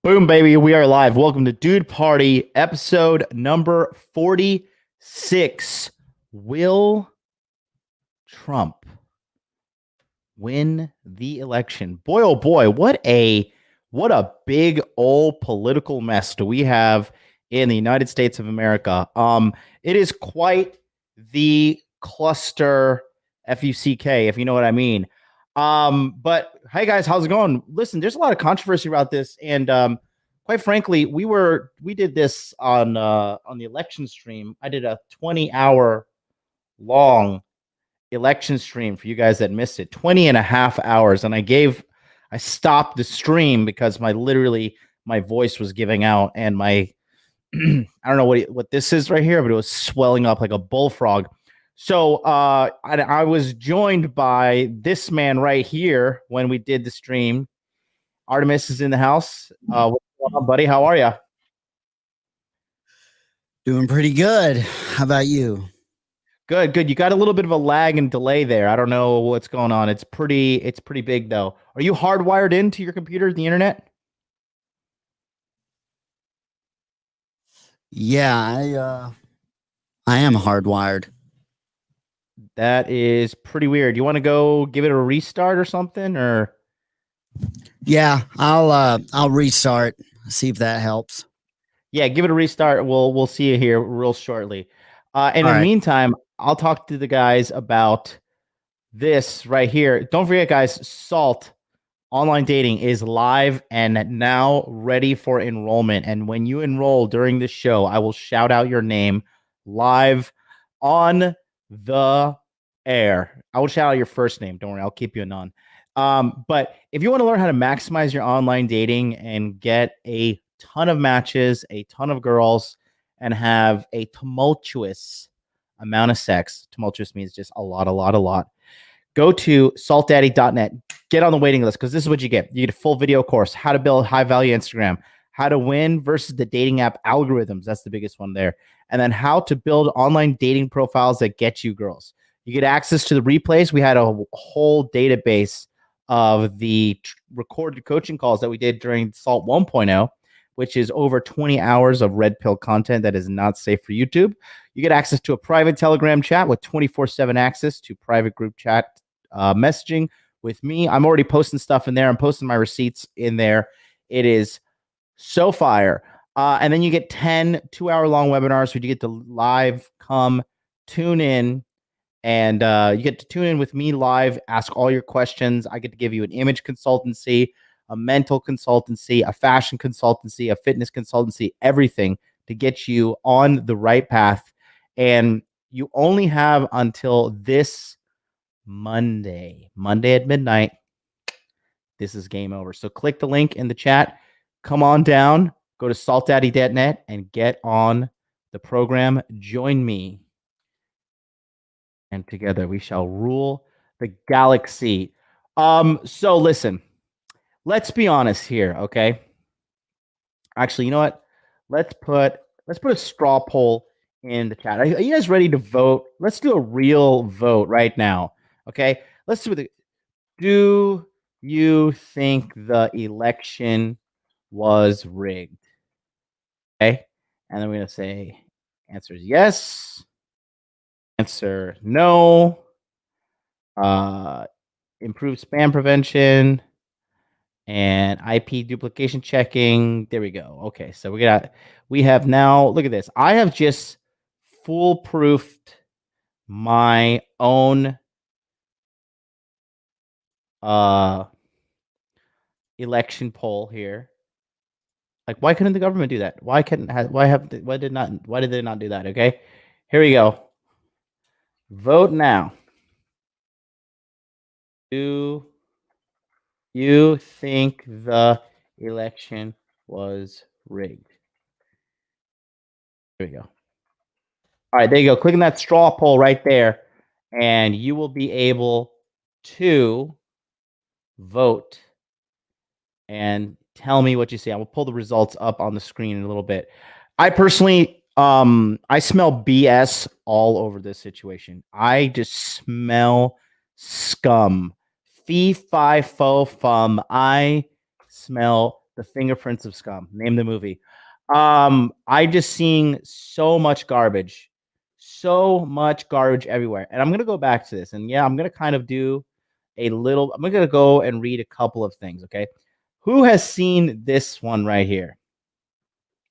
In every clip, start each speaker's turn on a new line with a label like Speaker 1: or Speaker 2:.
Speaker 1: Boom, baby. We are live. Welcome to Dude Party, episode number 46. Will Trump win the election? Boy, oh boy, what a big old political mess do we have in the United States of America. It is quite the cluster FUCK, if you know what I mean. But hey guys, how's it going? Listen, there's a lot of controversy about this, and quite frankly, we did this on the election stream. I did a 20-hour long election stream for you guys that missed it, 20 and a half hours, and I stopped the stream because my voice was giving out, and my I don't know what this is right here, but it was swelling up like a bullfrog. So I was joined by this man right here when we did the stream. Artemis is in the house. What's going on, buddy? How are you?
Speaker 2: Doing pretty good. How about you?
Speaker 1: Good. You got a little bit of a lag and delay there. I don't know what's going on. It's pretty big though. Are you hardwired into your computer, the internet?
Speaker 2: Yeah, I am hardwired.
Speaker 1: That is pretty weird. You want to go give it a restart or something, or?
Speaker 2: Yeah, I'll restart. See if that helps.
Speaker 1: Yeah, give it a restart. We'll see you here real shortly. And in the meantime, I'll talk to the guys about this right here. Don't forget, guys, Salt Online Dating is live and now ready for enrollment. And when you enroll during the show, I will shout out your name live on the air. I will shout out your first name. Don't worry, I'll keep you anon. But if you want to learn how to maximize your online dating and get a ton of matches, a ton of girls, and have a tumultuous amount of sex, tumultuous means just a lot, go to saltdaddy.net. Get on the waiting list, because this is what you get. You get a full video course, how to build high-value Instagram, how to win versus the dating app algorithms. That's the biggest one there. And then how to build online dating profiles that get you girls. You get access to the replays. We had a whole database of the recorded coaching calls that we did during Salt 1.0, which is over 20 hours of red pill content that is not safe for YouTube. You get access to a private Telegram chat with 24/7 access to private group chat messaging with me. I'm already posting stuff in there. I'm posting my receipts in there. It is so fire. And then you get 10 2-hour-long webinars where you get to live tune in, and you get to tune in with me live, ask all your questions. I get to give you an image consultancy, a mental consultancy, a fashion consultancy, a fitness consultancy, everything to get you on the right path. And you only have until this Monday at midnight. This is game over. So click the link in the chat. Come on down. Go to saltdaddy.net and get on the program. Join me. And together we shall rule the galaxy. So listen, let's be honest here, okay? Actually, you know what? Let's put a straw poll in the chat. Are you guys ready to vote? Let's do a real vote right now. Okay, let's do do you think the election was rigged? Okay, and then we're gonna say answer is yes, answer no, improved spam prevention, and IP duplication checking. There we go. Okay, so we have now, look at this. I have just foolproofed my own election poll here. Like, why couldn't the government do that? Why did they not do that? Okay, here we go. Vote now. Do you think the election was rigged? Here we go. All right, there you go. Click on that straw poll right there, and you will be able to vote and tell me what you see. I will pull the results up on the screen in a little bit. I personally, I smell BS all over this situation. I just smell scum. Fee, fi, fo, fum. I smell The Fingerprints of Scum. Name the movie. I just seeing so much garbage everywhere. And I'm gonna go back to this, and yeah, I'm gonna kind of do a little. I'm gonna go and read a couple of things. Okay, who has seen this one right here?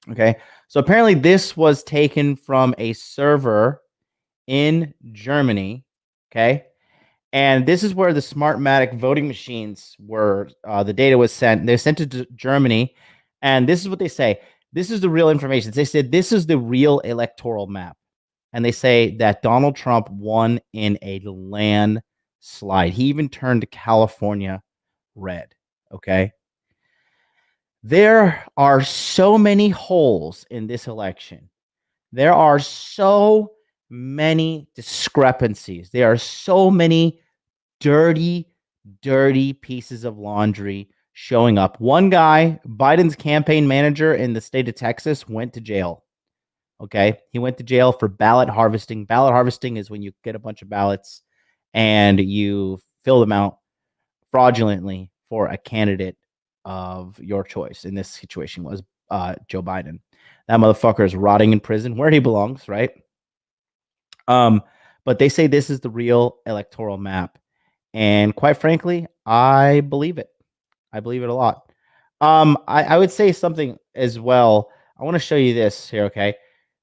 Speaker 1: Okay, so apparently this was taken from a server in Germany. Okay, and this is where the Smartmatic voting machines were. The data was sent. They sent it to Germany, and this is what they say. This is the real information. They said this is the real electoral map, and they say that Donald Trump won in a landslide. He even turned California red. Okay. There are so many holes in this election. There are so many discrepancies. There are so many dirty, dirty pieces of laundry showing up. One guy, Biden's campaign manager in the state of Texas, went to jail. Okay. He went to jail for ballot harvesting. Ballot harvesting is when you get a bunch of ballots and you fill them out fraudulently for a candidate of your choice. In this situation was Joe Biden. That motherfucker is rotting in prison where he belongs, right? But they say this is the real electoral map. And quite frankly, I believe it. I believe it a lot. I would say something as well. I want to show you this here, okay?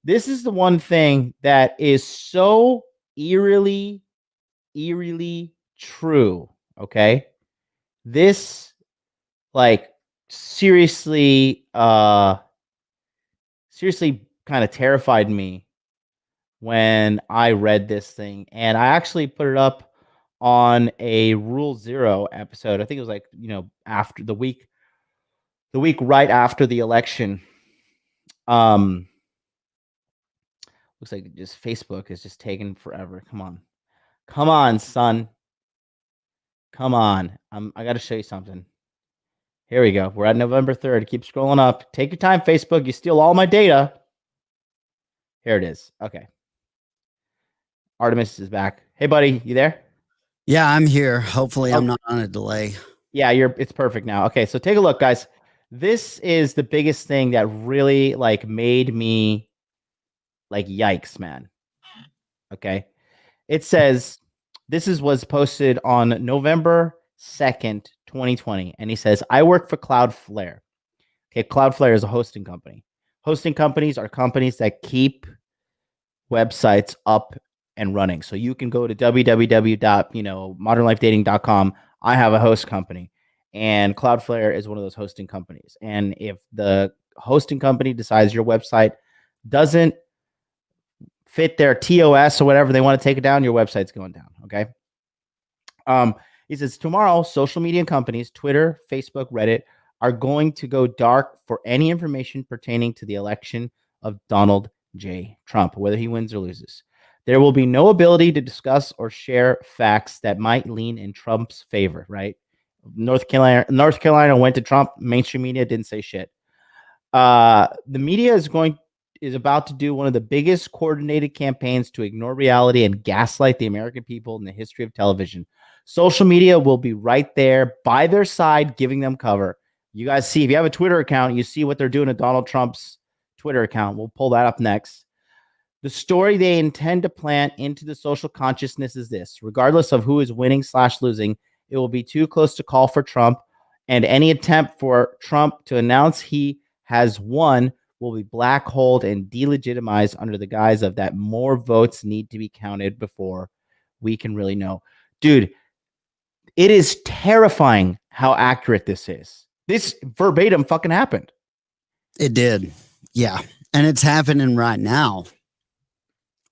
Speaker 1: This is the one thing that is so eerily true, okay? This, like, seriously kind of terrified me when I read this thing. And I actually put it up on a Rule Zero episode. I think it was like, after the week right after the election. Looks like just Facebook is just taking forever. Come on, son. Come on. I got to show you something. Here we go. We're at November 3rd. Keep scrolling up. Take your time, Facebook. You steal all my data. Here it is. Okay. Artemis is back. Hey, buddy, you there?
Speaker 2: Yeah, I'm here. Hopefully, I'm not on a delay.
Speaker 1: Yeah, it's perfect now. Okay, so take a look, guys. This is the biggest thing that really made me yikes, man. Okay. It says this was posted on November 2nd, 2020. And he says, I work for Cloudflare. Okay, Cloudflare is a hosting company. Hosting companies are companies that keep websites up and running. So you can go to www.modernlifedating.com. I have a host company, and Cloudflare is one of those hosting companies. And if the hosting company decides your website doesn't fit their TOS or whatever, they want to take it down, your website's going down. Okay. He says tomorrow, social media companies, Twitter, Facebook, Reddit, are going to go dark for any information pertaining to the election of Donald J. Trump, whether he wins or loses. There will be no ability to discuss or share facts that might lean in Trump's favor, right? North Carolina went to Trump. Mainstream media didn't say shit. The media is about to do one of the biggest coordinated campaigns to ignore reality and gaslight the American people in the history of television. Social media will be right there by their side, giving them cover. You guys see, if you have a Twitter account, you see what they're doing to Donald Trump's Twitter account. We'll pull that up next. The story they intend to plant into the social consciousness is this: regardless of who is winning / losing, it will be too close to call for Trump, and any attempt for Trump to announce he has won will be black-holed and delegitimized under the guise of that more votes need to be counted before we can really know. Dude, it is terrifying how accurate this is. This verbatim fucking happened.
Speaker 2: It did. Yeah. And it's happening right now.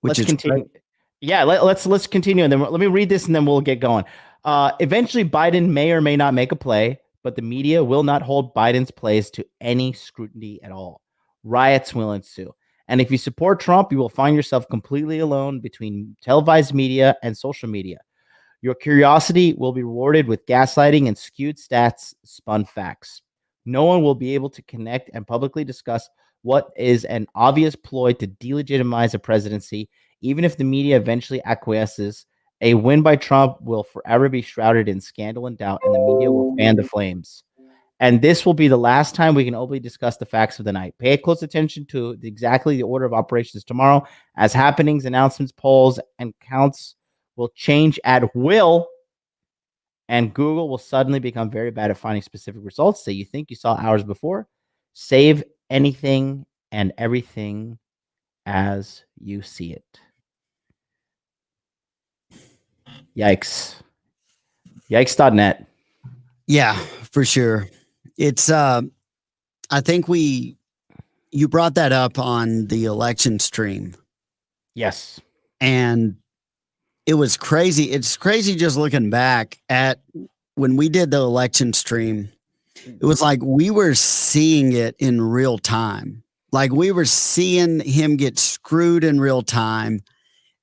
Speaker 1: Let's continue. Great. Yeah, let's continue, and then let me read this, and then we'll get going. Eventually, Biden may or may not make a play, but the media will not hold Biden's plays to any scrutiny at all. Riots will ensue, and if you support Trump, you will find yourself completely alone between televised media and social media. Your curiosity will be rewarded with gaslighting and skewed stats, spun facts. No one will be able to connect and publicly discuss what is an obvious ploy to delegitimize a presidency. Even if the media eventually acquiesces, a win by Trump will forever be shrouded in scandal and doubt, and the media will fan the flames. And this will be the last time we can openly discuss the facts of the night. Pay close attention to exactly the order of operations tomorrow, as happenings, announcements, polls, and counts will change at will, and Google will suddenly become very bad at finding specific results that you think you saw hours before. Save anything and everything as you see it. Yikes. Yikes.net.
Speaker 2: Yeah, for sure. It's I think you brought that up on the election stream.
Speaker 1: Yes.
Speaker 2: And it was crazy. It's crazy just looking back at when we did the election stream. It was like we were seeing it in real time. Like we were seeing him get screwed in real time.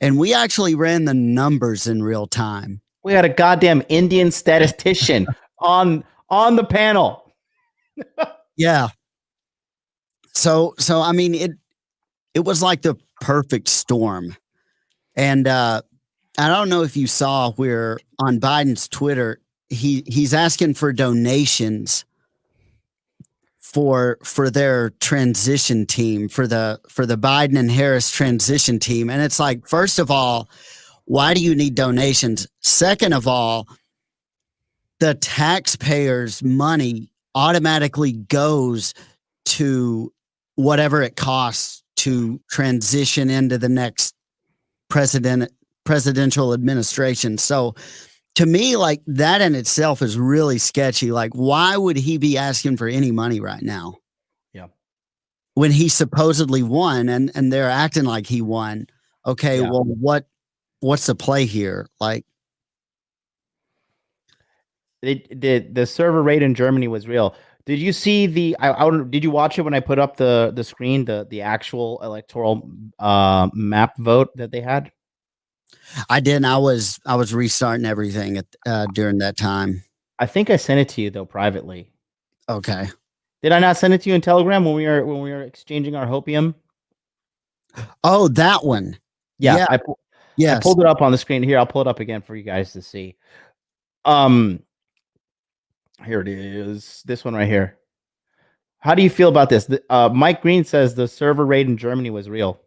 Speaker 2: And we actually ran the numbers in real time.
Speaker 1: We had a goddamn Indian statistician on the panel.
Speaker 2: Yeah. So I mean it was like the perfect storm. And I don't know if you saw where on Biden's Twitter he's asking for donations for their transition team, for the Biden and Harris transition team. And it's like, first of all, why do you need donations? Second of all, the taxpayers' money automatically goes to whatever it costs to transition into the next presidential administration. So to me, like that in itself is really sketchy. Like, why would he be asking for any money right now?
Speaker 1: Yeah.
Speaker 2: When he supposedly won and they're acting like he won. Okay, yeah. Well, what's the play here? Like
Speaker 1: the server raid in Germany was real. Did you see did you watch it when I put up the screen, the actual electoral map vote that they had?
Speaker 2: I didn't. I was restarting everything during that time.
Speaker 1: I think I sent it to you though privately.
Speaker 2: Okay.
Speaker 1: Did I not send it to you in Telegram when we were exchanging our hopium?
Speaker 2: Oh, that one.
Speaker 1: Yeah. I pulled it up on the screen here. I'll pull it up again for you guys to see. Here it is. This one right here. How do you feel about this? Mike Green says the server raid in Germany was real.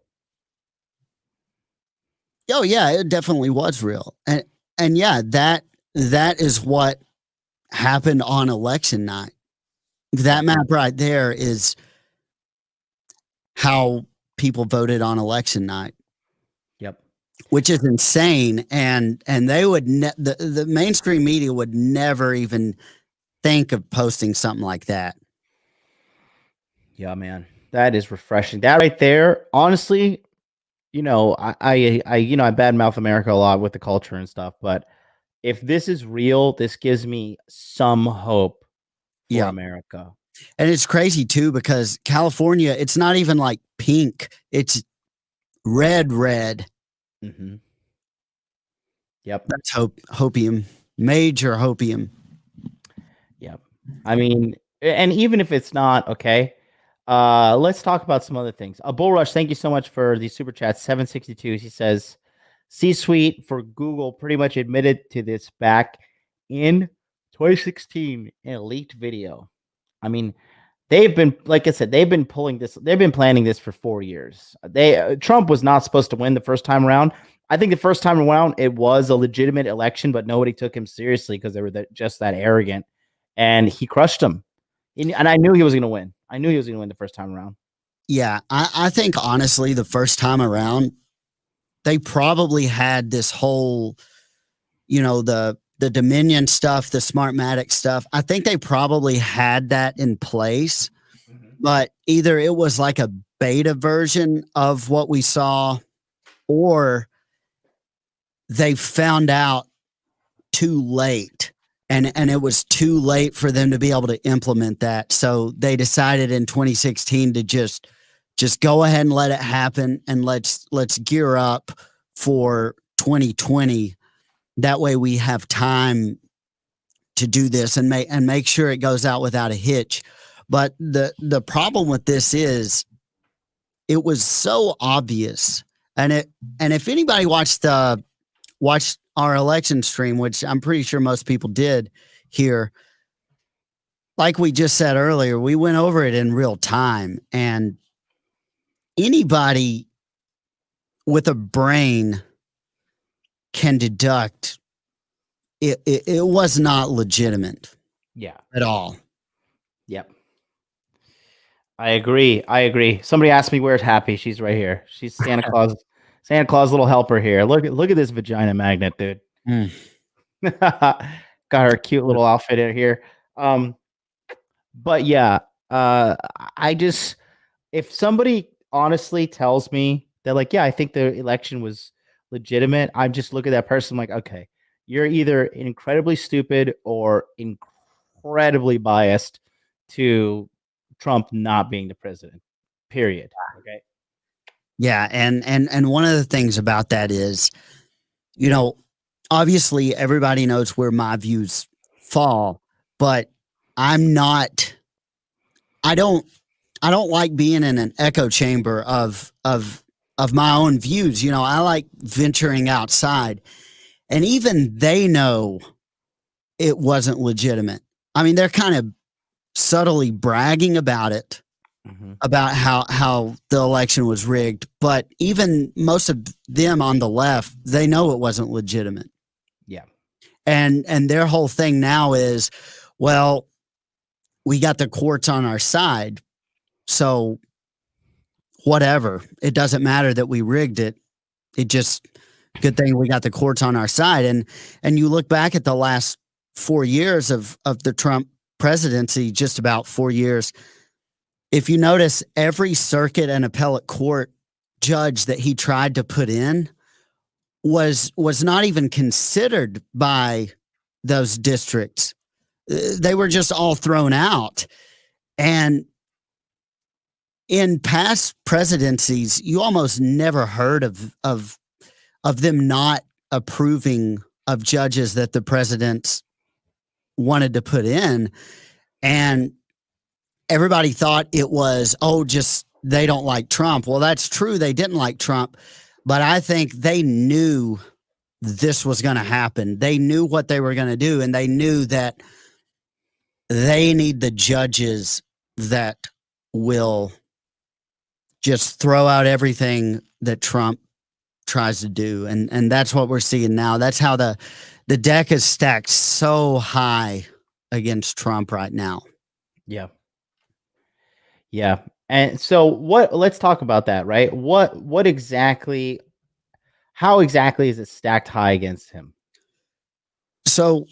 Speaker 2: Oh yeah, it definitely was real. And yeah, that is what happened on election night. That map right there is how people voted on election night.
Speaker 1: Yep.
Speaker 2: Which is insane. And they would the mainstream media would never even think of posting something like that.
Speaker 1: Yeah, man. That is refreshing. That right there, honestly, you know, I badmouth America a lot with the culture and stuff, but if this is real, this gives me some hope for America.
Speaker 2: And it's crazy too, because California, it's not even like pink, it's red.
Speaker 1: Mm-hmm. Yep.
Speaker 2: That's hopium, major hopium.
Speaker 1: Yep. I mean, and even if it's not, okay, let's talk about some other things. Bull Rush, thank you so much for the super chat. 762. He says, C-suite for Google pretty much admitted to this back in 2016 in a leaked video. I mean, they've been, like I said, they've been planning this for 4 years. Trump was not supposed to win the first time around. I think the first time around, it was a legitimate election, but nobody took him seriously because they were just that arrogant. And he crushed them. And I knew he was going to win. I knew he was going to win the first time around.
Speaker 2: Yeah, I think, honestly, the first time around, they probably had this whole, the Dominion stuff, the Smartmatic stuff. I think they probably had that in place, but either it was like a beta version of what we saw, or they found out too late, and it was too late for them to be able to implement that. So they decided in 2016 to just go ahead and let it happen, and let's gear up for 2020. That way we have time to do this and make sure it goes out without a hitch. But the problem with this is it was so obvious. And if anybody watched our election stream, which I'm pretty sure most people did here, like we just said earlier, we went over it in real time, and anybody with a brain can deduct it was not legitimate.
Speaker 1: Yeah.
Speaker 2: At all.
Speaker 1: Yep. I agree. Somebody asked me where's Happy. She's right here. She's Santa Claus. Santa Claus little helper here. Look at this vagina magnet, dude.
Speaker 2: Mm.
Speaker 1: Got her cute little outfit in here. But yeah, I just, if somebody honestly tells me that, like, yeah, I think the election was legitimate, I just look at that person like, okay, you're either incredibly stupid or incredibly biased to Trump not being the president. Period. Okay.
Speaker 2: Yeah, and one of the things about that is, you know, obviously everybody knows where my views fall, but I'm not I don't like being in an echo chamber of my own views. You know, I like venturing outside. And even they know it wasn't legitimate. I mean, they're kind of subtly bragging about it, about how the election was rigged, but even most of them on the left, they know it wasn't legitimate.
Speaker 1: Yeah.
Speaker 2: And their whole thing now is, well, we got the courts on our side, so whatever. It doesn't matter that we rigged it. It just good thing we got the courts on our side. And you look back at the last 4 years of the Trump presidency, just about 4 years. If you notice, every circuit and appellate court judge that he tried to put in was not even considered by those districts. They were just all thrown out. And in past presidencies, you almost never heard of them not approving of judges that the presidents wanted to put in. And everybody thought it was, oh, just they don't like Trump. Well, that's true. They didn't like Trump, but I think they knew this was going to happen. They knew what they were going to do, and they knew that they need the judges that will just throw out everything that Trump tries to do. And that's what we're seeing now. That's how the deck is stacked so high against Trump right now.
Speaker 1: Yeah. Yeah. And so let's talk about that, right? What exactly, how exactly is it stacked high against him?
Speaker 2: So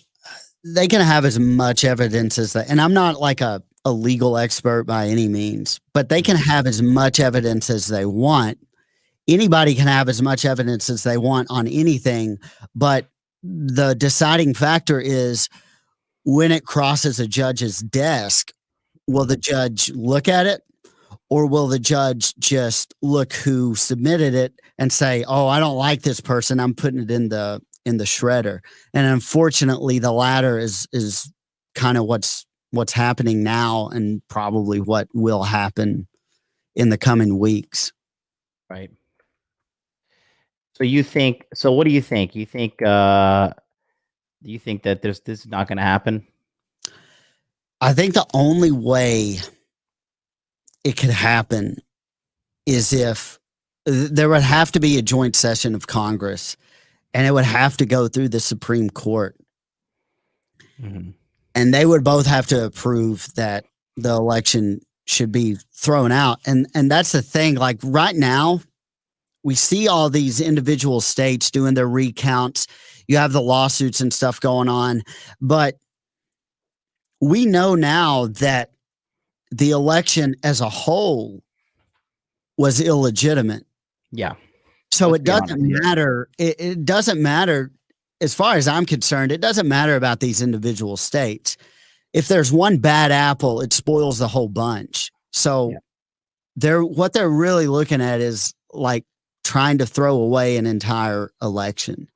Speaker 2: they can have as much evidence as that. And I'm not like a legal expert by any means, but they can have as much evidence as they want. Anybody can have as much evidence as they want on anything, but the deciding factor is when it crosses a judge's desk, will the judge look at it, or will the judge just look who submitted it and say, "Oh, I don't like this person. I'm putting it in the shredder." And unfortunately, the latter is kind of what's happening now, and probably what will happen in the coming weeks.
Speaker 1: Right. So what do you think? Do you think that this is not going to happen?
Speaker 2: I think the only way it could happen is if there would have to be a joint session of Congress, and it would have to go through the Supreme Court. And they would both have to approve that the election should be thrown out. And that's the thing. Like right now, we see all these individual states doing their recounts. You have the lawsuits and stuff going on, but we know now that the election as a whole was illegitimate.
Speaker 1: Yeah.
Speaker 2: So it doesn't matter. It doesn't matter, as far as I'm concerned, it doesn't matter about these individual states. If there's one bad apple, it spoils the whole bunch. So what they're really looking at is like trying to throw away an entire election.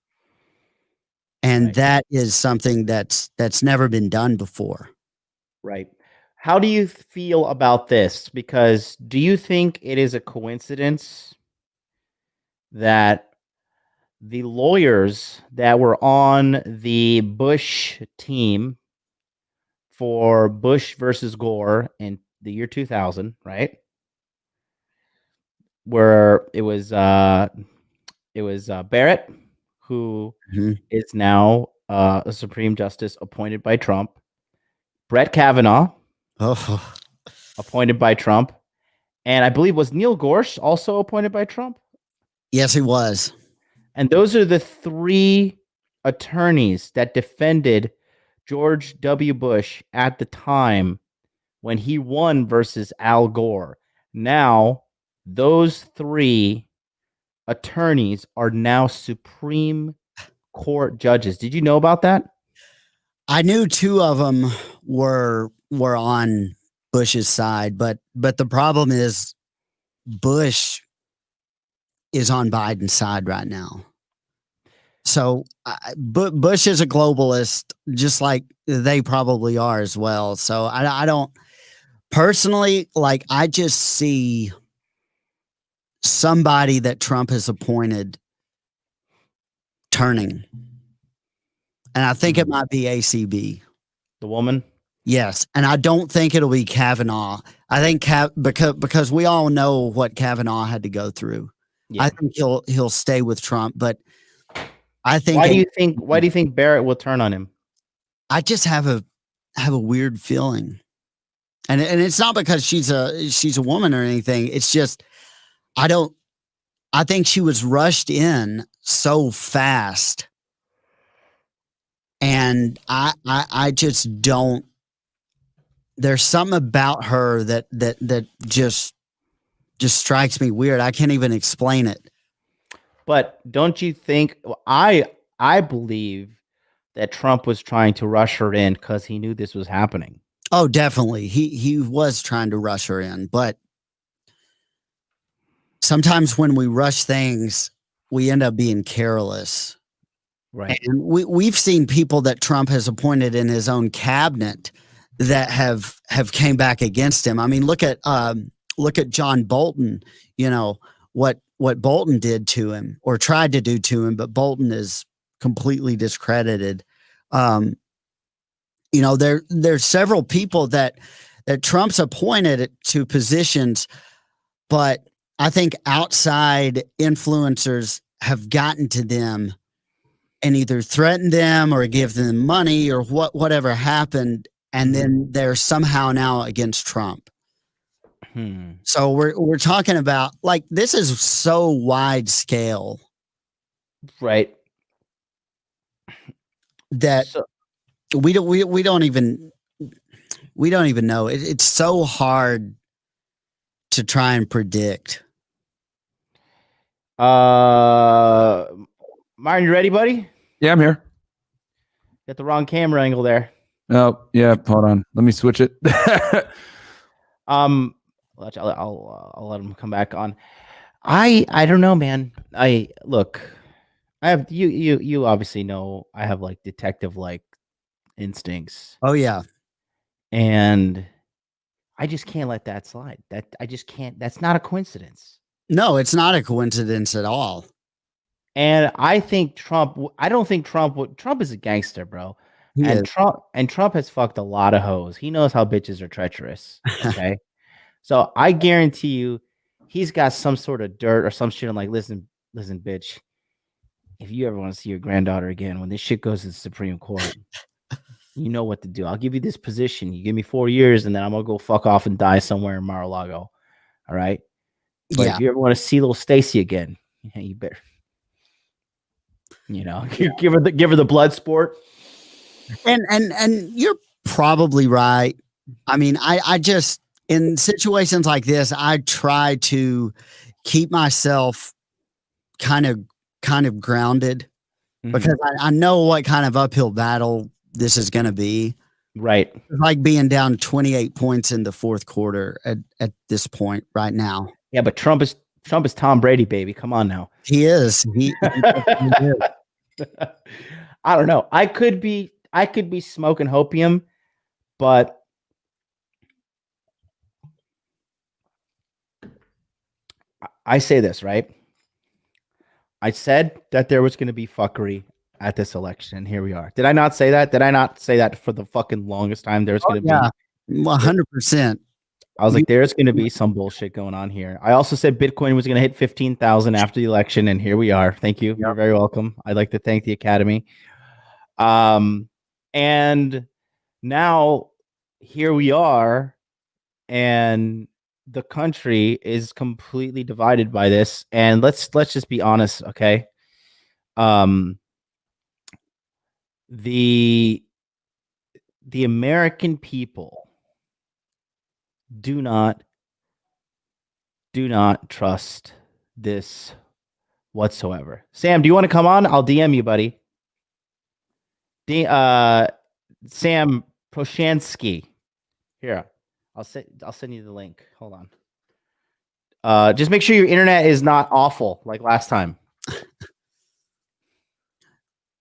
Speaker 2: And that is something that's never been done before.
Speaker 1: Right. How do you feel about this? Because do you think it is a coincidence that the lawyers that were on the Bush team for Bush versus Gore in the year 2000, right? Where it was Barrett, who is now a Supreme Justice appointed by Trump. Brett Kavanaugh, appointed by Trump. And I believe was Neil Gorsuch also appointed by Trump?
Speaker 2: Yes, he was.
Speaker 1: And those are the three attorneys that defended George W. Bush at the time when he won versus Al Gore. Now, those three attorneys are now Supreme Court judges. Did you know about that?
Speaker 2: I knew two of them were on Bush's side, but the problem is Bush is on Biden's side right now. So Bush is a globalist, just like they probably are as well. So I don't personally, like, I just see somebody that Trump has appointed turning. And I think it might be ACB.
Speaker 1: The woman?
Speaker 2: Yes. And I don't think it'll be Kavanaugh. I think because we all know what Kavanaugh had to go through. Yeah. I think he'll stay with Trump, but I think
Speaker 1: why do you think Barrett will turn on him?
Speaker 2: I just have a weird feeling. And it's not because she's a woman or anything. It's just I think she was rushed in so fast. And I just don't, there's something about her that just strikes me weird. I can't even explain it.
Speaker 1: But don't you think, I believe that Trump was trying to rush her in because he knew this was happening.
Speaker 2: Oh, definitely. He was trying to rush her in, but sometimes when we rush things, we end up being careless.
Speaker 1: Right.
Speaker 2: And we've seen people that Trump has appointed in his own cabinet that have came back against him. I mean, look at John Bolton, you know, what Bolton did to him or tried to do to him, but Bolton is completely discredited. You know, there's several people that Trump's appointed to positions, but I think outside influencers have gotten to them and either threatened them or give them money or whatever happened, and then they're somehow now against Trump. So we're talking about, like, this is so wide scale,
Speaker 1: right?
Speaker 2: That we don't even know. It's so hard to try and predict.
Speaker 1: Martin, you ready, buddy?
Speaker 3: Yeah, I'm here.
Speaker 1: Got the wrong camera angle there.
Speaker 3: Oh, yeah. Hold on. Let me switch it.
Speaker 1: I'll let him come back on. I don't know, man. I have you obviously know I have like detective like instincts.
Speaker 2: Oh yeah.
Speaker 1: And I just can't let that slide. I just can't. That's not a coincidence.
Speaker 2: No, it's not a coincidence at all.
Speaker 1: And I think Trump is a gangster, bro. Trump has fucked a lot of hoes. He knows how bitches are treacherous. Okay. So I guarantee you he's got some sort of dirt or some shit. I'm like, listen, bitch. If you ever want to see your granddaughter again, when this shit goes to the Supreme Court, you know what to do. I'll give you this position. You give me 4 years, and then I'm gonna go fuck off and die somewhere in Mar-a-Lago. All right. But if you ever want to see little Stacy again, you better, you know, give her the blood sport.
Speaker 2: And you're probably right. I mean, I just, in situations like this, I try to keep myself kind of grounded, because I know what kind of uphill battle this is going to be.
Speaker 1: Right.
Speaker 2: It's like being down 28 points in the fourth quarter at this point right now.
Speaker 1: Yeah, but Trump is Tom Brady, baby. Come on now.
Speaker 2: He is. He is.
Speaker 1: I don't know. I could be smoking hopium, but I say this, right? I said that there was going to be fuckery at this election. And here we are. Did I not say that? Did I not say that for the fucking longest time? There's going to be
Speaker 2: 100%.
Speaker 1: I was like, there's going to be some bullshit going on here. I also said Bitcoin was going to hit 15,000 after the election, and here we are. Thank you. Yep. You're very welcome. I'd like to thank the Academy. And now here we are, and the country is completely divided by this. And let's just be honest, okay? The American people do not trust this whatsoever. Sam, do you want to come on? I'll DM you, buddy. Sam Proshansky. Here, I'll send you the link. Hold on. Just make sure your internet is not awful like last time.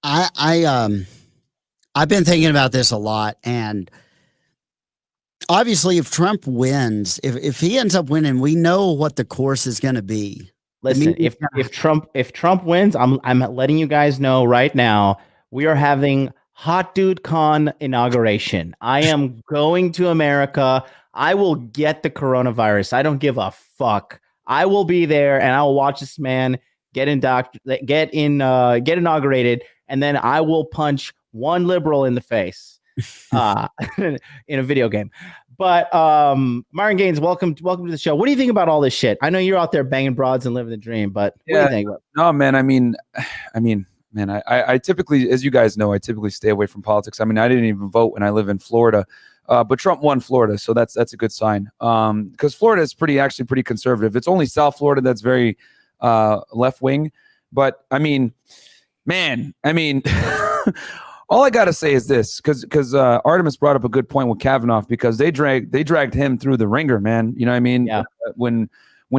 Speaker 2: I've been thinking about this a lot, and obviously, if Trump wins, if he ends up winning, we know what the course is going to be.
Speaker 1: Listen, if Trump wins, I'm letting you guys know right now, we are having Hot Dude Con inauguration. I am going to America. I will get the coronavirus. I don't give a fuck. I will be there, and I will watch this man get inaugurated, and then I will punch one liberal in the face. In a video game. But Myron Gaines, welcome to the show. What do you think about all this shit? I know you're out there banging broads and living the dream, but what do you think?
Speaker 3: No, man. I mean, man, I typically, as you guys know, I typically stay away from politics. I mean, I didn't even vote when I live in Florida, but Trump won Florida, so that's a good sign. Because Florida is actually pretty conservative. It's only South Florida that's very left wing. But I mean, man, all I gotta say is this, because Artemis brought up a good point with Kavanaugh, because they dragged him through the ringer, man. You know what I mean?
Speaker 1: Yeah.
Speaker 3: When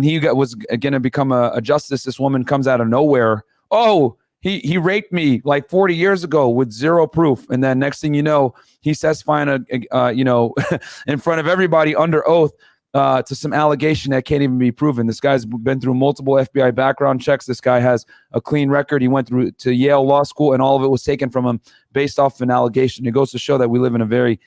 Speaker 3: he was going to become a justice, this woman comes out of nowhere. Oh, he raped me like 40 years ago with zero proof, and then next thing you know, he's testifying, in front of everybody under oath to some allegation that can't even be proven. This guy's been through multiple FBI background checks. This guy has a clean record. He went through to Yale Law School, and all of it was taken from him based off of an allegation. It goes to show that we live in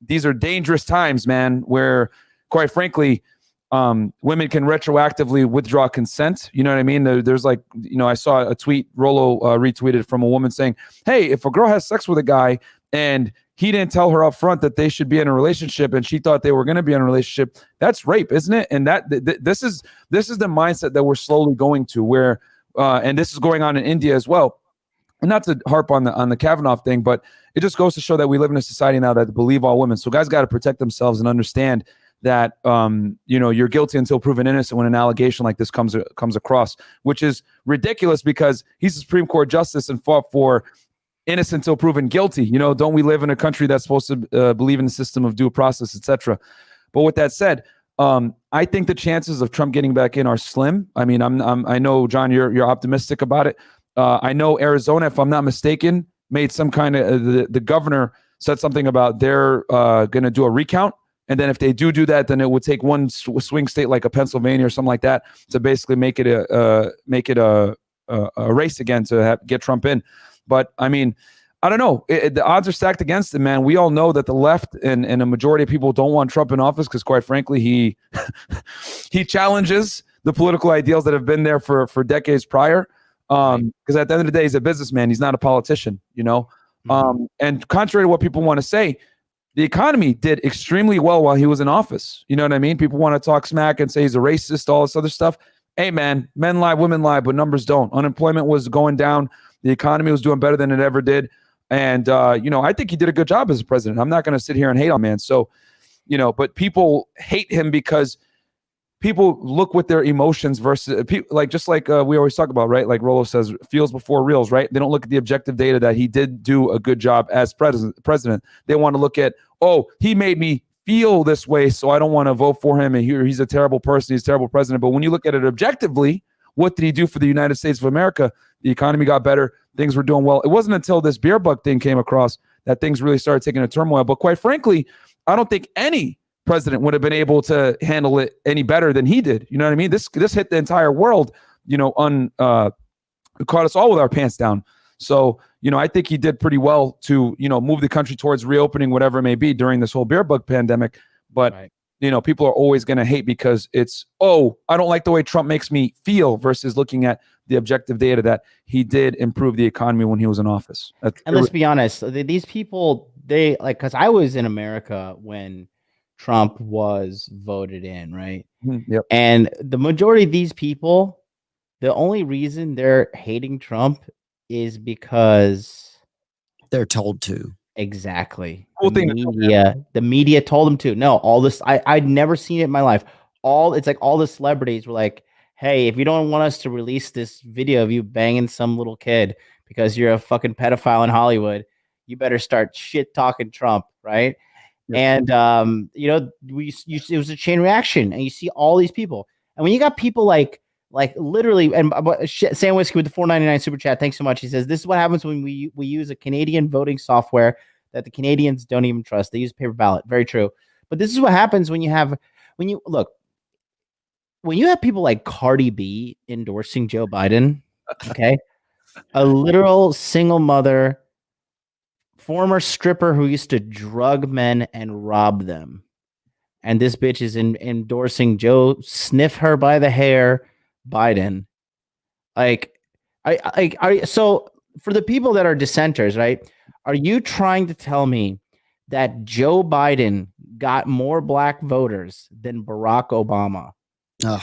Speaker 3: these are dangerous times, man, where, quite frankly, women can retroactively withdraw consent. You know what I mean? There's like, I saw a tweet, Rollo retweeted from a woman saying, hey, if a girl has sex with a guy and he didn't tell her up front that they should be in a relationship, and she thought they were going to be in a relationship, that's rape, isn't it? And this is the mindset that we're slowly going to, where and this is going on in India as well. And not to harp on the Kavanaugh thing, but it just goes to show that we live in a society now that believe all women. So guys got to protect themselves and understand that you're guilty until proven innocent when an allegation like this comes across, which is ridiculous, because he's a Supreme Court justice and fought for innocent until proven guilty. Don't we live in a country that's supposed to believe in the system of due process, etc.? But with that said, I think the chances of Trump getting back in are slim. I mean, I know, John, you're optimistic about it. I know Arizona, if I'm not mistaken, made some kind of the governor said something about they're going to do a recount. And then if they do that, then it would take one swing state like a Pennsylvania or something like that to basically make it a race again to get Trump in. But I mean, I don't know. The odds are stacked against him, man. We all know that the left and a majority of people don't want Trump in office because, quite frankly, he challenges the political ideals that have been there for decades prior. Because at the end of the day, he's a businessman. He's not a politician, Mm-hmm. And contrary to what people want to say, the economy did extremely well while he was in office. You know what I mean? People want to talk smack and say he's a racist, all this other stuff. Hey, man, men lie, women lie, but numbers don't. Unemployment was going down. The economy was doing better than it ever did. And, I think he did a good job as a president. I'm not going to sit here and hate on man. So, but people hate him because people look with their emotions versus we always talk about, right? Like Rollo says, feels before reals, right? They don't look at the objective data that he did do a good job as president. They want to look at, oh, he made me feel this way, so I don't want to vote for him. And he's a terrible person. He's a terrible president. But when you look at it objectively, what did he do for the United States of America? The economy got better. Things were doing well. It wasn't until this beer bug thing came across that things really started taking a turmoil. But quite frankly, I don't think any president would have been able to handle it any better than he did. You know what I mean? This hit the entire world, caught us all with our pants down. So, I think he did pretty well to, move the country towards reopening, whatever it may be, during this whole beer bug pandemic. But, people are always going to hate because it's, I don't like the way Trump makes me feel, versus looking at the objective data that he did improve the economy when he was in office.
Speaker 1: And let's be honest, these people, they like, because I was in America when Trump was voted in, right?
Speaker 3: Yep.
Speaker 1: And the majority of these people, the only reason they're hating Trump is because
Speaker 2: they're told to.
Speaker 1: Exactly.
Speaker 3: Cool
Speaker 1: The media told them to. No, all this, I'd never seen it in my life. It's like all the celebrities were like, hey, if you don't want us to release this video of you banging some little kid because you're a fucking pedophile in Hollywood, you better start shit talking Trump, right? Yep. And it was a chain reaction, and you see all these people, and when you got people like literally, and Sam Whiskey with the $4.99 super chat, thanks so much. He says this is what happens when we use a Canadian voting software that the Canadians don't even trust. They use paper ballot. Very true. But this is what happens when you have people like Cardi B endorsing Joe Biden. Okay, a literal single mother, former stripper who used to drug men and rob them. And this bitch is endorsing Joe, sniff her by the hair, Biden. So for the people that are dissenters, right? Are you trying to tell me that Joe Biden got more black voters than Barack Obama?
Speaker 2: Ugh.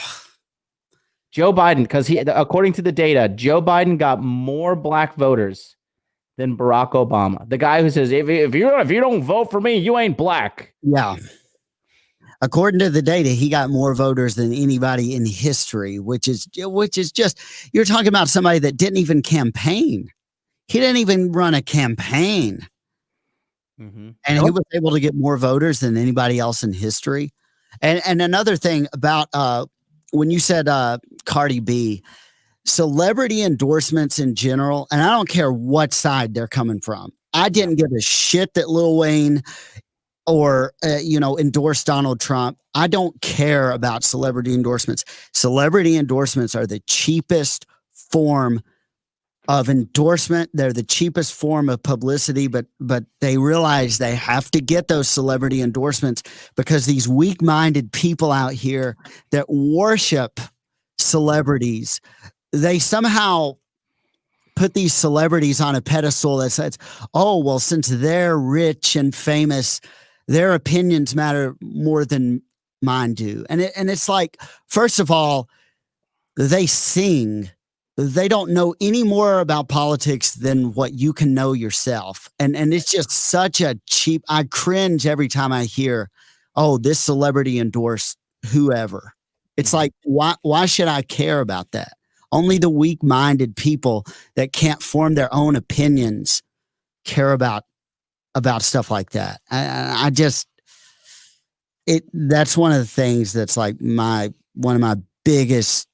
Speaker 1: Joe Biden, because according to the data, Joe Biden got more black voters than Barack Obama. The guy who says, if you don't vote for me, you ain't black.
Speaker 2: Yeah. According to the data, he got more voters than anybody in history, which is just, you're talking about somebody that didn't even campaign. He didn't even run a campaign. Mm-hmm. And he was able to get more voters than anybody else in history. And another thing about when you said Cardi B, celebrity endorsements in general, and I don't care what side they're coming from. I didn't give a shit that Lil Wayne or endorse Donald Trump. I don't care about celebrity endorsements. Celebrity endorsements are the cheapest form of endorsement. They're the cheapest form of publicity, but they realize they have to get those celebrity endorsements because these weak-minded people out here that worship celebrities, they somehow put these celebrities on a pedestal that says, oh, well, since they're rich and famous, their opinions matter more than mine do. And it's like, first of all, they sing. They don't know any more about politics than what you can know yourself. And it's just such a cheap, I cringe every time I hear, oh, this celebrity endorsed whoever. It's like, why should I care about that? Only the weak-minded people that can't form their own opinions care about stuff like that. That's one of the things that's like one of my biggest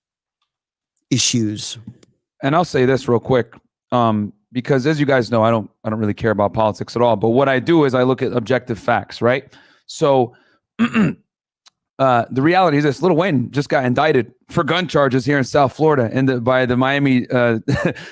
Speaker 2: issues.
Speaker 3: And I'll say this real quick, because as you guys know, I don't really care about politics at all. But what I do is I look at objective facts, right? So the reality is this: Lil Wayne just got indicted for gun charges here in South Florida by the Miami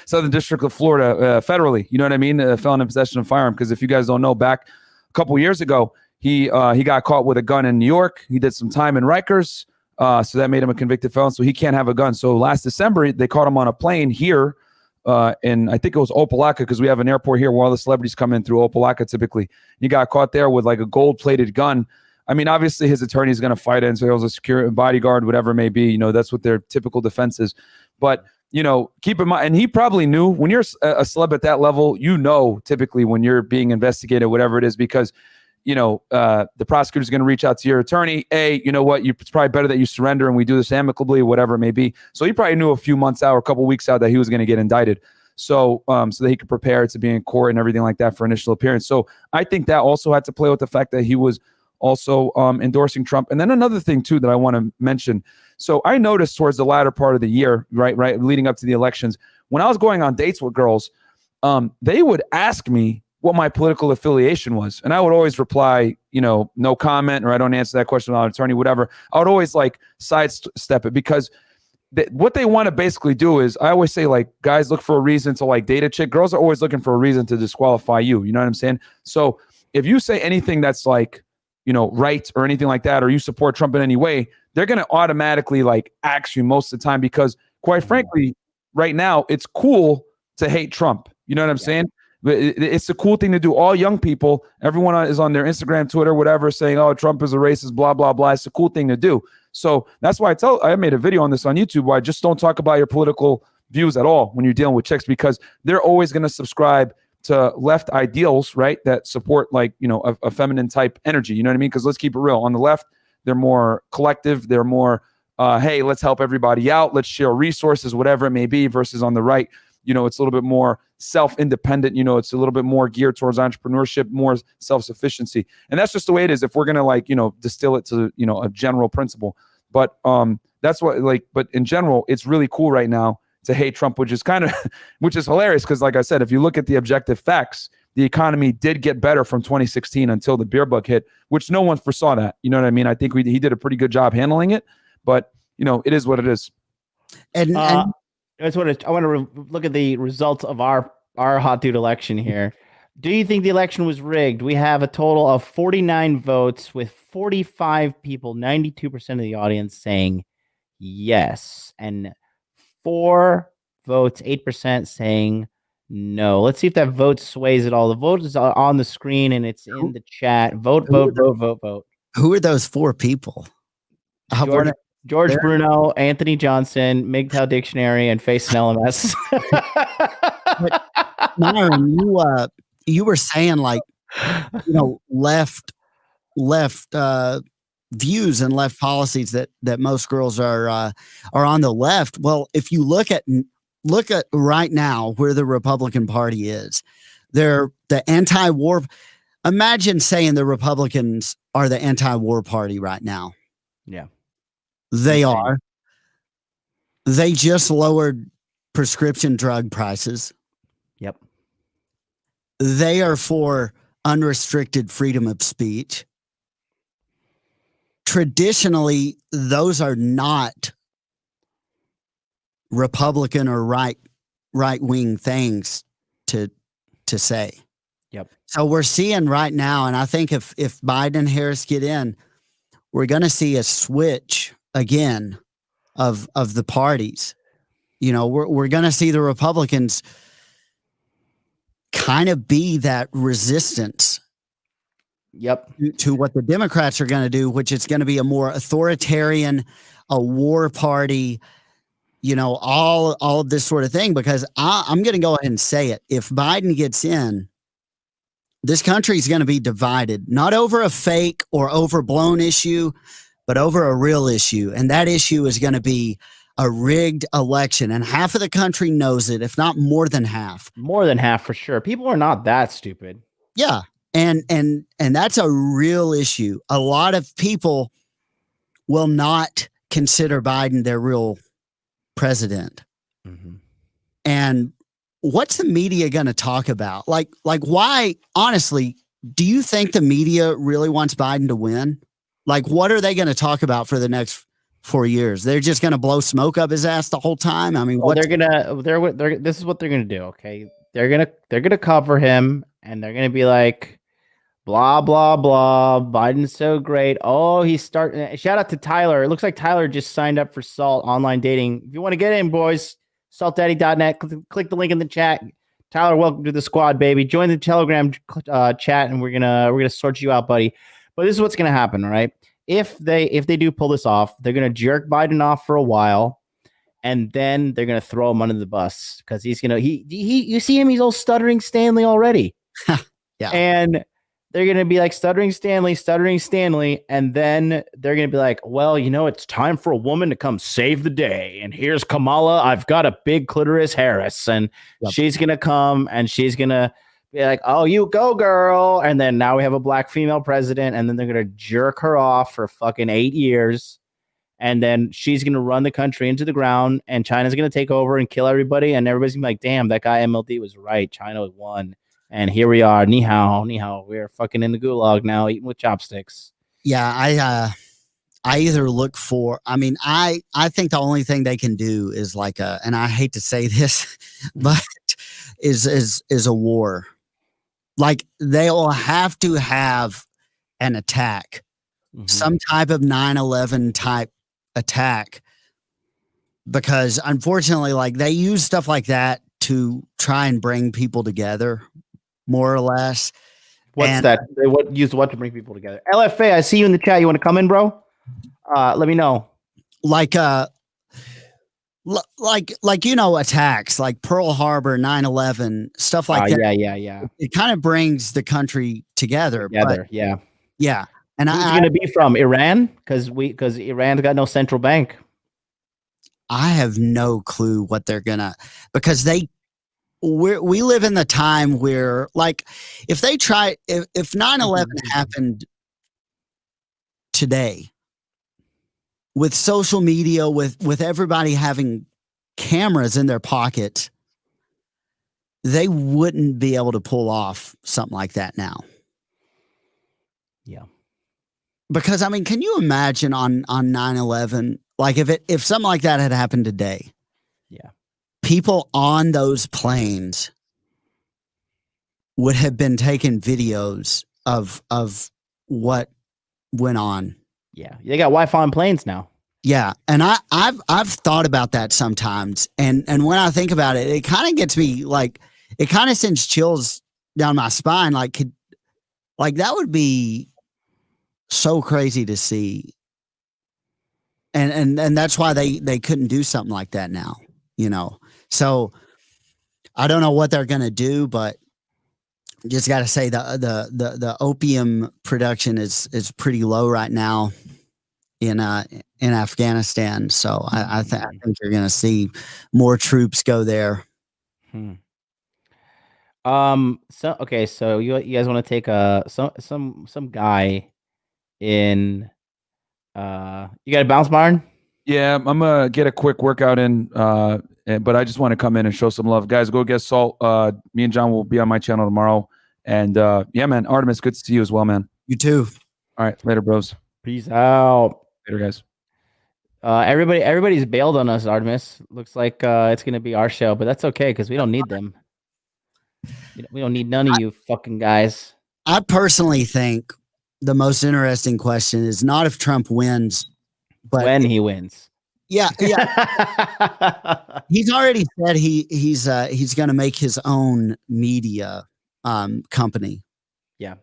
Speaker 3: Southern District of Florida federally. You know what I mean? A felon in possession of a firearm. Because if you guys don't know, back a couple years ago, he got caught with a gun in New York. He did some time in Rikers. So that made him a convicted felon. So he can't have a gun. So last December, they caught him on a plane here. And I think it was Opelika, because we have an airport here where all the celebrities come in through Opelika typically. He got caught there with like a gold-plated gun. I mean, obviously his attorney is going to fight it and say it was a security bodyguard, whatever it may be. That's what their typical defense is. But, keep in mind, and he probably knew when you're a celeb at that level, typically when you're being investigated, whatever it is, because, the prosecutor's going to reach out to your attorney. Hey, you know what? It's probably better that you surrender and we do this amicably, whatever it may be. So he probably knew a few months out or a couple weeks out that he was going to get indicted. So that he could prepare to be in court and everything like that for initial appearance. So I think that also had to play with the fact that he was also endorsing Trump. And then another thing too that I want to mention. So I noticed towards the latter part of the year, right, leading up to the elections, when I was going on dates with girls, they would ask me what my political affiliation was. And I would always reply, no comment, or I don't answer that question without an attorney, whatever. I would always like sidestep it, because what they want to basically do is, I always say, like, guys look for a reason to like date a chick. Girls are always looking for a reason to disqualify you. You know what I'm saying? So if you say anything that's like, right or anything like that, or you support Trump in any way, they're going to automatically like axe you most of the time, because quite frankly, right now it's cool to hate Trump. You know what I'm saying? But it's a cool thing to do. All young people, everyone is on their Instagram, Twitter, whatever, saying, oh, Trump is a racist, blah, blah, blah. It's a cool thing to do. So that's why I made a video on this on YouTube, where I just don't talk about your political views at all when you're dealing with chicks, because they're always going to subscribe to left ideals, right? That support like, a feminine type energy. You know what I mean? Because let's keep it real. On the left, they're more collective. They're more, hey, let's help everybody out. Let's share resources, whatever it may be, versus on the right, it's a little bit more self-independent. It's a little bit more geared towards entrepreneurship, more self-sufficiency. And that's just the way it is if we're going to like, distill it to, a general principle. But that's what but in general, it's really cool right now to hate Trump, which is which is hilarious. Because like I said, if you look at the objective facts, the economy did get better from 2016 until the beer bug hit, which no one foresaw that. You know what I mean? I think he did a pretty good job handling it, but it is what it is.
Speaker 2: And
Speaker 1: I want to look at the results of our hot dude election here. Do you think the election was rigged? We have a total of 49 votes with 45 people, 92% of the audience saying yes, and 4 votes, 8% saying no. Let's see if that vote sways at all. The vote is on the screen and it's in the chat. Vote.
Speaker 2: Who are those 4 people?
Speaker 1: George Bruno, Anthony Johnson, MGTOW Dictionary, and Face and LMS.
Speaker 2: Myron, you were saying like, left views and left policies that most girls are on the left. Well, if you look at right now where the Republican Party is, they're the anti-war. Imagine saying the Republicans are the anti-war party right now.
Speaker 1: Yeah.
Speaker 2: They are. They just lowered prescription drug prices.
Speaker 1: Yep.
Speaker 2: They are for unrestricted freedom of speech. Traditionally, those are not Republican or right-wing things to say.
Speaker 1: Yep.
Speaker 2: So we're seeing right now, and I think if Biden and Harris get in, we're going to see a switch again of the parties. We're going to see the Republicans kind of be that resistance.
Speaker 1: Yep.
Speaker 2: To what the Democrats are going to do, which is going to be a more authoritarian, a war party, all of this sort of thing. Because I'm going to go ahead and say it. If Biden gets in, this country is going to be divided, not over a fake or overblown issue, but over a real issue. And that issue is going to be a rigged election. And half of the country knows it, if not more than half.
Speaker 1: More than half for sure. People are not that stupid.
Speaker 2: Yeah. And that's a real issue. A lot of people will not consider Biden their real president.
Speaker 1: Mm-hmm.
Speaker 2: And what's the media going to talk about? Like why, honestly, do you think the media really wants Biden to win? Like, what are they going to talk about for the next 4 years? They're just going to blow smoke up his ass the whole time. I mean,
Speaker 1: this is what they're going to do. Okay. They're going to cover him and they're going to be like, blah, blah, blah. Biden's so great. Oh, he's starting. Shout out to Tyler. It looks like Tyler just signed up for Salt Online Dating. If you want to get in, boys, saltdaddy.net. Click the link in the chat. Tyler, welcome to the squad, baby. Join the Telegram chat, and we're gonna sort you out, buddy. But this is what's gonna happen, all right? If they do pull this off, they're gonna jerk Biden off for a while, and then they're gonna throw him under the bus because he's gonna you see him, he's all stuttering Stanley already.
Speaker 2: Yeah.
Speaker 1: And they're going to be like stuttering Stanley, and then they're going to be like, well, it's time for a woman to come save the day. And here's Kamala. I've got a big clitoris Harris. And she's going to come and she's going to be like, oh, you go, girl. And then now we have a black female president. And then they're going to jerk her off for fucking 8 years. And then she's going to run the country into the ground. And China's going to take over and kill everybody. And everybody's going to be like, damn, that guy MLD was right. China won. And here we are, ni hao. We're fucking in the gulag now, eating with chopsticks.
Speaker 2: Yeah, I either look for, I mean, I think the only thing they can do is like and I hate to say this, but is a war. Like they will have to have an attack, some type of 9/11 type attack, because unfortunately, like they use stuff like that to try and bring people together, more or less.
Speaker 1: What's that? They use what to bring people together? LFA, I see you in the chat. You want to come in, bro? Let me know.
Speaker 2: Like attacks like Pearl Harbor, 9/11, stuff like that.
Speaker 1: Yeah.
Speaker 2: It kind of brings the country together. But,
Speaker 1: yeah.
Speaker 2: And
Speaker 1: who's going to be from Iran? Because Iran's got no central bank.
Speaker 2: I have no clue what they're gonna, because we live in the time where, like, if 9/11 happened today, with social media, with everybody having cameras in their pockets, they wouldn't be able to pull off something like that now.
Speaker 1: Yeah.
Speaker 2: Because I mean, can you imagine on 9/11, like if something like that had happened today?
Speaker 1: Yeah.
Speaker 2: People on those planes would have been taking videos of what went on.
Speaker 1: Yeah, they got Wi-Fi on planes now.
Speaker 2: Yeah, and I've thought about that sometimes, and when I think about it, it kind of gets me, like, it kind of sends chills down my spine. Like, that would be so crazy to see, and that's why they couldn't do something like that now, you know. So I don't know what they're gonna do, but just got to say the opium production is pretty low right now in Afghanistan. So I think you're going to see more troops go there.
Speaker 1: So okay, so you guys want to take some guy in you got a bounce barn?
Speaker 3: Yeah, I'm gonna get a quick workout in, but I just want to come in and show some love, guys. Go get Salt. Me and John will be on my channel tomorrow, and yeah, man, Artemis, good to see you as well, man.
Speaker 2: You too.
Speaker 3: All right, later, bros.
Speaker 1: Peace out.
Speaker 3: Later, guys.
Speaker 1: Everybody's bailed on us, Artemis. Looks like it's gonna be our show, but that's okay because we don't need them. We don't need none of you fucking guys.
Speaker 2: I personally think the most interesting question is not if Trump wins, but
Speaker 1: when he wins.
Speaker 2: Yeah. He's already said he's going to make his own media company.
Speaker 1: Yeah.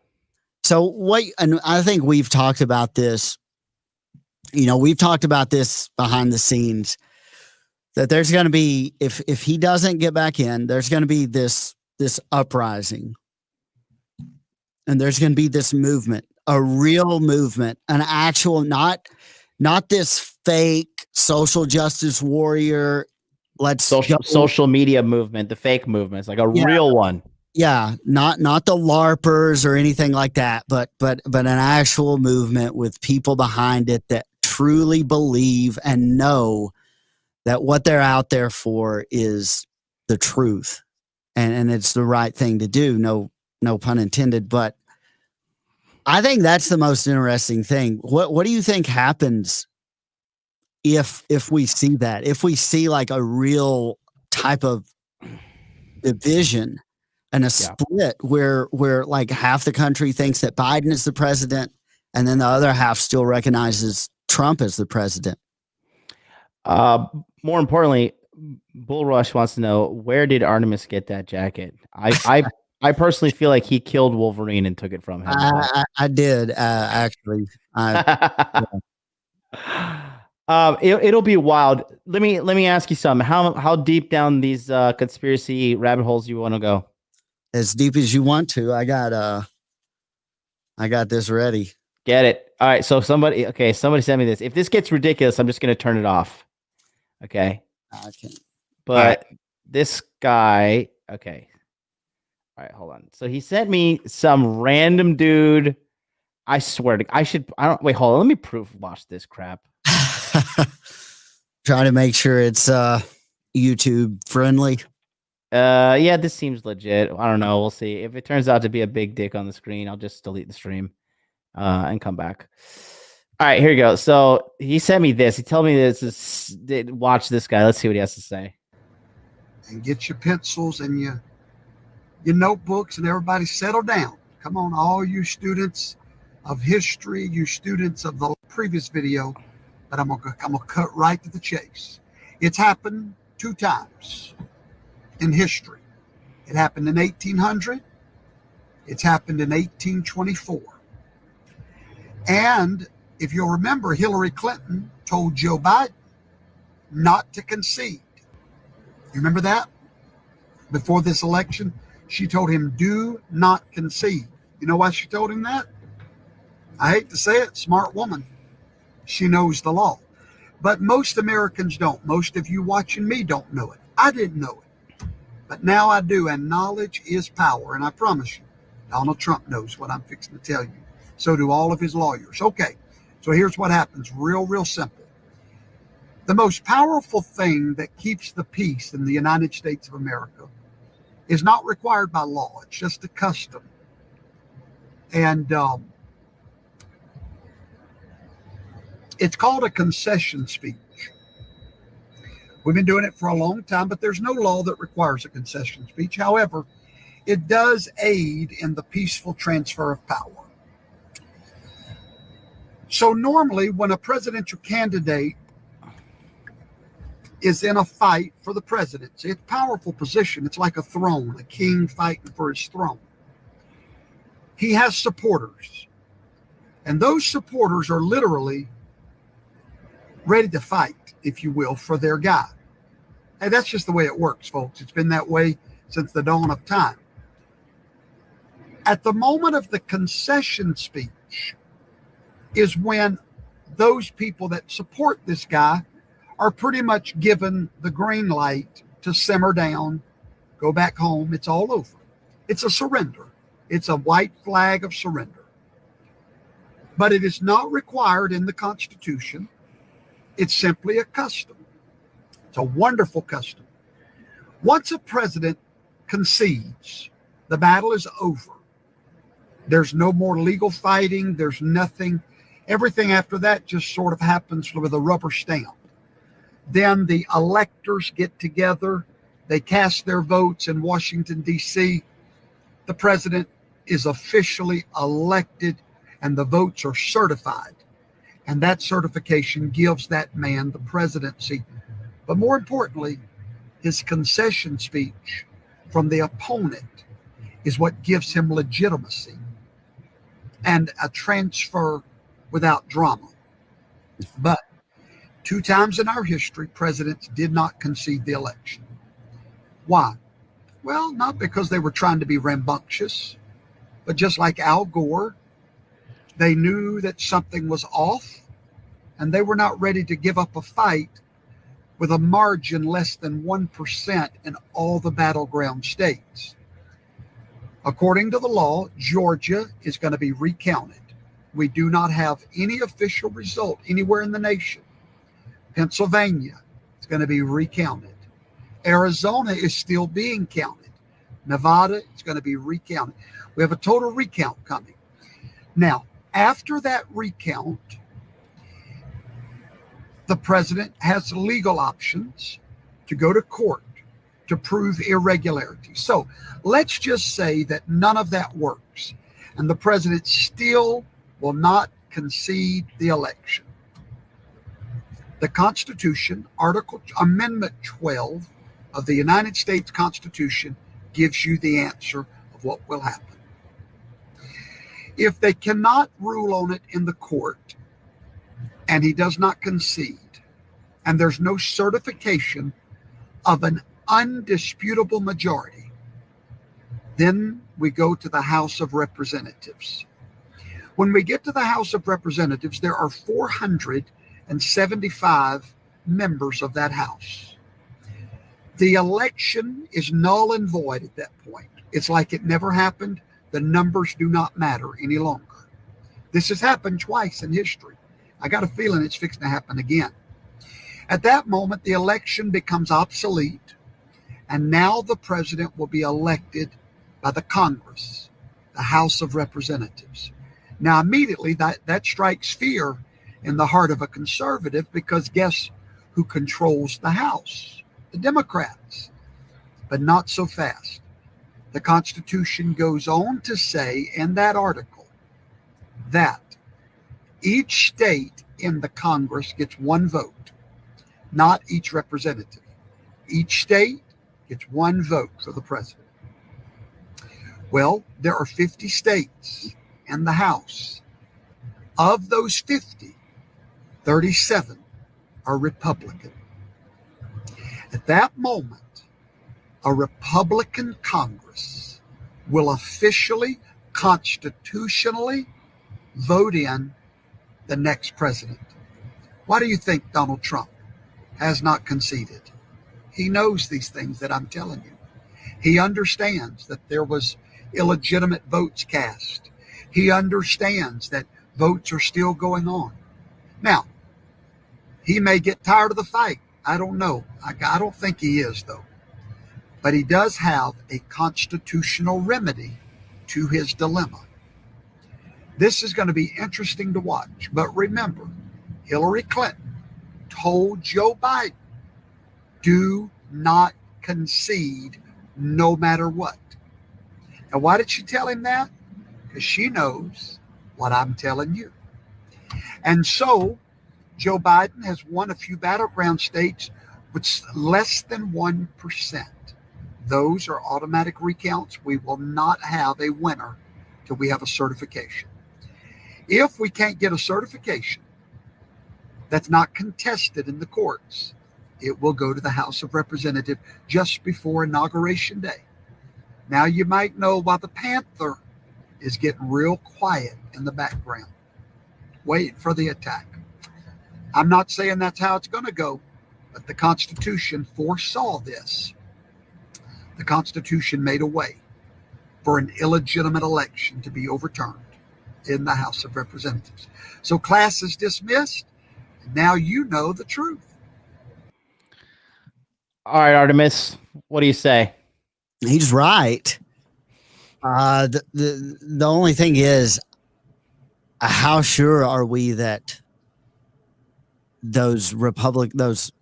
Speaker 2: So and I think we've talked about this. You know, we've talked about this behind the scenes, that there's going to be, if he doesn't get back in, there's going to be this uprising, and there's going to be this movement, a real movement, an actual, not this fake social justice warrior.
Speaker 1: Social media movement, the fake movement. It's like a real one.
Speaker 2: Yeah, not the LARPers or anything like that, but an actual movement with people behind it that truly believe and know that what they're out there for is the truth, and it's the right thing to do. No pun intended. But I think that's the most interesting thing. What do you think happens if we see that? If we see like a real type of division and a split where like half the country thinks that Biden is the president, and then the other half still recognizes Trump as the president?
Speaker 1: More importantly, Bull Rush wants to know, where did Artemis get that jacket? I personally feel like he killed Wolverine and took it from him.
Speaker 2: I did actually.
Speaker 1: It'll be wild. Let me ask you something. How deep down these conspiracy rabbit holes you want to go?
Speaker 2: As deep as you want to. I got this ready.
Speaker 1: Get it. All right. So somebody sent me this. If this gets ridiculous, I'm just gonna turn it off. Okay.
Speaker 2: Okay.
Speaker 1: But this guy, okay. All right, hold on. So he sent me some random dude. I swear to, wait, hold on. Let me watch this crap.
Speaker 2: Try to make sure it's YouTube friendly.
Speaker 1: Yeah, this seems legit. I don't know. We'll see. If it turns out to be a big dick on the screen, I'll just delete the stream and come back. All right, here you go. So he sent me this. He told me this. Watch this guy. Let's see what he has to say.
Speaker 4: And get your pencils and your notebooks, and everybody settle down. Come on, all you students of history, you students of the previous video, but I'm gonna cut right to the chase. It's happened 2 times in history. It happened in 1800. It's happened in 1824. And if you'll remember, Hillary Clinton told Joe Biden not to concede. You remember that? Before this election, she told him, do not concede. You know why she told him that? I hate to say it, smart woman. She knows the law. But most Americans don't. Most of you watching me don't know it. I didn't know it. But now I do, and knowledge is power. And I promise you, Donald Trump knows what I'm fixing to tell you. So do all of his lawyers. Okay, so here's what happens. Real simple. The most powerful thing that keeps the peace in the United States of America is not required by law. It's just a custom. And it's called a concession speech. We've been doing it for a long time, but there's no law that requires a concession speech. However, it does aid in the peaceful transfer of power. So normally when a presidential candidate is in a fight for the presidency, it's a powerful position. It's like a throne, a king fighting for his throne. He has supporters, and those supporters are literally ready to fight, if you will, for their guy. And that's just the way it works, folks. It's been that way since the dawn of time. At the moment of the concession speech is when those people that support this guy are pretty much given the green light to simmer down, go back home. It's all over. It's a surrender. It's a white flag of surrender. But it is not required in the Constitution. It's simply a custom. It's a wonderful custom. Once a president concedes, the battle is over. There's no more legal fighting. There's nothing. Everything after that just sort of happens with a rubber stamp. Then the electors get together. They cast their votes in Washington, D.C. The president is officially elected and the votes are certified. And that certification gives that man the presidency. But more importantly, his concession speech from the opponent is what gives him legitimacy and a transfer without drama. But 2 times in our history, presidents did not concede the election. Why? Well, not because they were trying to be rambunctious, but just like Al Gore, they knew that something was off and they were not ready to give up a fight with a margin less than 1% in all the battleground states. According to the law, Georgia is going to be recounted. We do not have any official result anywhere in the nation. Pennsylvania is going to be recounted. Arizona is still being counted. Nevada is going to be recounted. We have a total recount coming. Now, after that recount, the president has legal options to go to court to prove irregularity. So let's just say that none of that works and the president still will not concede the election. The Constitution, Amendment 12 of the United States Constitution gives you the answer of what will happen. If they cannot rule on it in the court and he does not concede and there's no certification of an undisputable majority, then we go to the House of Representatives. When we get to the House of Representatives, there are 475 members of that House. The election is null and void at that point. It's like it never happened. The numbers do not matter any longer. This has happened twice in history. I got a feeling it's fixing to happen again. At that moment, the election becomes obsolete, and now the president will be elected by the Congress, the House of Representatives. Now, immediately that strikes fear in the heart of a conservative, because guess who controls the House? The Democrats. But not so fast. The Constitution goes on to say in that article that each state in the Congress gets one vote, not each representative. Each state gets one vote for the president. Well, there are 50 states in the House. Of those 50, 37 are Republican. At that moment, a Republican Congress will officially, constitutionally vote in the next president. Why do you think Donald Trump has not conceded? He knows these things that I'm telling you. He understands that there was illegitimate votes cast. He understands that votes are still going on. Now, he may get tired of the fight. I don't know. I don't think he is, though. But he does have a constitutional remedy to his dilemma. This is going to be interesting to watch. But remember, Hillary Clinton told Joe Biden, do not concede no matter what. And why did she tell him that? Because she knows what I'm telling you. And so Joe Biden has won a few battleground states with less than 1%. Those are automatic recounts. We will not have a winner till we have a certification. If we can't get a certification that's not contested in the courts, it will go to the House of Representatives just before Inauguration Day. Now you might know why the Panther is getting real quiet in the background, waiting for the attack. I'm not saying that's how it's going to go, but the Constitution foresaw this. The Constitution made a way for an illegitimate election to be overturned in the House of Representatives. So class is dismissed. And now you know the truth.
Speaker 1: All right, Artemis, what do you say?
Speaker 2: He's right. The only thing is, how sure are we that those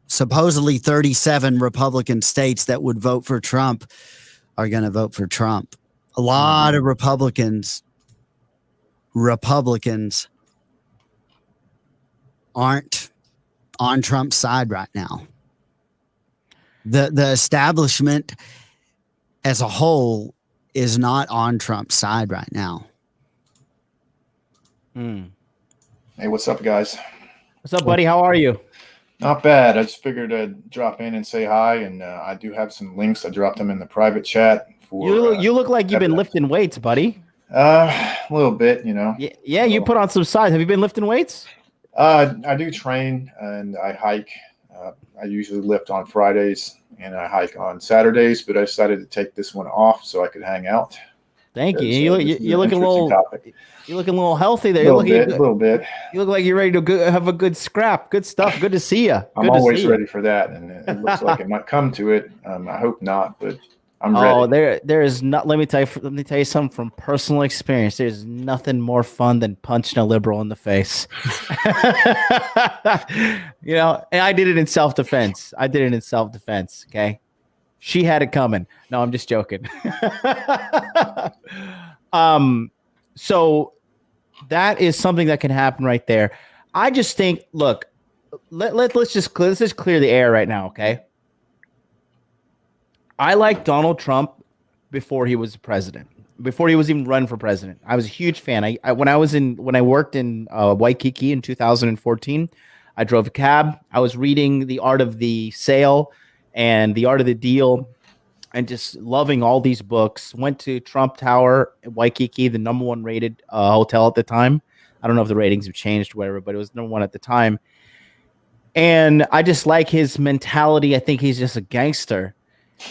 Speaker 2: supposedly 37 Republican states that would vote for Trump are going to vote for Trump? A lot of Republicans aren't on Trump's side right now. The establishment as a whole is not on Trump's side right now.
Speaker 5: Hey, what's up, guys?
Speaker 1: What's up, buddy? How are you?
Speaker 5: Not bad. I just figured I'd drop in and say hi, and I do have some links. I dropped them in the private chat.
Speaker 1: You look like you've been lifting weights, buddy.
Speaker 5: A little bit, you know.
Speaker 1: Yeah, you put on some size. Have you been lifting weights?
Speaker 5: I do train and I hike. I usually lift on Fridays and I hike on Saturdays, but I decided to take this one off so I could hang out.
Speaker 1: Thank you. You're looking a little.
Speaker 5: Topic.
Speaker 1: You're looking a little healthy there.
Speaker 5: A little bit.
Speaker 1: You look like you're ready to have a good scrap. Good stuff. Good to see you.
Speaker 5: I'm always ready for that, and it looks like it might come to it. I hope not, but I'm ready.
Speaker 1: Oh, there is not. Let me tell you something from personal experience. There's nothing more fun than punching a liberal in the face. You know, and I did it in self-defense. Okay, she had it coming. No, I'm just joking. So that is something that can happen right there. I just think, look, let's just clear the air right now, okay? I liked Donald Trump before he was president, before he was even run for president. I was a huge fan. When I worked in Waikiki in 2014, I drove a cab. I was reading The Art of the Sale and The Art of the Deal, and just loving all these books. Went to Trump Tower in Waikiki, the #1 rated hotel at the time. I don't know if the ratings have changed or whatever, but it was #1 at the time. And I just like his mentality. I think he's just a gangster.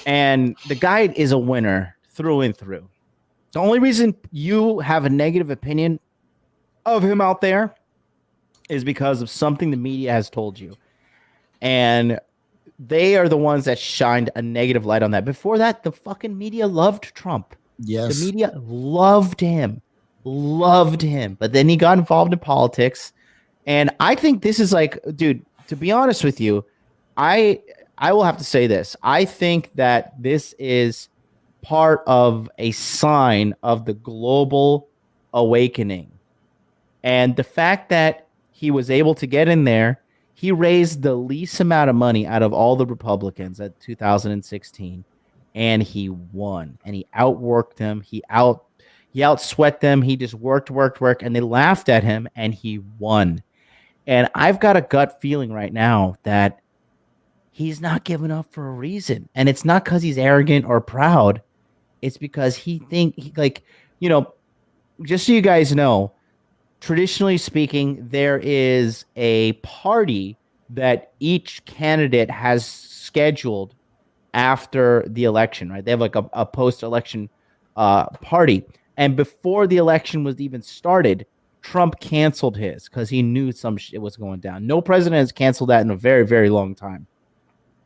Speaker 1: And the guy is a winner through and through. The only reason you have a negative opinion of him out there is because of something the media has told you. And they are the ones that shined a negative light on that. Before that, the fucking media loved Trump.
Speaker 2: Yes.
Speaker 1: The media loved him. But then he got involved in politics And I think this is like, dude, to be honest with you, I will have to say this. I think that this is part of a sign of the global awakening. And the fact that he was able to get in there, he raised the least amount of money out of all the Republicans at 2016, and he won. And he outworked them. He outsweat them. He just worked, and they laughed at him, and he won. And I've got a gut feeling right now that he's not giving up for a reason. And it's not because he's arrogant or proud. It's because just so you guys know, traditionally speaking, there is a party that each candidate has scheduled after the election, right? They have like a post-election party. And before the election was even started, Trump canceled his because he knew some shit was going down. No president has canceled that in a very, very long time.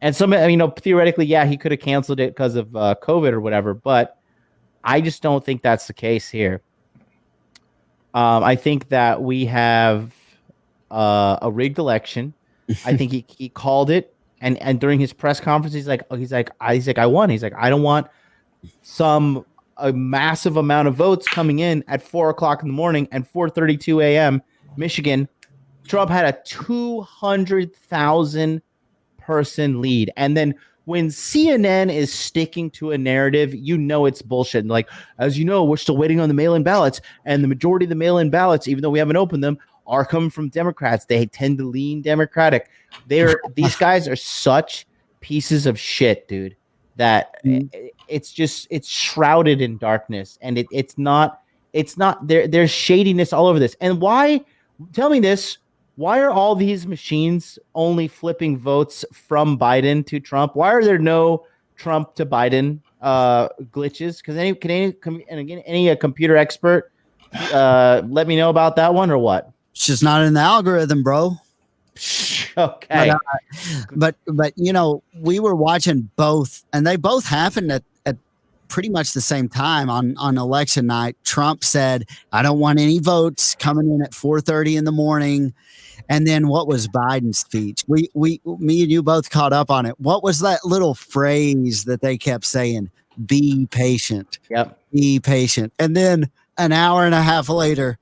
Speaker 1: And theoretically, yeah, he could have canceled it because of COVID or whatever, but I just don't think that's the case here. I think that we have a rigged election. I think he called it, and during his press conference, he's like, I won. He's like, I don't want a massive amount of votes coming in at 4:00 in the morning and 4:32 a.m. Michigan. Trump had a 200,000 person lead, and then when CNN is sticking to a narrative, it's bullshit. And like, as you know, we're still waiting on the mail-in ballots, and the majority of the mail-in ballots, even though we haven't opened them, are coming from Democrats. They tend to lean Democratic. These guys are such pieces of shit, dude, that it's shrouded in darkness, and it's not there's shadiness all over this. And why? Tell me this. Why are all these machines only flipping votes from Biden to Trump? Why are there no Trump to Biden glitches? Because any computer expert let me know about that one or what?
Speaker 2: It's just not in the algorithm, bro.
Speaker 1: Okay.
Speaker 2: But we were watching both, and they both happened at pretty much the same time on election night. Trump said, I don't want any votes coming in at 4:30 in the morning. And then what was Biden's speech? Me and you both caught up on it. What was that little phrase that they kept saying? Be patient.
Speaker 1: Yep.
Speaker 2: Be patient. And then an hour and a half later,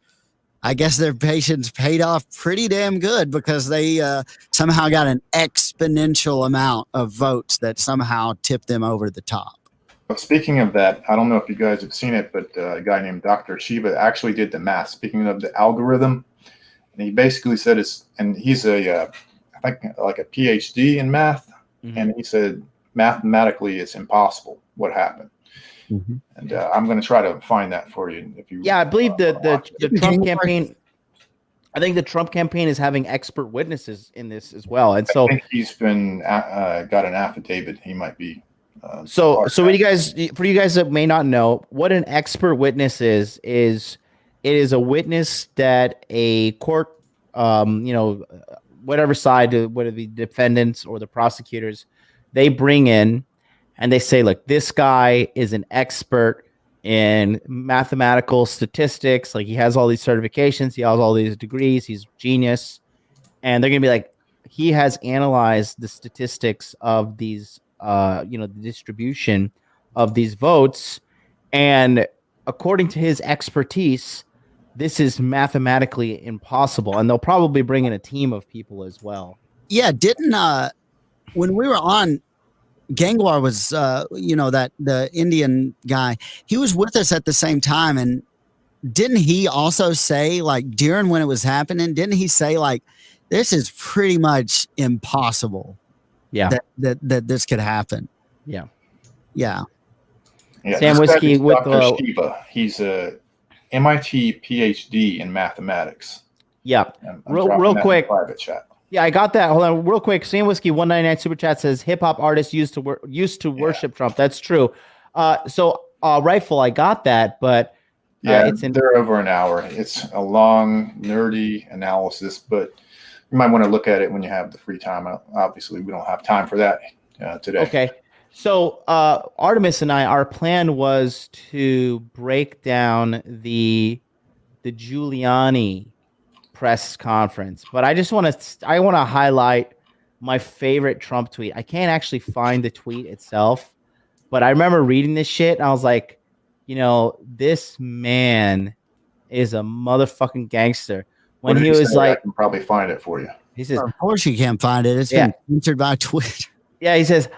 Speaker 2: I guess their patience paid off pretty damn good, because they somehow got an exponential amount of votes that somehow tipped them over the top.
Speaker 5: Well, speaking of that, I don't know if you guys have seen it, but a guy named Dr. Shiva actually did the math. Speaking of the algorithm, and he basically said he's I think like a PhD in math, and he said mathematically it's impossible what happened. And I'm going to try to find that for you.
Speaker 1: I believe the Trump campaign. I think the Trump campaign is having expert witnesses in this as well, and so
Speaker 5: I think he's been got an affidavit. He might be.
Speaker 1: So for you guys that may not know, what an expert witness is it is a witness that a court, whatever side, whether the defendants or the prosecutors, they bring in, and they say, look, this guy is an expert in mathematical statistics. Like, he has all these certifications, he has all these degrees, he's genius, and they're gonna be like, he has analyzed the statistics of these. The distribution of these votes, and according to his expertise, this is mathematically impossible. And they'll probably bring in a team of people as well.
Speaker 2: Yeah, didn't when we were on, Gangwar was that the Indian guy, he was with us at the same time, and didn't he also say, like, during when it was happening, didn't he say, like, this is pretty much impossible?
Speaker 1: Yeah,
Speaker 2: that this could happen.
Speaker 1: Yeah.
Speaker 5: Sam Whiskey with Dr. Shiva. He's a MIT PhD in mathematics.
Speaker 1: Yeah, real quick. Private chat. Yeah, I got that. Hold on, real quick. Sam Whiskey 199 super chat says hip hop artists used to worship Trump. That's true. So Rightful, I got that, but
Speaker 5: they're over an hour. It's a long, nerdy analysis, but you might want to look at it when you have the free time. Obviously, we don't have time for that today.
Speaker 1: Okay. So Artemis and I, our plan was to break down the Giuliani press conference, but I want to highlight my favorite Trump tweet. I can't actually find the tweet itself, but I remember reading this shit and I was like, this man is a motherfucking gangster. When he was like,
Speaker 5: I can probably find it for you.
Speaker 1: He says,
Speaker 2: of course you can't find it. It's been censored by Twitter.
Speaker 1: Yeah, he says,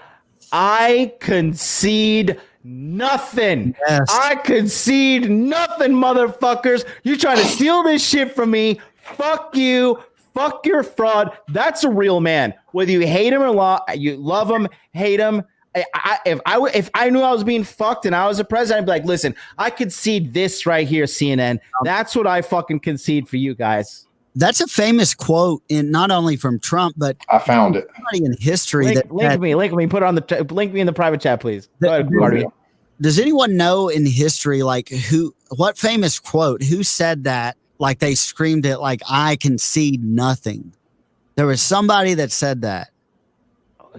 Speaker 1: I concede nothing.
Speaker 2: Yes.
Speaker 1: I concede nothing, motherfuckers. You trying to steal this shit from me. Fuck you. Fuck your fraud. That's a real man. Whether you hate him or you love him, hate him. If I knew I was being fucked and I was a president, I'd be like, listen, I concede this right here, CNN. That's what I fucking concede for you guys.
Speaker 2: That's a famous quote, not only from Trump, but
Speaker 5: I found it.
Speaker 2: In history.
Speaker 1: Link me. Put it on link me in the private chat, please. Go ahead, Marty.
Speaker 2: Does anyone know in history, like what famous quote? Who said that? Like they screamed it, like I concede nothing. There was somebody that said that.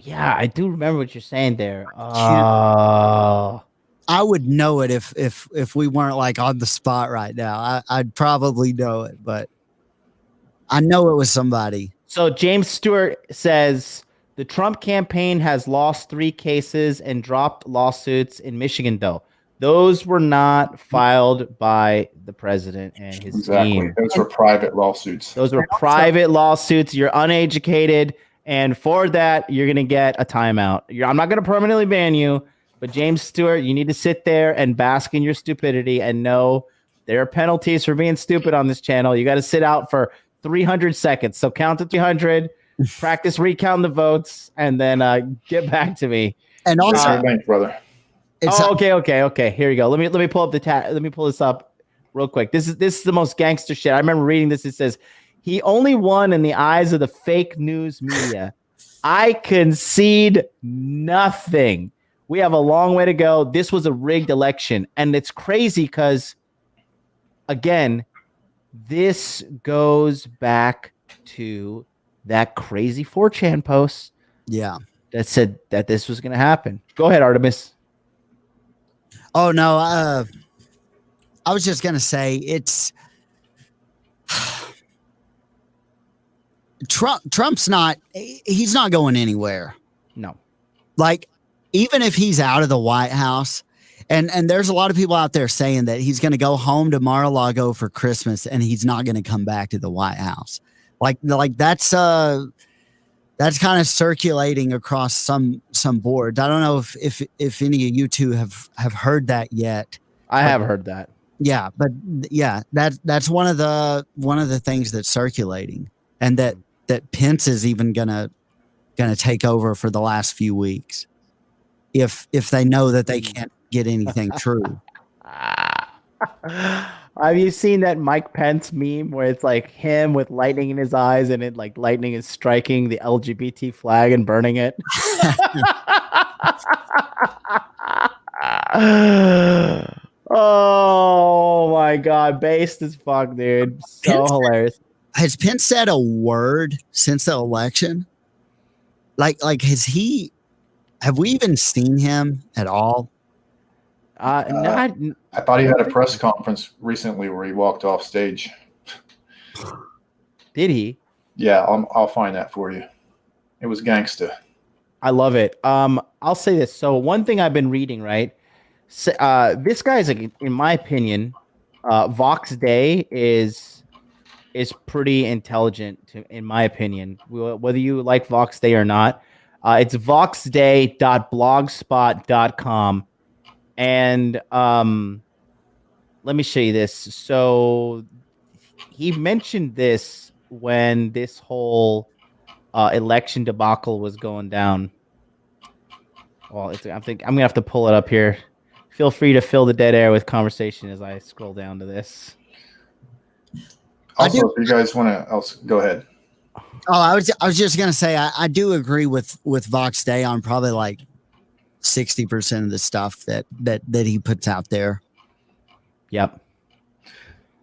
Speaker 1: Yeah, I do remember what you're saying there. I
Speaker 2: would know it if we weren't like on the spot right now. I'd probably know it, but I know it was somebody.
Speaker 1: So James Stewart says the Trump campaign has lost 3 cases and dropped lawsuits in Michigan, though. Those were not filed by the president and his team.
Speaker 5: Those were private lawsuits.
Speaker 1: Those were private lawsuits. You're uneducated. And for that, you're going to get a timeout. I'm not going to permanently ban you, but James Stewart, you need to sit there and bask in your stupidity and know there are penalties for being stupid on this channel. You got to sit out for 300 seconds. So count to 300, practice recounting the votes, and then get back to me.
Speaker 2: And also,
Speaker 5: thanks, brother.
Speaker 1: Okay. Here you go. Let me pull up let me pull this up real quick. This is the most gangster shit. I remember reading this. It says, he only won in the eyes of the fake news media. I concede nothing. We have a long way to go. This was a rigged election. And it's crazy because, again, this goes back to that crazy 4chan post.
Speaker 2: Yeah.
Speaker 1: That said that this was going to happen. Go ahead, Artemis.
Speaker 2: Oh, no. I was just going to say it's... Trump's he's not going anywhere.
Speaker 1: No.
Speaker 2: Like, even if he's out of the White House, and there's a lot of people out there saying that he's going to go home to Mar-a-Lago for Christmas and he's not going to come back to the White House. Like that's kind of circulating across some boards. I don't know if any of you two have heard that yet.
Speaker 1: I have heard that.
Speaker 2: Yeah, but yeah, that's one of the things that's circulating, and that Pence is even gonna take over for the last few weeks if they know that they can't get anything true.
Speaker 1: Have you seen that Mike Pence meme where it's like him with lightning in his eyes and it like lightning is striking the LGBT flag and burning it? Oh my God, based as fuck, dude. So hilarious.
Speaker 2: Has Pence said a word since the election? Like have we even seen him at all?
Speaker 1: No,
Speaker 5: I thought he had a press conference recently where he walked off stage.
Speaker 1: Did he?
Speaker 5: Yeah, I'll find that for you. It was gangsta.
Speaker 1: I love it. I'll say this. So one thing I've been reading, right? This guy's, in my opinion, Vox Day is pretty intelligent, in my opinion. Whether you like Vox Day or not, it's voxday.blogspot.com. And let me show you this. So he mentioned this when this whole election debacle was going down. Well, I think I'm gonna have to pull it up here. Feel free to fill the dead air with conversation as I scroll down to this.
Speaker 5: Also, if you guys want to, go ahead.
Speaker 2: Oh, I was just gonna say I do agree with Vox Day on probably like 60% of the stuff that he puts out there.
Speaker 1: Yep.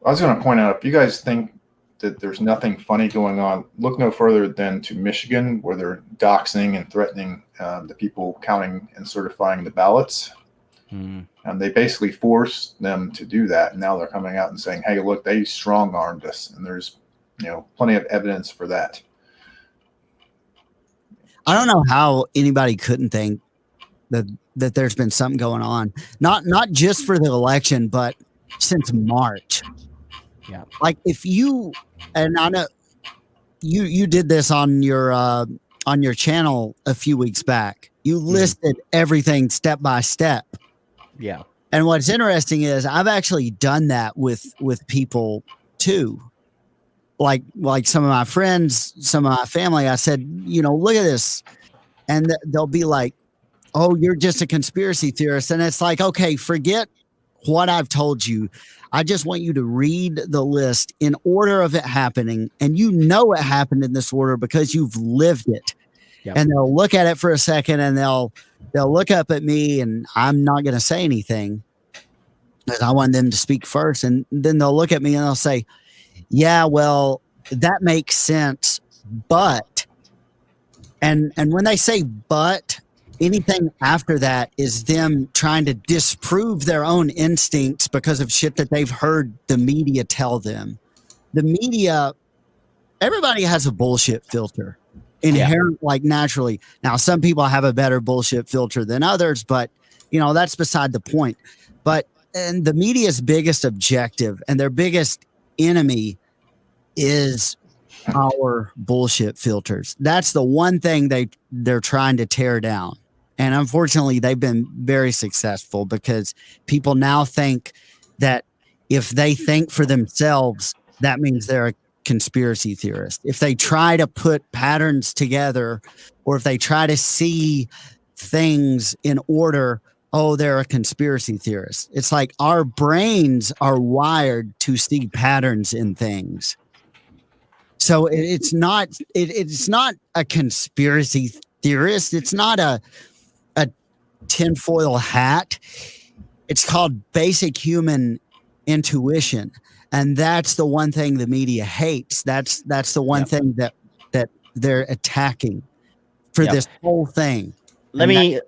Speaker 5: I was going to point out, if you guys think that there's nothing funny going on, look no further than to Michigan, where they're doxing and threatening the people counting and certifying the ballots. And they basically forced them to do that. And now they're coming out and saying, hey, look, they strong-armed us. And there's plenty of evidence for that.
Speaker 2: I don't know how anybody couldn't think that there's been something going on, not just for the election, but since March.
Speaker 1: Yeah.
Speaker 2: Like if you, and I know you did this on your channel a few weeks back. You listed everything step by step.
Speaker 1: Yeah.
Speaker 2: And what's interesting is I've actually done that with people too. Like some of my friends, some of my family, I said, look at this. And they'll be like, oh, you're just a conspiracy theorist. And it's like, okay, forget what I've told you. I just want you to read the list in order of it happening. And it happened in this order because you've lived it. Yep. And they'll look at it for a second and they'll look up at me, and I'm not going to say anything because I want them to speak first. And then they'll look at me and they'll say, yeah, well, that makes sense. But, and when they say, but, anything after that is them trying to disprove their own instincts because of shit that they've heard the media tell them. The media, everybody has a bullshit filter inherent, like naturally. Now, some people have a better bullshit filter than others, but that's beside the point. And the media's biggest objective and their biggest enemy is our bullshit filters. That's the one thing they're trying to tear down. And unfortunately, they've been very successful because people now think that if they think for themselves, that means they're a conspiracy theorist. If they try to put patterns together, or if they try to see things in order, oh, they're a conspiracy theorist. It's like our brains are wired to see patterns in things. So it's not a conspiracy theorist. It's not a tinfoil hat. It's called basic human intuition. And that's the one thing the media hates. That's the one thing that they're attacking for this whole thing.
Speaker 1: Let me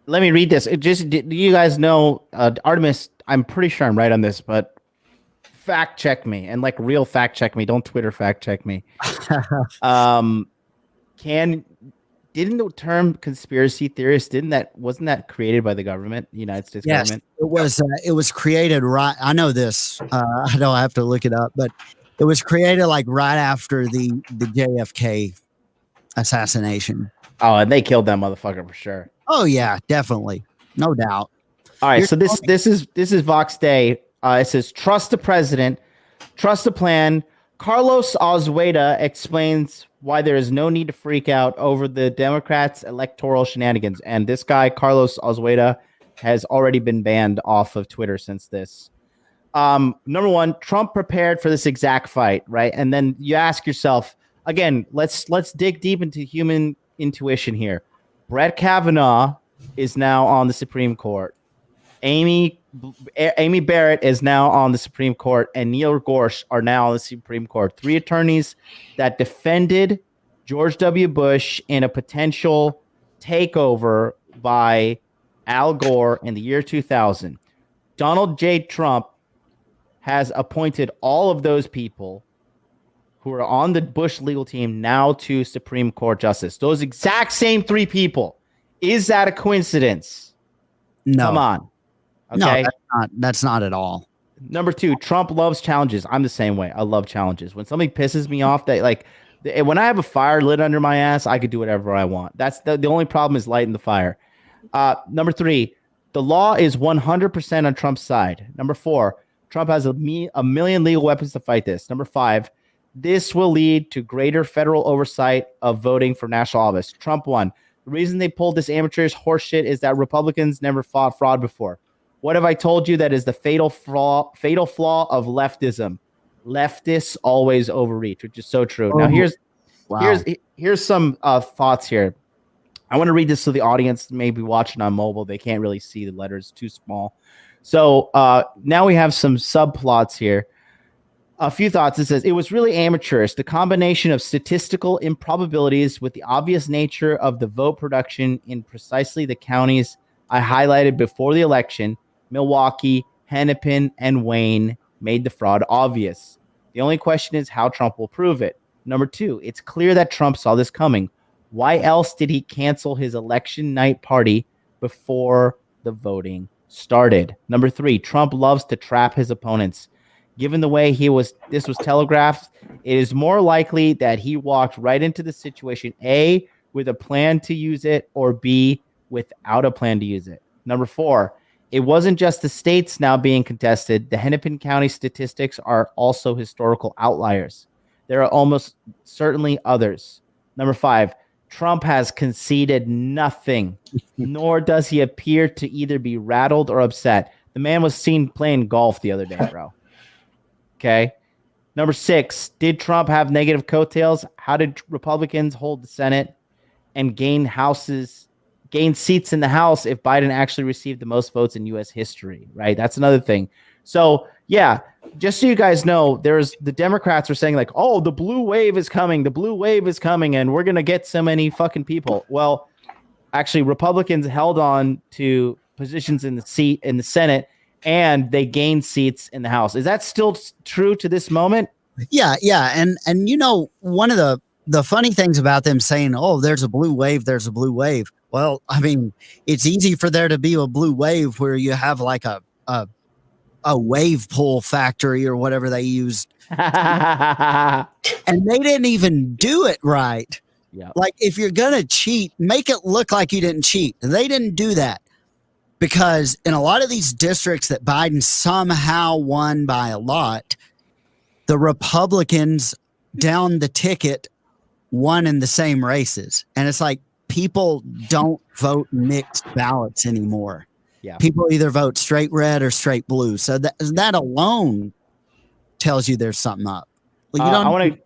Speaker 1: read this. Do you guys know Artemis? I'm pretty sure I'm right on this, but fact check me, and like real fact check me. Don't Twitter fact check me. Didn't the term conspiracy theorist, wasn't that created by the government, the United States government?
Speaker 2: It was created right. I know this. I don't have to look it up, but it was created like right after the JFK assassination.
Speaker 1: Oh, and they killed that motherfucker for sure.
Speaker 2: Oh yeah, definitely. No doubt.
Speaker 1: All right. So this is Vox Day. It says, trust the president, trust the plan. Carlos Azueda explains why there is no need to freak out over the Democrats' electoral shenanigans. And this guy, Carlos Azueda, has already been banned off of Twitter since this. Number one, Trump prepared for this exact fight, right? And then you ask yourself, again, let's dig deep into human intuition here. Brett Kavanaugh is now on the Supreme Court. Amy Barrett is now on the Supreme Court, and Neil Gorsuch are now on the Supreme Court. 3 attorneys that defended George W. Bush in a potential takeover by Al Gore in the year 2000. Donald J. Trump has appointed all of those people who are on the Bush legal team now to Supreme Court justice. Those exact same 3 people. Is that a coincidence?
Speaker 2: No.
Speaker 1: Come on. Okay.
Speaker 2: No, that's not at all.
Speaker 1: Number 2, Trump loves challenges. I'm the same way. I love challenges. When somebody pisses me off, when I have a fire lit under my ass, I could do whatever I want. That's the only problem is lighting the fire. Number 3, the law is 100% on Trump's side. Number 4, Trump has a million legal weapons to fight this. Number 5, this will lead to greater federal oversight of voting for national office. Trump won. The reason they pulled this amateurish horseshit is that Republicans never fought fraud before. What have I told you that is the fatal flaw of leftism? Leftists always overreach, which is so true. Now here's some thoughts here. I want to read this to the audience, maybe watching on mobile. They can't really see the letters, too small. So now we have some subplots here. A few thoughts. It says, it was really amateurish. The combination of statistical improbabilities with the obvious nature of the vote production in precisely the counties I highlighted before the election, Milwaukee, Hennepin, and Wayne, made the fraud obvious. The only question is how Trump will prove it. Number 2, it's clear that Trump saw this coming. Why else did he cancel his election night party before the voting started? Number 3, Trump loves to trap his opponents. Given the way this was telegraphed, it is more likely that he walked right into the situation, A, with a plan to use it, or B, without a plan to use it. Number 4, it wasn't just the states now being contested. The Hennepin County statistics are also historical outliers. There are almost certainly others. Number 5, Trump has conceded nothing, nor does he appear to either be rattled or upset. The man was seen playing golf the other day, bro. Okay. Number 6, did Trump have negative coattails? How did Republicans hold the Senate and gain seats in the House if Biden actually received the most votes in U.S. history, right? That's another thing. So, yeah, just so you guys know, the Democrats are saying like, oh, the blue wave is coming. The blue wave is coming, and we're going to get so many fucking people. Well, actually, Republicans held on to positions in the Senate, and they gained seats in the House. Is that still true to this moment?
Speaker 2: Yeah. And one of the funny things about them saying, oh, there's a blue wave. Well, I mean, it's easy for there to be a blue wave where you have like a wave pool factory or whatever they used. And they didn't even do it right.
Speaker 1: Yeah.
Speaker 2: Like, if you're going to cheat, make it look like you didn't cheat. They didn't do that. Because in a lot of these districts that Biden somehow won by a lot, the Republicans down the ticket won in the same races. And it's like, people don't vote mixed ballots anymore.
Speaker 1: Yeah.
Speaker 2: People either vote straight red or straight blue. So that alone tells you there's something up. Well, you don't.
Speaker 1: I want to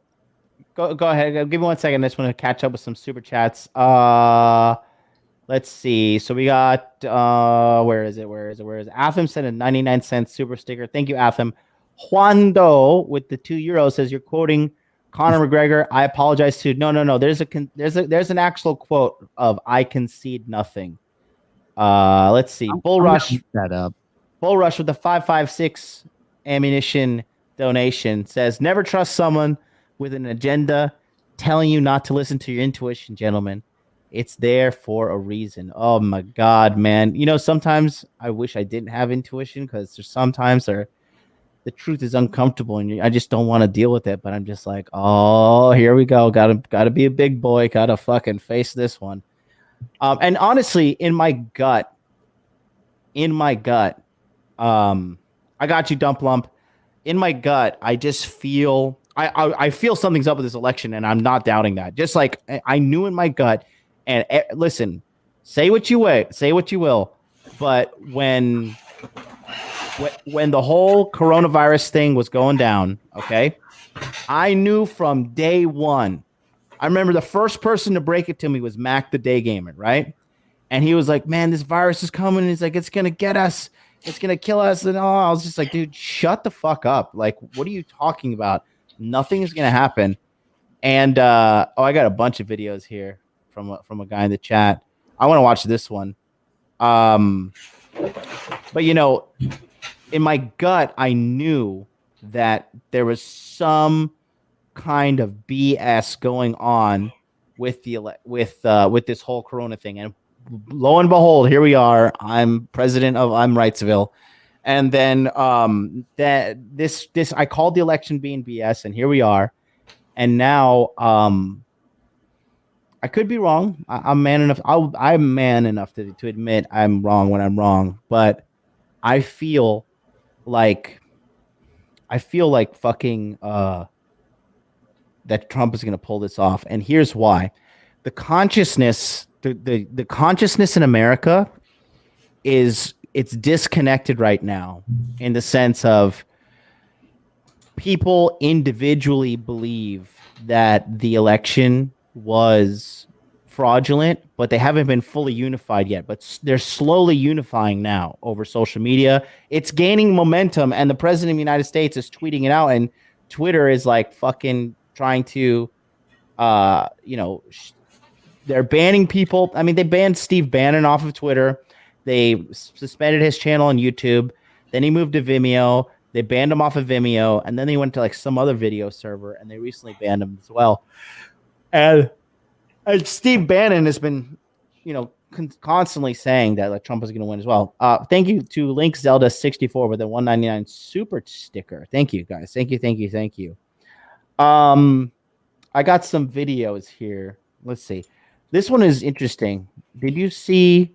Speaker 1: go ahead. Give me 1 second. I just want to catch up with some super chats. Let's see. So we got where is it? Atham sent a 99-cent super sticker. Thank you, Atham. Juando with the €2 says, you're quoting Conor McGregor. I apologize to. No. There's an actual quote of I concede nothing. Let's see. Bull Rush
Speaker 2: that up.
Speaker 1: Bull Rush with the 556 ammunition donation says, never trust someone with an agenda telling you not to listen to your intuition, gentlemen. It's there for a reason. Oh my God, man. Sometimes I wish I didn't have intuition, because there's sometimes the truth is uncomfortable and I just don't want to deal with it. But I'm just like, oh, here we go. Gotta be a big boy. Gotta fucking face this one. And honestly, in my gut, I got you, Dump Lump. In my gut, I just feel, I feel something's up with this election, and I'm not doubting that. Just like I knew in my gut. And listen, say what you will, but when the whole coronavirus thing was going down, okay, I knew from day one. I remember the first person to break it to me was Mac the Day Gamer, right? And he was like, man, this virus is coming. He's like, it's going to get us. It's going to kill us. And I was just like, dude, shut the fuck up. Like, what are you talking about? Nothing is going to happen. And I got a bunch of videos here from a guy in the chat. I want to watch this one. But in my gut, I knew that there was some kind of BS going on with with this whole Corona thing. And lo and behold, here we are. I'm president of Wrightsville. And then I called the election being BS, and here we are. And now I could be wrong. I'm man enough. I'm man enough to admit I'm wrong when I'm wrong. But I feel like fucking that Trump is going to pull this off. And here's why: the consciousness in America it's disconnected right now, in the sense of people individually believe that the election was fraudulent, but they haven't been fully unified yet. But they're slowly unifying now over social media. It's gaining momentum, and the president of the United States is tweeting it out, and Twitter is like fucking trying to, they're banning people. I mean, they banned Steve Bannon off of Twitter. They suspended his channel on YouTube. Then he moved to Vimeo. They banned him off of Vimeo, and then they went to like some other video server, and they recently banned him as well. And Steve Bannon has been, constantly saying that like Trump is going to win as well. Thank you to Link Zelda 64 with a 199 super sticker. Thank you guys. Thank you. I got some videos here. Let's see. This one is interesting. Did you see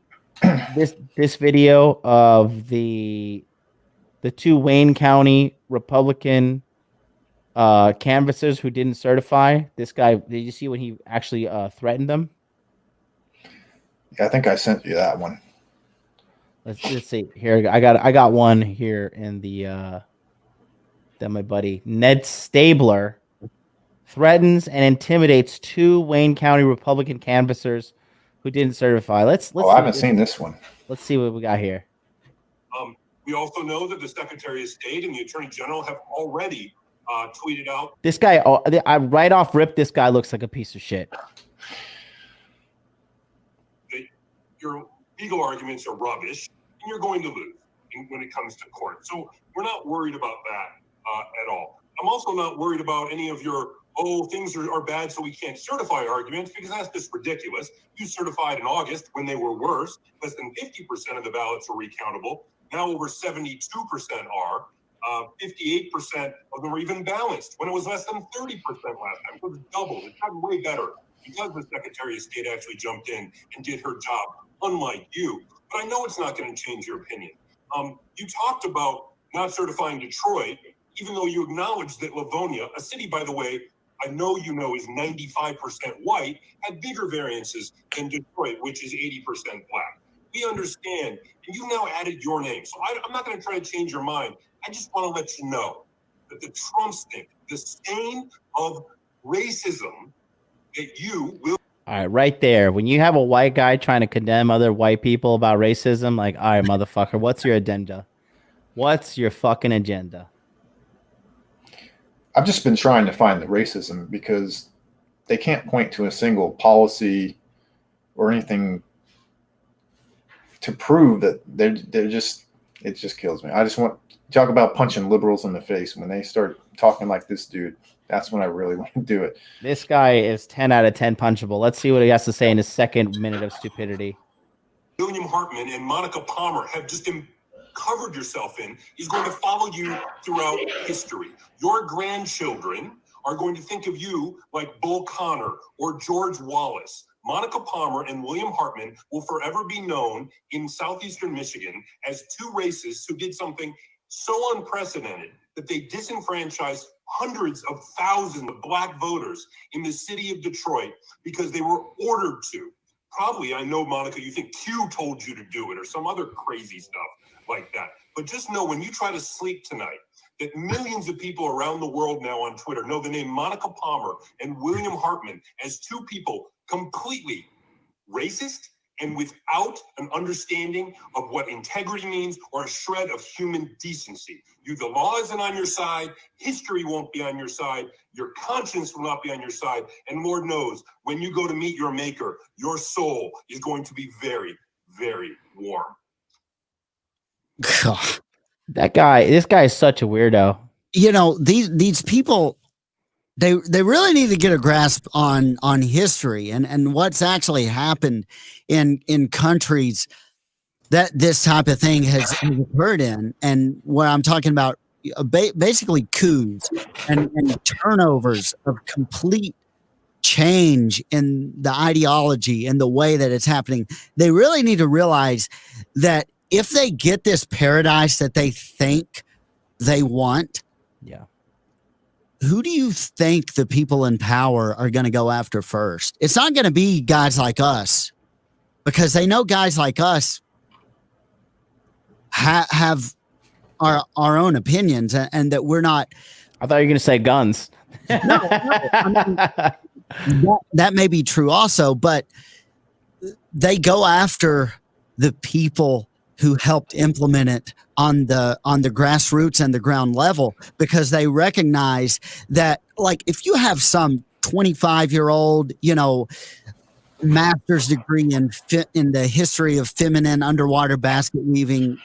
Speaker 1: this video of the two Wayne County Republican canvassers who didn't certify? This guy, did you see when he actually threatened them?
Speaker 5: Yeah, I think I sent you that one.
Speaker 1: Let's see here. I got one here in the that my buddy Ned Stabler threatens and intimidates two Wayne County Republican canvassers who didn't certify. Let's.
Speaker 5: I haven't seen this one.
Speaker 1: Let's see what we got here.
Speaker 6: We also know that the Secretary of State and the Attorney General have already tweeted out.
Speaker 1: This guy, I right off rip, this guy looks like a piece of shit.
Speaker 6: Your legal arguments are rubbish, and you're going to lose when it comes to court. So we're not worried about that at all. I'm also not worried about any of your, things are bad so we can't certify arguments, because that's just ridiculous. You certified in August when they were worse. Less than 50% of the ballots were recountable. Now over 72% are. 58% of them are even balanced when it was less than 30% last time. So it's doubled. It's gotten way better because the Secretary of State actually jumped in and did her job, unlike you. But I know it's not going to change your opinion. You talked about not certifying Detroit, even though you acknowledged that Livonia, a city, by the way, I know you know is 95% white, had bigger variances than Detroit, which is 80% black. We understand, and you've now added your name. So I'm not going to try to change your mind. I just want to let you know that the Trump stink, the stain of racism that you will.
Speaker 1: All right, right there. When you have a white guy trying to condemn other white people about racism, like, all right, motherfucker, what's your agenda? What's your fucking agenda?
Speaker 5: I've just been trying to find the racism because they can't point to a single policy or anything to prove that they're just, it just kills me. I just want talk about punching liberals in the face. When they start talking like this dude, that's when I really want to do it.
Speaker 1: This guy is 10 out of 10 punchable. Let's see what he has to say in his second minute of stupidity.
Speaker 6: William Hartman and Monica Palmer have just covered yourself in is going to follow you throughout history. Your grandchildren are going to think of you like Bull Connor or George Wallace. Monica Palmer and William Hartman will forever be known in southeastern Michigan as two racists who did something so unprecedented that they disenfranchised hundreds of thousands of black voters in the city of Detroit because they were ordered to. Probably, I know, Monica, you think Q told you to do it or some other crazy stuff like that. But just know when you try to sleep tonight, that millions of people around the world now on Twitter know the name Monica Palmer and William Hartman as two people completely racist and without an understanding of what integrity means or a shred of human decency. The law isn't on your side, history won't be on your side, your conscience will not be on your side, and Lord knows, when you go to meet your maker, your soul is going to be very, very warm.
Speaker 2: God.
Speaker 1: This guy is such a weirdo.
Speaker 2: You know, these people, they really need to get a grasp on history and what's actually happened in countries that this type of thing has occurred in, and where I'm talking about basically coups and turnovers of complete change in the ideology and the way that it's happening. They really need to realize that if they get this paradise that they think they want,
Speaker 1: yeah,
Speaker 2: who do you think the people in power are going to go after first? It's not going to be guys like us, because they know guys like us have our own opinions, and that we're not.
Speaker 1: I thought you were going to say guns.
Speaker 2: No, I mean, that may be true also, but they go after the people who helped implement it on the grassroots and the ground level, because they recognize that, like, if you have some 25-year-old, master's degree in the history of feminine underwater basket weaving,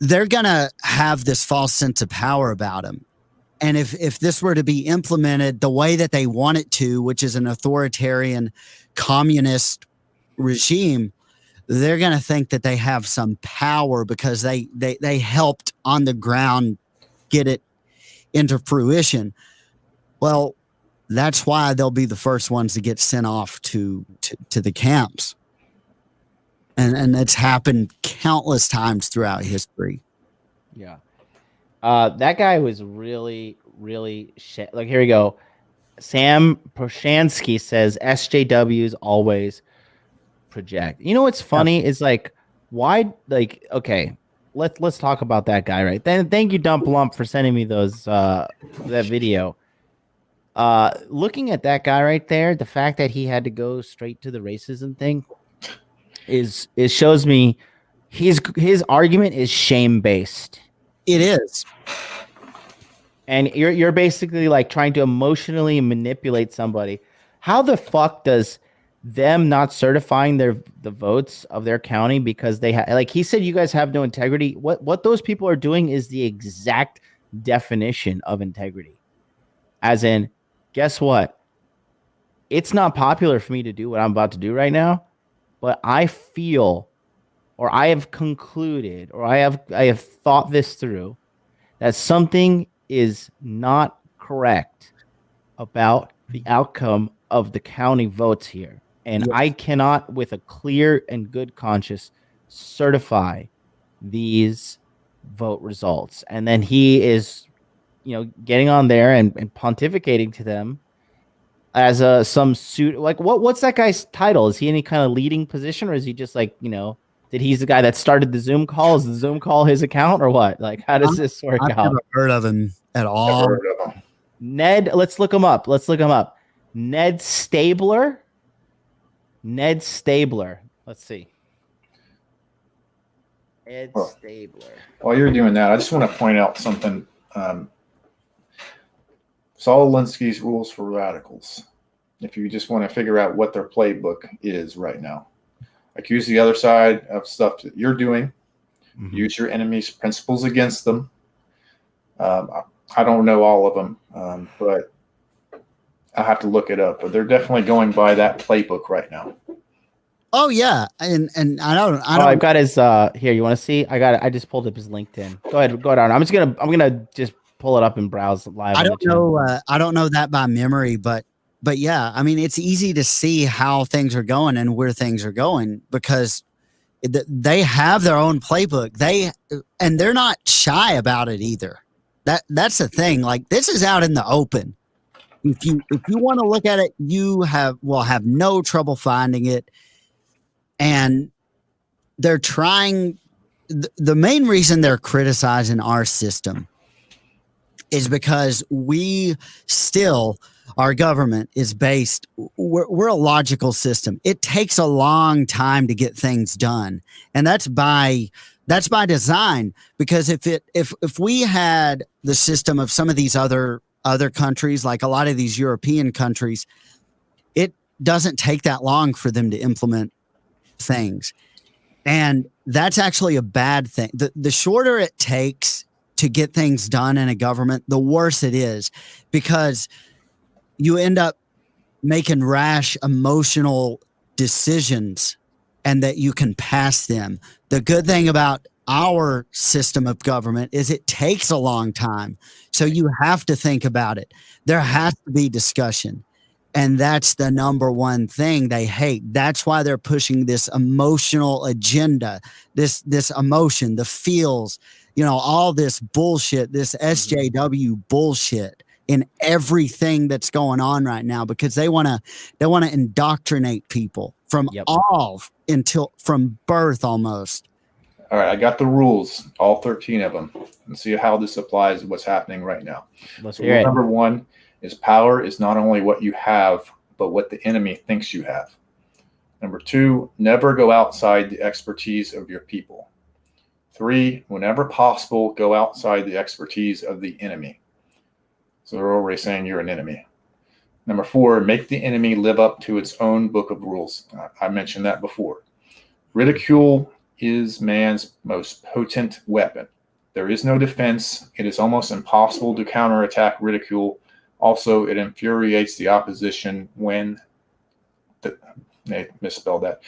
Speaker 2: they're going to have this false sense of power about them. And if this were to be implemented the way that they want it to, which is an authoritarian communist regime, they're going to think that they have some power because they helped on the ground get it into fruition. Well, that's why they'll be the first ones to get sent off to the camps. And it's happened countless times throughout history.
Speaker 1: Yeah. That guy was really, really shit. Like, here we go. Sam Proshansky says SJWs always project. You know what's funny is like, why? Like, okay, let's talk about that guy, right? Then thank you, Dump Lump, for sending me those that video. Looking at that guy right there, the fact that he had to go straight to the racism thing it shows me his argument is shame based.
Speaker 2: It is.
Speaker 1: And you're basically like trying to emotionally manipulate somebody. How the fuck does them not certifying the votes of their county because they like he said you guys have no integrity? What those people are doing is the exact definition of integrity. As in, guess what? It's not popular for me to do what I'm about to do right now, but I feel, or I have concluded, or I have thought this through, that something is not correct about the outcome of the county votes here. And I cannot, with a clear and good conscience, certify these vote results. And then he is, getting on there and pontificating to them as some suit. Like, what's that guy's title? Is he any kind of leading position, or is he just like, did he's the guy that started the Zoom call? Is the Zoom call his account, or what? Like, how does this work out?
Speaker 2: I've never heard of him at all.
Speaker 1: Ned, let's look him up. Ned Stabler. Let's see. Ed Stabler.
Speaker 5: While you're doing that, I just want to point out something. Saul Alinsky's Rules for Radicals. If you just want to figure out what their playbook is right now. Accuse the other side of stuff that you're doing. Mm-hmm. Use your enemy's principles against them. I don't know all of them, but I have to look it up. But they're definitely going by that playbook right now.
Speaker 2: Oh yeah, and I don't.
Speaker 1: I've got his here. You want to see? I just pulled up his LinkedIn. Go ahead, go down. I'm gonna just pull it up and browse live.
Speaker 2: I don't know. I don't know that by memory, but yeah, I mean, it's easy to see how things are going and where things are going because they have their own playbook. And they're not shy about it either. That's the thing. Like, this is out in the open. If you want to look at it, you will have no trouble finding it. And they're trying. The main reason they're criticizing our system is because our government is based. We're a logical system. It takes a long time to get things done, and that's by design. Because if we had the system of some of these other countries, like a lot of these European countries, it doesn't take that long for them to implement things, and that's actually a bad thing. The shorter it takes to get things done in a government, the worse it is, because you end up making rash, emotional decisions and that you can pass them. The good thing about our system of government is it takes a long time. So you have to think about it. There has to be discussion. And that's the number one thing they hate. That's why they're pushing this emotional agenda, this emotion, the feels, all this bullshit, this SJW bullshit in everything that's going on right now, because they want to indoctrinate people from from birth almost.
Speaker 5: All right, I got the rules, all 13 of them, and see how this applies to what's happening right now.
Speaker 1: Let's hear it.
Speaker 5: Number one is power is not only what you have, but what the enemy thinks you have. Number two, never go outside the expertise of your people. 3, whenever possible, go outside the expertise of the enemy. So they're already saying you're an enemy. Number 4, make the enemy live up to its own book of rules. I mentioned that before. Ridicule is man's most potent weapon. There is no defense. It is almost impossible to counterattack ridicule. Also, it infuriates the opposition when they misspelled that,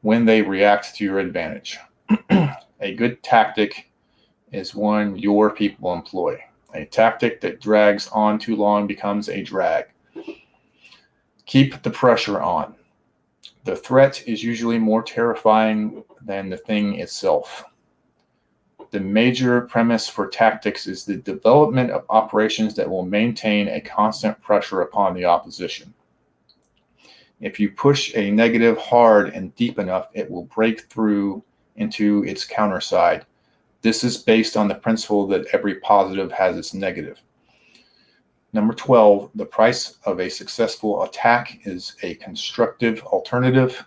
Speaker 5: when they react to your advantage. A good tactic is one your people employ. A tactic that drags on too long becomes a drag. Keep the pressure on. The threat is usually more terrifying than the thing itself. The major premise for tactics is the development of operations that will maintain a constant pressure upon the opposition. If you push a negative hard and deep enough, it will break through into its counter side. This is based on the principle that every positive has its negative. Number 12, the price of a successful attack is a constructive alternative.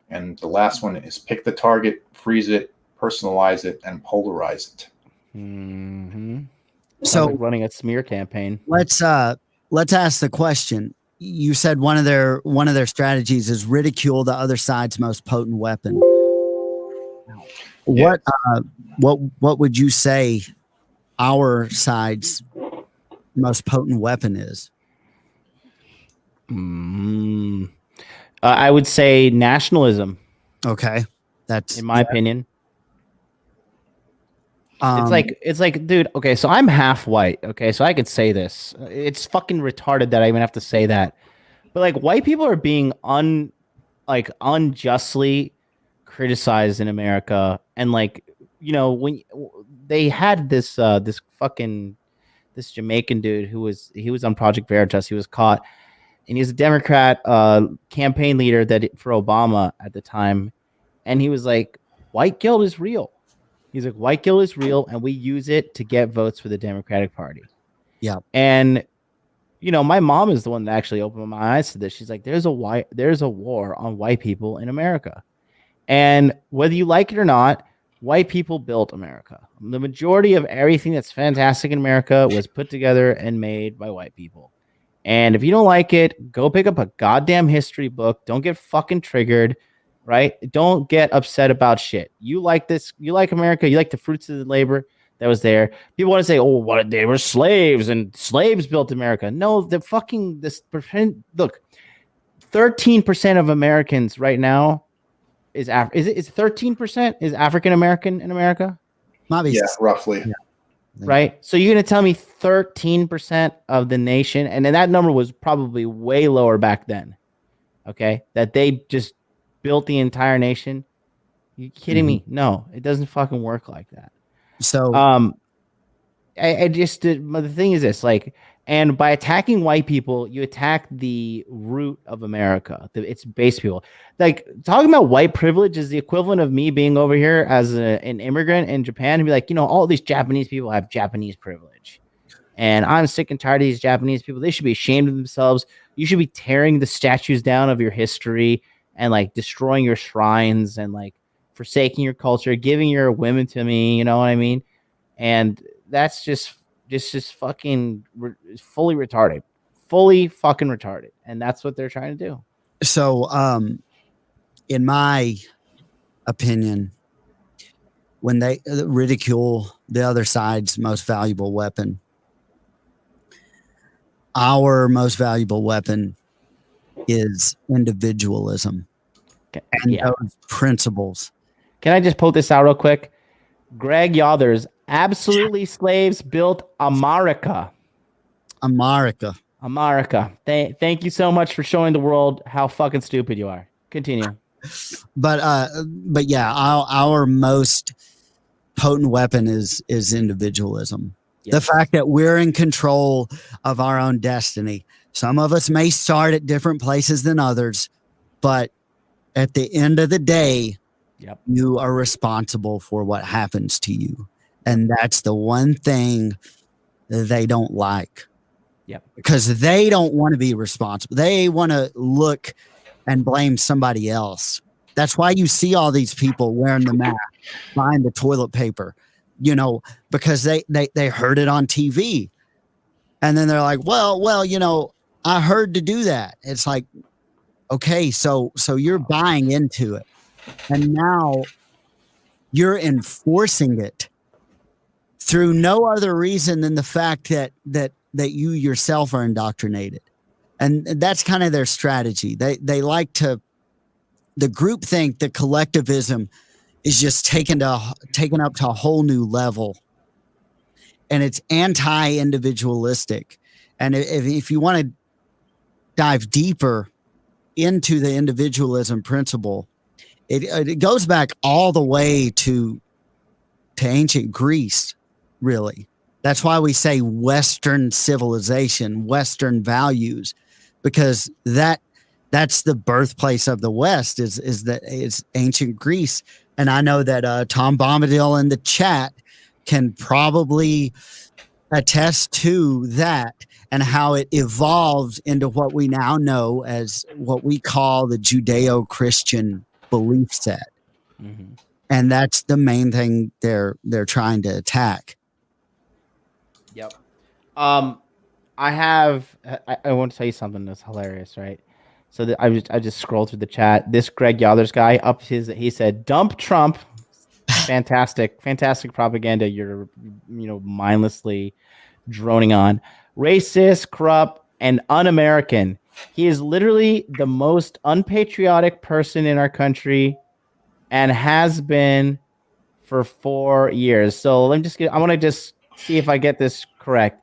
Speaker 5: And the last one is pick the target, freeze it, personalize it, and polarize it.
Speaker 1: Mm-hmm.
Speaker 2: So
Speaker 1: like running a smear campaign.
Speaker 2: Let's ask the question. You said one of their strategies is ridicule the other side's most potent weapon.
Speaker 5: Yeah.
Speaker 2: What would you say our side's most potent weapon is?
Speaker 1: I would say nationalism.
Speaker 2: Okay, that's
Speaker 1: in my opinion. It's like, dude. Okay, so I'm half white. Okay, so I could say this. It's fucking retarded that I even have to say that. But like, white people are being unjustly criticized in America, and like, you know, when they had this Jamaican dude he was on Project Veritas. He was caught, and he's a Democrat campaign leader for Obama at the time, and he was like, white guilt is real. He's like, white guilt is real, and we use it to get votes for the Democratic Party.
Speaker 2: Yeah.
Speaker 1: And, you know, my mom is the one that actually opened my eyes to this. She's like, there's a war on white people in America. And whether you like it or not, white people built America. The majority of everything that's fantastic in America was put together and made by white people. And if you don't like it, go pick up a goddamn history book. Don't get fucking triggered. Right? Don't get upset about shit. You like this. You like America. You like the fruits of the labor that was there. People want to say, "Oh, what? They were slaves, and slaves built America." No, the fucking look. 13% of Americans right now is 13% is African American in America.
Speaker 5: Yeah, roughly. Yeah.
Speaker 1: Right. So you're gonna tell me 13% of the nation, and then that number was probably way lower back then. Okay, that they just built the entire nation. You kidding me? No, it doesn't fucking work like that.
Speaker 2: So
Speaker 1: I just the thing is this, like, and by attacking white people, you attack the root of America. It's base people. Like, talking about white privilege is the equivalent of me being over here as an immigrant in Japan and be like, you know, all these Japanese people have Japanese privilege, and I'm sick and tired of these Japanese people. They should be ashamed of themselves. You should be tearing the statues down of your history and like destroying your shrines and like forsaking your culture, giving your women to me, you know what I mean? And that's just fucking fully retarded, fully fucking retarded. And that's what they're trying to do.
Speaker 2: So, in my opinion, when they ridicule the other side's most valuable weapon, our most valuable weapon is individualism and those principles.
Speaker 1: Can I just pull this out real quick? Greg Yothers, absolutely slaves built America.
Speaker 2: America.
Speaker 1: Thank you so much for showing the world how fucking stupid you are. Continue.
Speaker 2: But yeah, our most potent weapon is individualism. Yes. The fact that we're in control of our own destiny. Some of us may start at different places than others, but at the end of the day, you are responsible for what happens to you. And that's the one thing they don't like. Because they don't want to be responsible. They want to look and blame somebody else. That's why you see all these people wearing the mask, buying the toilet paper, you know, because they heard it on TV. And then they're like, well, you know, I heard to do that. It's like, okay, so you're buying into it. And now you're enforcing it through no other reason than the fact that you yourself are indoctrinated. And that's kind of their strategy. They like to, the groupthink, the collectivism is just taken up to a whole new level. And it's anti-individualistic. And if you want to dive deeper into the individualism principle, it goes back all the way to ancient Greece, really. That's why we say Western civilization, Western values, because that's the birthplace of the West is ancient Greece. And I know that Tom Bombadil in the chat can probably attest to that and how it evolved into what we now know as what we call the Judeo-Christian belief set.
Speaker 1: Mm-hmm.
Speaker 2: And that's the main thing they're trying to attack.
Speaker 1: Yep. I want to tell you something that's hilarious, right? So I just scrolled through the chat. This Greg Yothers guy he said, "Dump Trump." Fantastic propaganda. You're mindlessly droning on. Racist, corrupt, and un-American. He is literally the most unpatriotic person in our country and has been for 4 years. So I want to just see if I get this correct.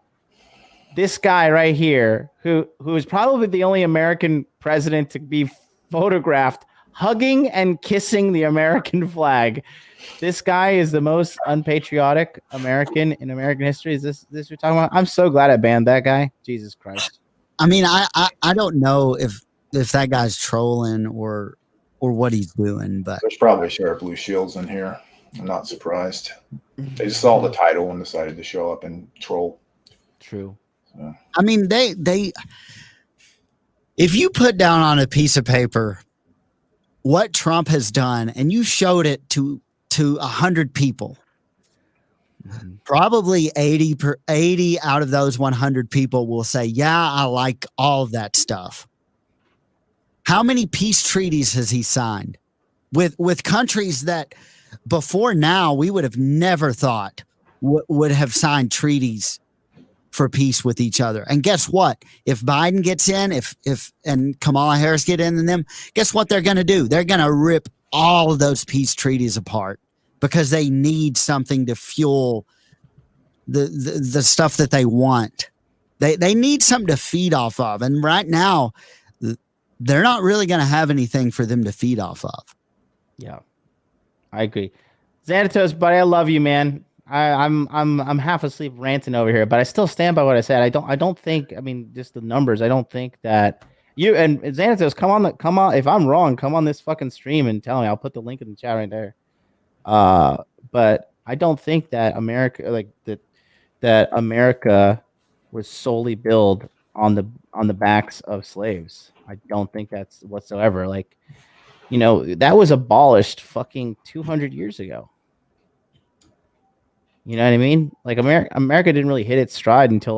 Speaker 1: This guy right here, who is probably the only American president to be photographed hugging and kissing the American flag. This guy is the most unpatriotic American in American history. Is this you're talking about? I'm so glad I banned that guy. Jesus Christ.
Speaker 2: I mean, I don't know if that guy's trolling or what he's doing, but
Speaker 5: there's probably a share of blue shields in here. I'm not surprised. They just saw the title and decided to show up and troll.
Speaker 1: True.
Speaker 2: So. I mean, they if you put down on a piece of paper what Trump has done and you showed it to 100 people, probably 80 out of those 100 people will say, yeah, I like all of that stuff. How many peace treaties has he signed with countries that before now we would have never thought would have signed treaties for peace with each other? And guess what? If Biden gets in, and Kamala Harris get in and them, guess what they're going to do? They're going to rip all of those peace treaties apart because they need something to fuel the stuff that they want. They need something to feed off of. And right now, they're not really going to have anything for them to feed off of.
Speaker 1: Yeah, I agree. Xanatos, buddy, I love you, man. I'm half asleep ranting over here, but I still stand by what I said. I don't think, I mean, just the numbers. I don't think that you and Xanatos, come on. If I'm wrong, come on this fucking stream and tell me. I'll put the link in the chat right there. But I don't think that America, that America was solely built on the backs of slaves. I don't think that's whatsoever. That was abolished fucking 200 years ago. You know what I mean? Like America didn't really hit its stride until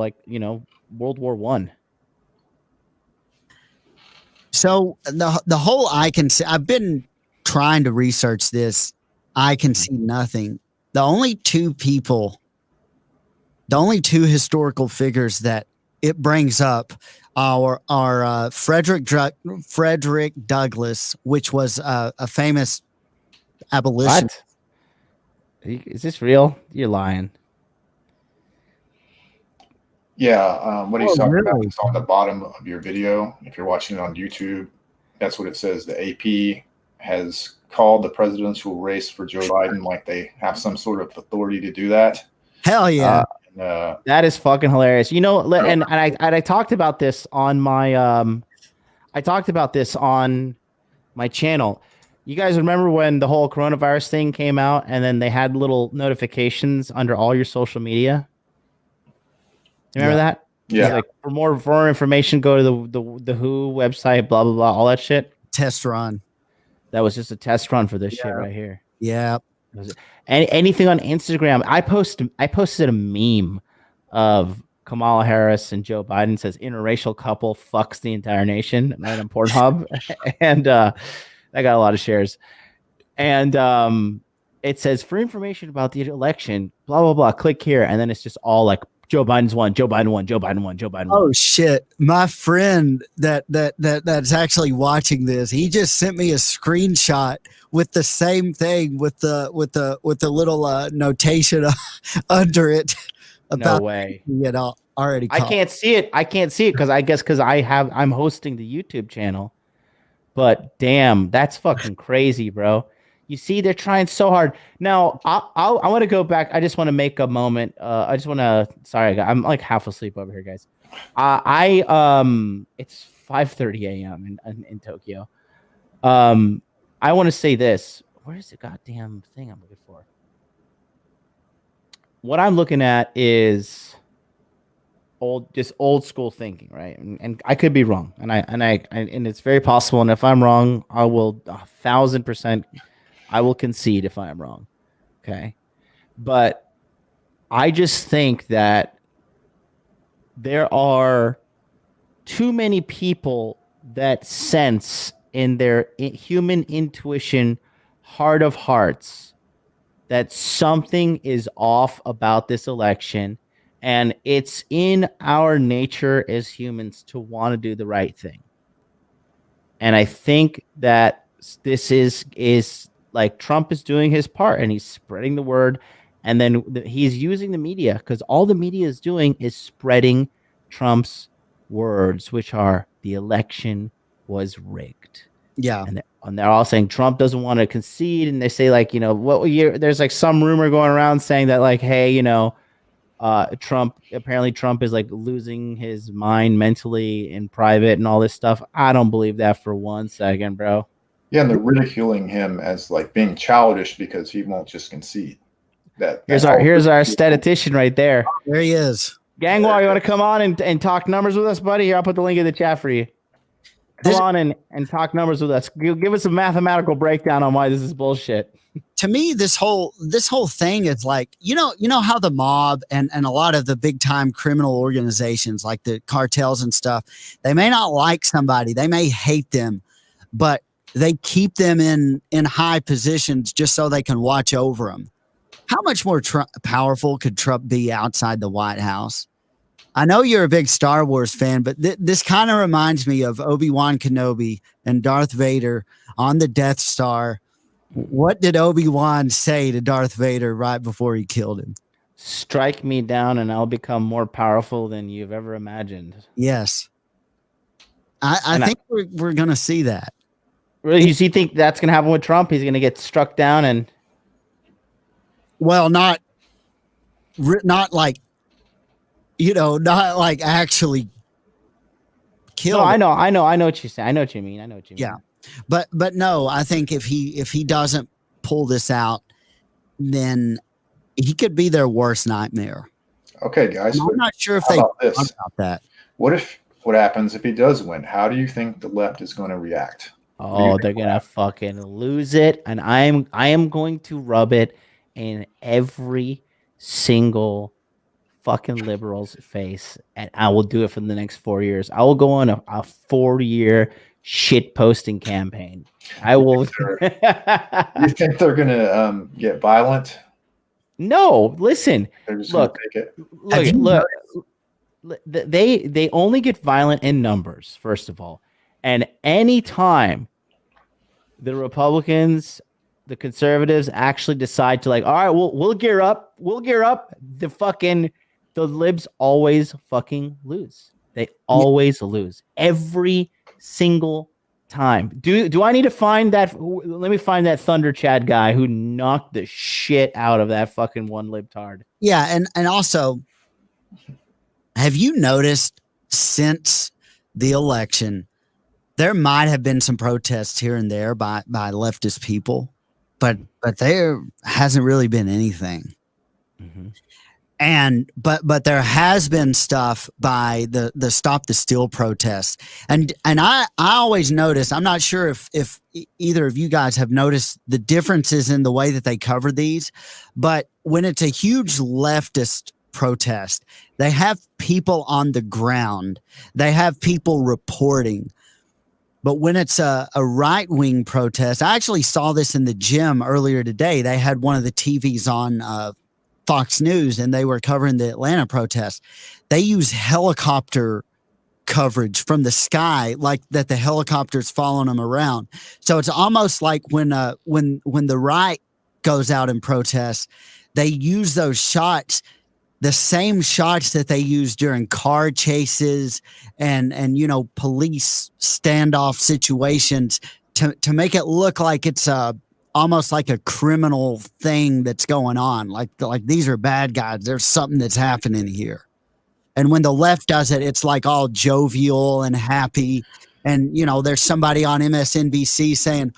Speaker 1: World War I.
Speaker 2: So the whole I can see, I've been trying to research this. I can see nothing. The only two historical figures that it brings up are Frederick Douglass, which was a famous abolitionist.
Speaker 1: What? Is this real? You're lying.
Speaker 5: Yeah, what he's talking about is on the bottom of your video. If you're watching it on YouTube, that's what it says. The AP has called the presidential race for Joe Biden like they have some sort of authority to do that.
Speaker 2: Hell yeah.
Speaker 1: That is fucking hilarious. And I talked about this on my channel. You guys remember when the whole coronavirus thing came out and then they had little notifications under all your social media? You remember that?
Speaker 5: Yeah.
Speaker 1: Like for more information, go to the WHO website, blah blah blah, all that shit.
Speaker 2: Test run.
Speaker 1: That was just a test run for this shit right here.
Speaker 2: Yeah.
Speaker 1: Anything on Instagram? I posted a meme of Kamala Harris and Joe Biden, says interracial couple fucks the entire nation, right, on Pornhub, and that got a lot of shares. And it says for information about the election, blah blah blah. Click here, and then it's just all like Joe Biden's won, Joe Biden won, Joe Biden won, Joe Biden won.
Speaker 2: Oh shit! My friend that's actually watching this, he just sent me a screenshot with the same thing with the little notation under it about
Speaker 1: no way.
Speaker 2: Already.
Speaker 1: I can't see it. I can't see it because I'm hosting the YouTube channel. But damn, that's fucking crazy, bro. You see, they're trying so hard. Now, I want to go back. I just want to make a moment. I just want to. Sorry, I'm like half asleep over here, guys. It's 5:30 a.m. in Tokyo. I want to say this. Where's the goddamn thing I'm looking for? What I'm looking at is old school thinking, right? And I could be wrong, and it's very possible. And if I'm wrong, I will 1,000%. I will concede if I am wrong. Okay. But I just think that there are too many people that sense in their human intuition, heart of hearts, that something is off about this election. And it's in our nature as humans to want to do the right thing. And I think that this is like Trump is doing his part and he's spreading the word. And then he's using the media because all the media is doing is spreading Trump's words, which are the election was rigged.
Speaker 2: Yeah.
Speaker 1: And they're all saying Trump doesn't want to concede. And they say, like, there's like some rumor going around saying that, like, hey, Trump is like losing his mind mentally in private and all this stuff. I don't believe that for 1 second, bro.
Speaker 5: Yeah, and they're ridiculing him as like being childish because he won't just concede.
Speaker 1: Here's our statistician right there.
Speaker 2: There he is.
Speaker 1: Gangwall, you want to come on and talk numbers with us, buddy? Here, I'll put the link in the chat for you. Come on and talk numbers with us. Give us a mathematical breakdown on why this is bullshit.
Speaker 2: To me, this whole thing is like, you know how the mob and a lot of the big time criminal organizations like the cartels and stuff, they may not like somebody, they may hate them, but they keep them in high positions just so they can watch over them. How much more powerful could Trump be outside the White House? I know you're a big Star Wars fan, but this kind of reminds me of Obi-Wan Kenobi and Darth Vader on the Death Star. What did Obi-Wan say to Darth Vader right before he killed him?
Speaker 1: Strike me down and I'll become more powerful than you've ever imagined.
Speaker 2: Yes. I think we're going to see that.
Speaker 1: Really, you think that's going to happen with Trump? He's going to get struck down and...
Speaker 2: Well, not like, not like actually killed.
Speaker 1: No, I know what you're saying. I know what you mean.
Speaker 2: Yeah. But no, I think if he doesn't pull this out, then he could be their worst nightmare.
Speaker 5: Okay, guys.
Speaker 2: I'm not sure if they thought about that.
Speaker 5: What happens if he does win? How do you think the left is going to react?
Speaker 1: Oh, they're gonna fucking lose it, and I am going to rub it in every single fucking liberal's face, and I will do it for the next 4 years. I will go on a 4-year shit posting campaign. I will.
Speaker 5: You think they're gonna get violent?
Speaker 1: No, listen.
Speaker 5: They're just
Speaker 1: look. They only get violent in numbers, first of all, and anytime the Republicans, the conservatives actually decide to, like, all right, we'll gear up. The libs always fucking lose. They always lose every single time. Do I need to find that? Let me find that Thunder Chad guy who knocked the shit out of that fucking one libtard.
Speaker 2: Yeah, and also, have you noticed since the election, there might have been some protests here and there by leftist people, but there hasn't really been anything.
Speaker 1: Mm-hmm.
Speaker 2: And but there has been stuff by the Stop the Steal protests, and I always notice. I'm not sure if either of you guys have noticed the differences in the way that they cover these, but when it's a huge leftist protest, they have people on the ground, they have people reporting. But when it's a right-wing protest, I actually saw this in the gym earlier today. They had one of the TVs on Fox News, and they were covering the Atlanta protest. They use helicopter coverage from the sky, like that the helicopter's following them around. So it's almost like when the right goes out and protests, they use those shots, the same shots that they use during car chases and police standoff situations to make it look like it's almost like a criminal thing that's going on. Like these are bad guys. There's something that's happening here. And when the left does it, it's like all jovial and happy. And, there's somebody on MSNBC saying,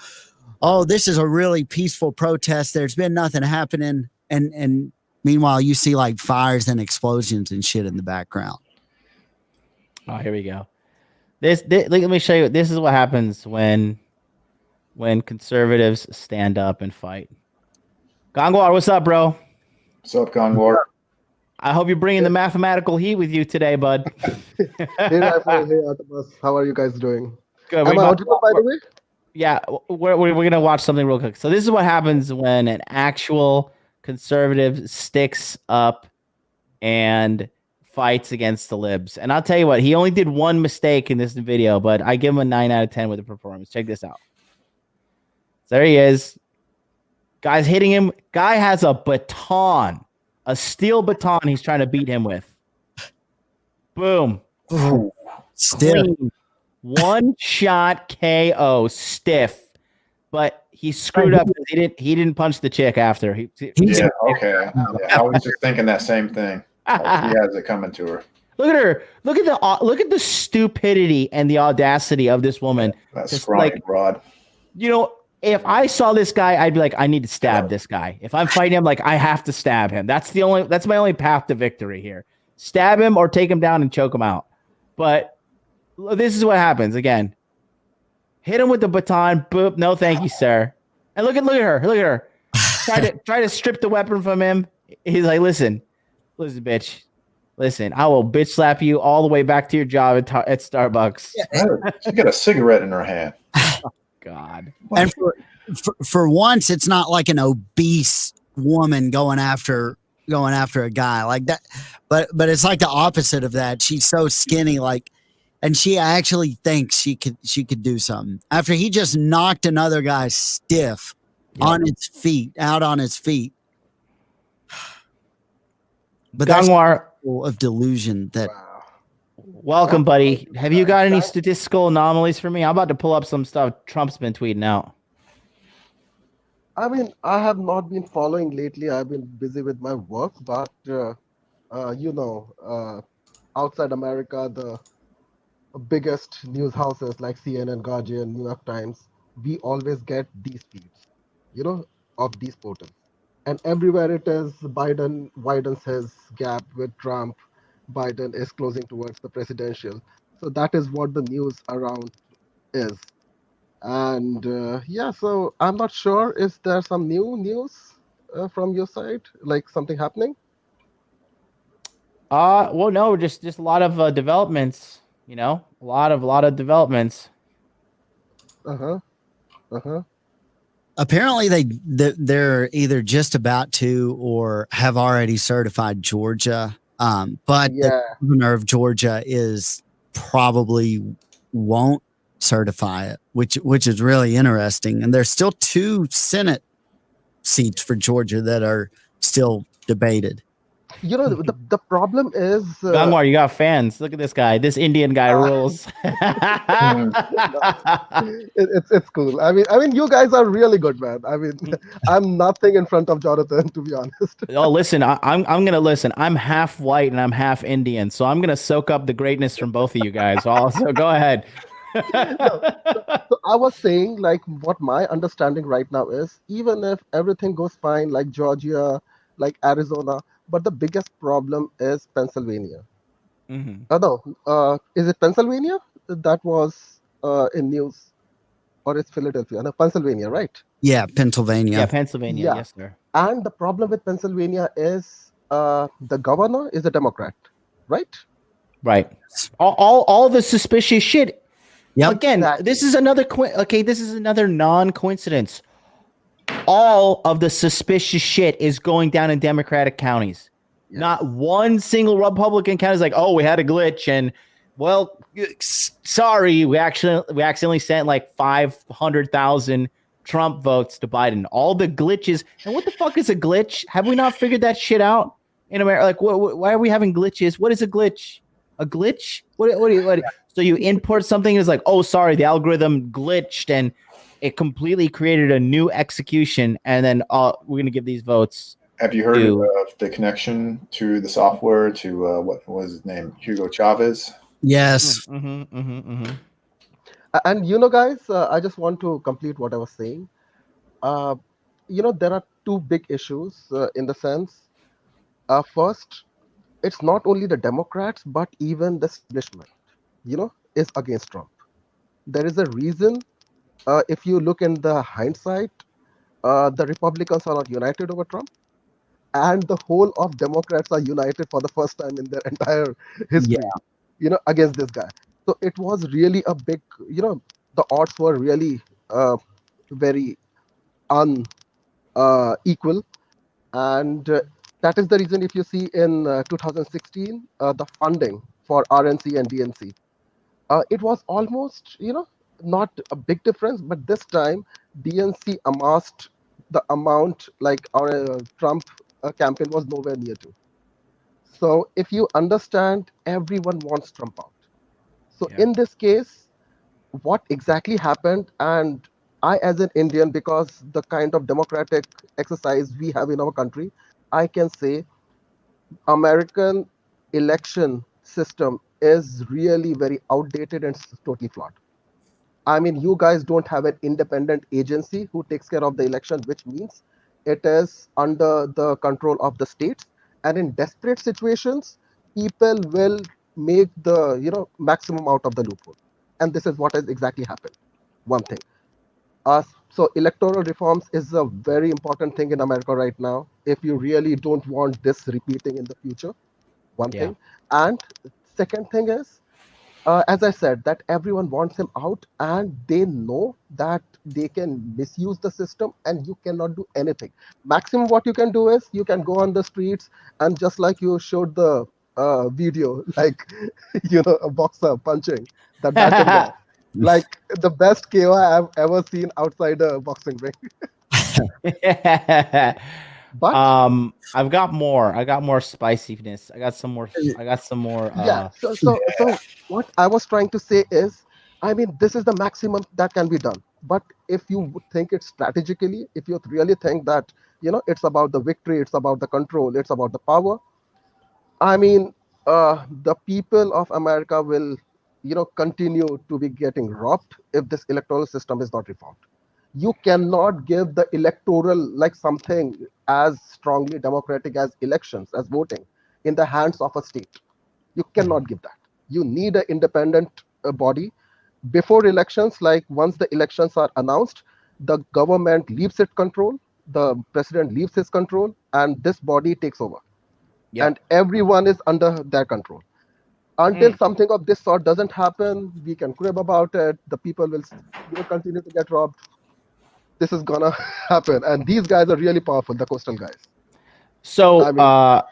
Speaker 2: oh, this is a really peaceful protest. There's been nothing happening. And meanwhile, you see like fires and explosions and shit in the background.
Speaker 1: Oh, here we go. Let me show you. This is what happens when conservatives stand up and fight. Gangwar, what's up, bro?
Speaker 5: What's up, Gangwar?
Speaker 1: I hope you're bringing the mathematical heat with you today, bud.
Speaker 7: Hey, Artemis. How are you guys doing?
Speaker 1: Good.
Speaker 7: Am I audible, by the way?
Speaker 1: Yeah, we're going to watch something real quick. So this is what happens when an actual conservative sticks up and fights against the libs. And I'll tell you what, he only did one mistake in this video, but I give him a 9 out of 10 with the performance. Check this out. So there he is. Guy's hitting him. Guy has a baton. A steel baton he's trying to beat him with. Boom.
Speaker 2: Stiff.
Speaker 1: One shot KO. Stiff. But he screwed up. He didn't punch the chick after.
Speaker 5: Okay. Yeah, I was just thinking that same thing. He has it coming to her.
Speaker 1: Look at her. Look at the stupidity and the audacity of this woman.
Speaker 5: That's scrawny broad.
Speaker 1: If I saw this guy, I'd be like, I need to stab this guy. If I'm fighting him, like I have to stab him. That's my only path to victory here. Stab him or take him down and choke him out. But this is what happens again. Hit him with the baton. Boop. No, thank you, sir. And look at her. Look at her. Try to strip the weapon from him. He's like, listen, bitch. Listen, I will bitch slap you all the way back to your job at Starbucks.
Speaker 5: She got a cigarette in her hand.
Speaker 1: God.
Speaker 2: And for once, it's not like an obese woman going after a guy like that, but it's like the opposite of that. She's so skinny, and she actually thinks she could do something after he just knocked another guy stiff on his feet. But that's of delusion that.
Speaker 7: Wow.
Speaker 1: Welcome, buddy. Have you got any statistical anomalies for me? I'm about to pull up some stuff Trump's been tweeting out.
Speaker 7: I mean, I have not been following lately. I've been busy with my work, but outside America, the biggest news houses like CNN, Guardian, New York Times, we always get these feeds, of these portals. And everywhere it is, Biden widens his gap with Trump. Biden is closing towards the presidential. So that is what the news around is. And so I'm not sure if there's some new news from your side, like something happening.
Speaker 1: Well, no, just a lot of developments. A lot of developments.
Speaker 2: Apparently, they're either just about to or have already certified Georgia. But the governor of Georgia probably won't certify it, which is really interesting. And there's still 2 Senate seats for Georgia that are still debated.
Speaker 7: The problem is
Speaker 1: Gangwar, you got fans. Look at this guy. This Indian guy rules.
Speaker 7: It's cool. I mean, you guys are really good, man. I mean, I'm nothing in front of Jonathan, to be honest.
Speaker 1: Oh, listen, I'm gonna listen. I'm half white and I'm half Indian, so I'm gonna soak up the greatness from both of you guys. So go ahead.
Speaker 7: So I was saying, like, what my understanding right now is, even if everything goes fine, like Georgia, like Arizona. But the biggest problem is Pennsylvania.
Speaker 1: Mm-hmm.
Speaker 7: Is it Pennsylvania that was in news, or it's Philadelphia? No, Pennsylvania, right?
Speaker 2: Yeah, Pennsylvania.
Speaker 1: Yeah, Pennsylvania.
Speaker 7: Yeah.
Speaker 1: Yes, sir.
Speaker 7: And the problem with Pennsylvania is the governor is a Democrat, right?
Speaker 1: Right. All the suspicious shit.
Speaker 2: Yep.
Speaker 1: Again,
Speaker 7: Exactly.
Speaker 1: this is another this is another non-coincidence. All of the suspicious shit is going down in Democratic counties.
Speaker 7: Yes.
Speaker 1: Not one single Republican county is like, oh, we had a glitch, and well, sorry, we accidentally sent like 500,000 Trump votes to Biden. All the glitches. And what the fuck is a glitch? Have we not figured that shit out in America? Like, why are we having glitches? What is a glitch? A glitch? What? So you import something, is like, oh, sorry, the algorithm glitched and it completely created a new execution, and then we're gonna give these votes.
Speaker 5: Have you heard of the connection to the software to what was his name? Hugo Chavez?
Speaker 2: Yes.
Speaker 7: And you know, guys, I just want to complete what I was saying. You know, there are two big issues in the sense. First, it's not only the Democrats, but even the establishment, you know, is against Trump. There is a reason. If you look in the hindsight, the Republicans are not united over Trump, and the whole of Democrats are united for the first time in their entire history, you know, against this guy. So it was really a big, you know, the odds were really very unequal. And that is the reason, if you see in 2016, the funding for RNC and DNC, it was almost, you know, not a big difference, but this time DNC amassed the amount like our Trump campaign was nowhere near to. So if you understand, everyone wants Trump out. So in this case, what exactly happened, and I, as an Indian, because the kind of democratic exercise we have in our country, I can say American election system is really very outdated and totally flawed. I mean, you guys don't have an independent agency who takes care of the election, which means it is under the control of the states. And in desperate situations, people will make the, you know, maximum out of the loophole. And this is what has exactly happened. One thing. So electoral reforms is a very important thing in America right now. If you really don't want this repeating in the future, one thing. And second thing is, as I said, that everyone wants him out, and they know that they can misuse the system, and you cannot do anything. Maximum what you can do is you can go on the streets, and just like you showed the video, like you know, a boxer punching that battle guy, like the best KO I've ever seen outside a boxing ring. But
Speaker 1: I've got more. I got more spiciness. I got some more.
Speaker 7: yeah. So what I was trying to say is, I mean, this is the maximum that can be done. But if you would think it strategically, if you really think that, you know, it's about the victory, it's about the control, it's about the power, I mean, the people of America will, you know, continue to be getting robbed if this electoral system is not reformed. You cannot give the electoral, like something as strongly democratic as elections, as voting, in the hands of a state. You cannot give that. You need an independent body before elections. Like once the elections are announced, the government leaves its control, the president leaves his control, and this body takes over. And everyone is under their control. Until something of this sort doesn't happen, we can crib about it. The people will, you know, continue to get robbed. This is gonna happen, and these guys are really powerful, the coastal guys.
Speaker 1: So
Speaker 7: I mean,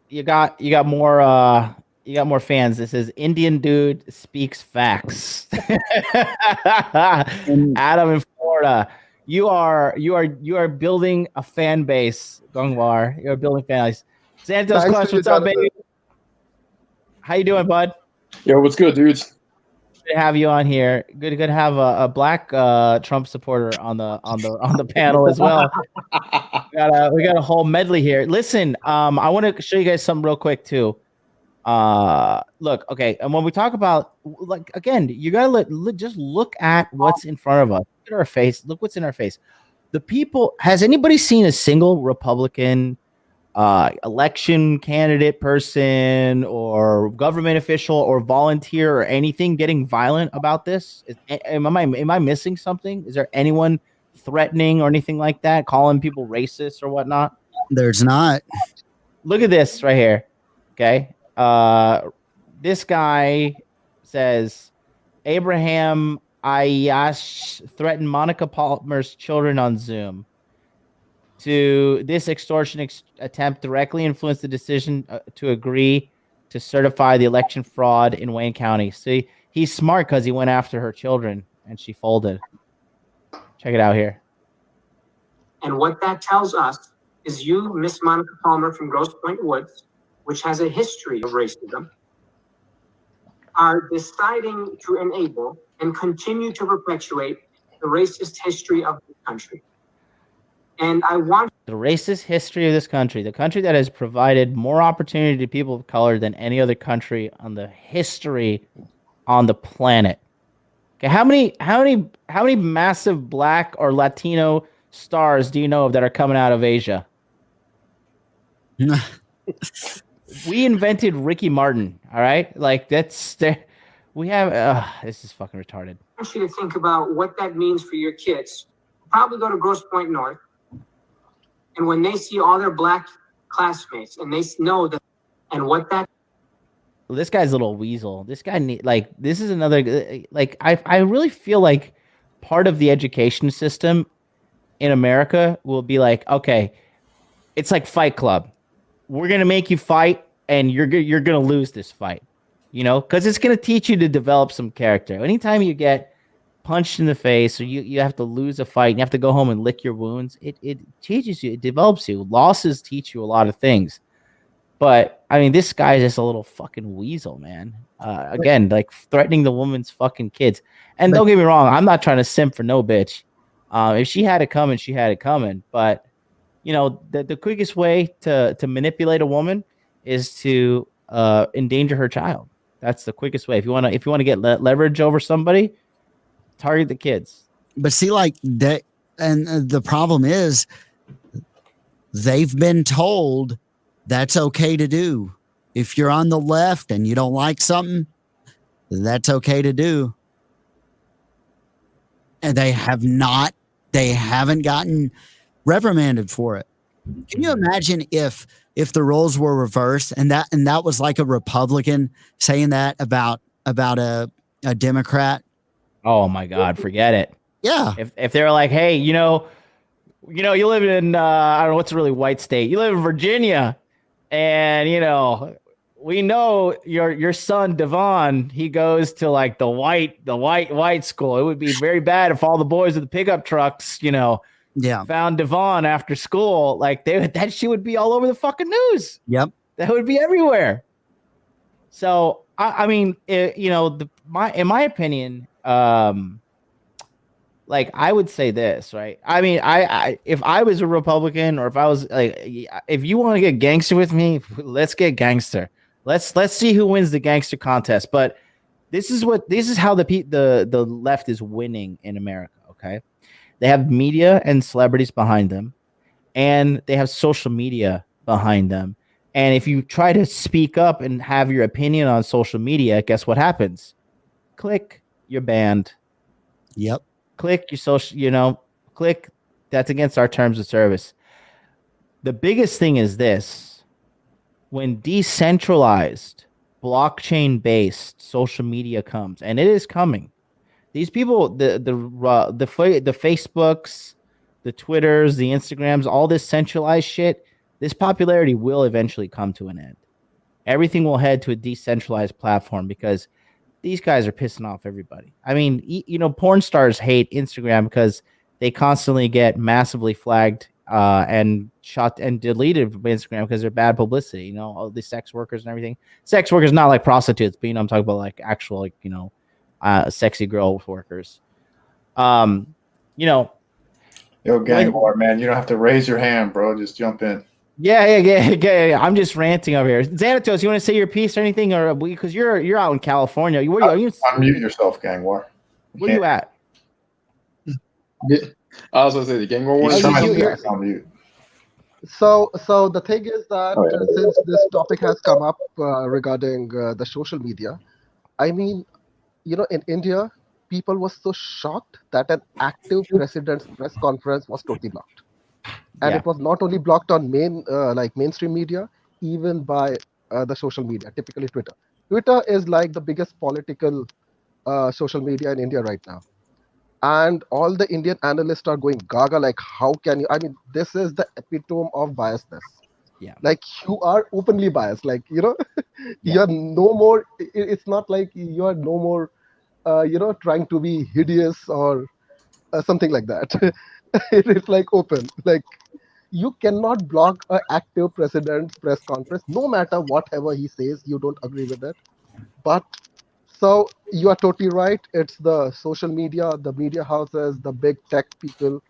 Speaker 1: you got more fans. This is Indian dude speaks facts. Adam in Florida. You are building a fan base, Gongwar. You're building fan base. Santos
Speaker 7: thanks
Speaker 1: Clutch,
Speaker 7: to you,
Speaker 1: what's up,
Speaker 7: Jonathan.
Speaker 1: baby? How you doing, bud?
Speaker 8: Yo, what's good, dudes?
Speaker 1: Good to have you on here. Good to have a black Trump supporter on the panel as well. We got a whole medley here. Listen, I want to show you guys something real quick too. Look, okay, and when we talk about, like, again, you gotta just look at what's in front of us. Look at our face. Look what's in our face. The people. Has anybody seen a single Republican election candidate person or government official or volunteer or anything getting violent about this? Am I missing something? Is there anyone threatening or anything like that, calling people racist or whatnot?
Speaker 2: There's not.
Speaker 1: Look at this right here. Okay. This guy says Abraham Ayash threatened Monica Palmer's children on Zoom. This extortion attempt directly influenced the decision to agree to certify the election fraud in Wayne County. See, he's smart because he went after her children and she folded. Check it out here.
Speaker 8: And what that tells us is you, Miss Monica Palmer from Grosse Pointe Woods, which has a history of racism, are deciding to enable and continue to perpetuate the racist history of the country. And I want
Speaker 1: the racist history of this country, the country that has provided more opportunity to people of color than any other country on the history on the planet. Okay, how many massive Black or Latino stars do you know of that are coming out of Asia? We invented Ricky Martin. All right, like we have. This is fucking retarded.
Speaker 8: I want you to think about what that means for your kids. Probably go to Grosse Pointe North, and when they see all their Black classmates, and they know that, and what that.
Speaker 1: Well, this guy's a little weasel. This guy this is another I really feel like part of the education system in America will be like, okay, it's like Fight Club. We're gonna make you fight, and you're gonna lose this fight, because it's gonna teach you to develop some character. Anytime you get punched in the face or you have to lose a fight and you have to go home and lick your wounds, it teaches you, it develops you. Losses teach you a lot of things. But I mean, this guy is just a little fucking weasel, man. Again, like threatening the woman's fucking kids. And don't get me wrong, I'm not trying to simp for no bitch. If she had it coming, she had it coming. But the quickest way to manipulate a woman is to endanger her child. That's the quickest way. If you want to get leverage over somebody, target the kids.
Speaker 2: But see, like that, and the problem is, they've been told that's okay to do. If you're on the left and you don't like something, that's okay to do. And they haven't gotten reprimanded for it. Can you imagine if the roles were reversed and that was like a Republican saying that about a Democrat?
Speaker 1: Oh my God, forget it.
Speaker 2: Yeah.
Speaker 1: If they're like, hey, you live in I don't know what's a really white state. You live in Virginia, and we know your son Devon, he goes to like the white school. It would be very bad if all the boys with the pickup trucks, found Devon after school. Like that shit would be all over the fucking news.
Speaker 2: Yep.
Speaker 1: That would be everywhere. So I mean, in my opinion, like I would say this, right? I mean, I if I was a Republican, or if I was like, if you want to get gangster with me, let's get gangster. Let's see who wins the gangster contest. But this is how the left is winning in America. Okay, they have media and celebrities behind them, and they have social media behind them. And if you try to speak up and have your opinion on social media, guess what happens? Click, you're banned.
Speaker 2: Yep.
Speaker 1: Click your social, click, that's against our terms of service. The biggest thing is this: when decentralized, blockchain-based social media comes, and it is coming, these people, the Facebooks, the Twitters, the Instagrams, all this centralized shit, this popularity will eventually come to an end. Everything will head to a decentralized platform because these guys are pissing off everybody. I mean, porn stars hate Instagram because they constantly get massively flagged and shot and deleted from Instagram because they're bad publicity. All the sex workers and everything. Sex workers, not like prostitutes, but I'm talking about like actual, sexy girl workers.
Speaker 5: Yo, gang war, man, you don't have to raise your hand, bro. Just jump in.
Speaker 1: Yeah. I'm just ranting over here. Xanatos, you want to say your piece or anything, or because you're out in California? Where are you?
Speaker 5: Unmute yourself, gang war.
Speaker 1: Where you at?
Speaker 9: Yeah, I was gonna say the gang war one.
Speaker 5: Unmute.
Speaker 7: So the thing is that since this topic has come up regarding the social media, I mean, in India, people were so shocked that an active president's press conference was totally blocked. And it was not only blocked on mainstream media, even by the social media, typically Twitter. Twitter is like the biggest political social media in India right now. And all the Indian analysts are going gaga, like, how can you? I mean, this is the epitome of biasness.
Speaker 1: Yeah.
Speaker 7: Like, you are openly biased. Like,
Speaker 1: Yeah.
Speaker 7: you're no more. It's not like you're no more, trying to be hideous or something like that. It's like open. Like, you cannot block an active president's press conference, no matter whatever he says. You don't agree with it, but so you are totally right. It's the social media, the media houses, the big tech people,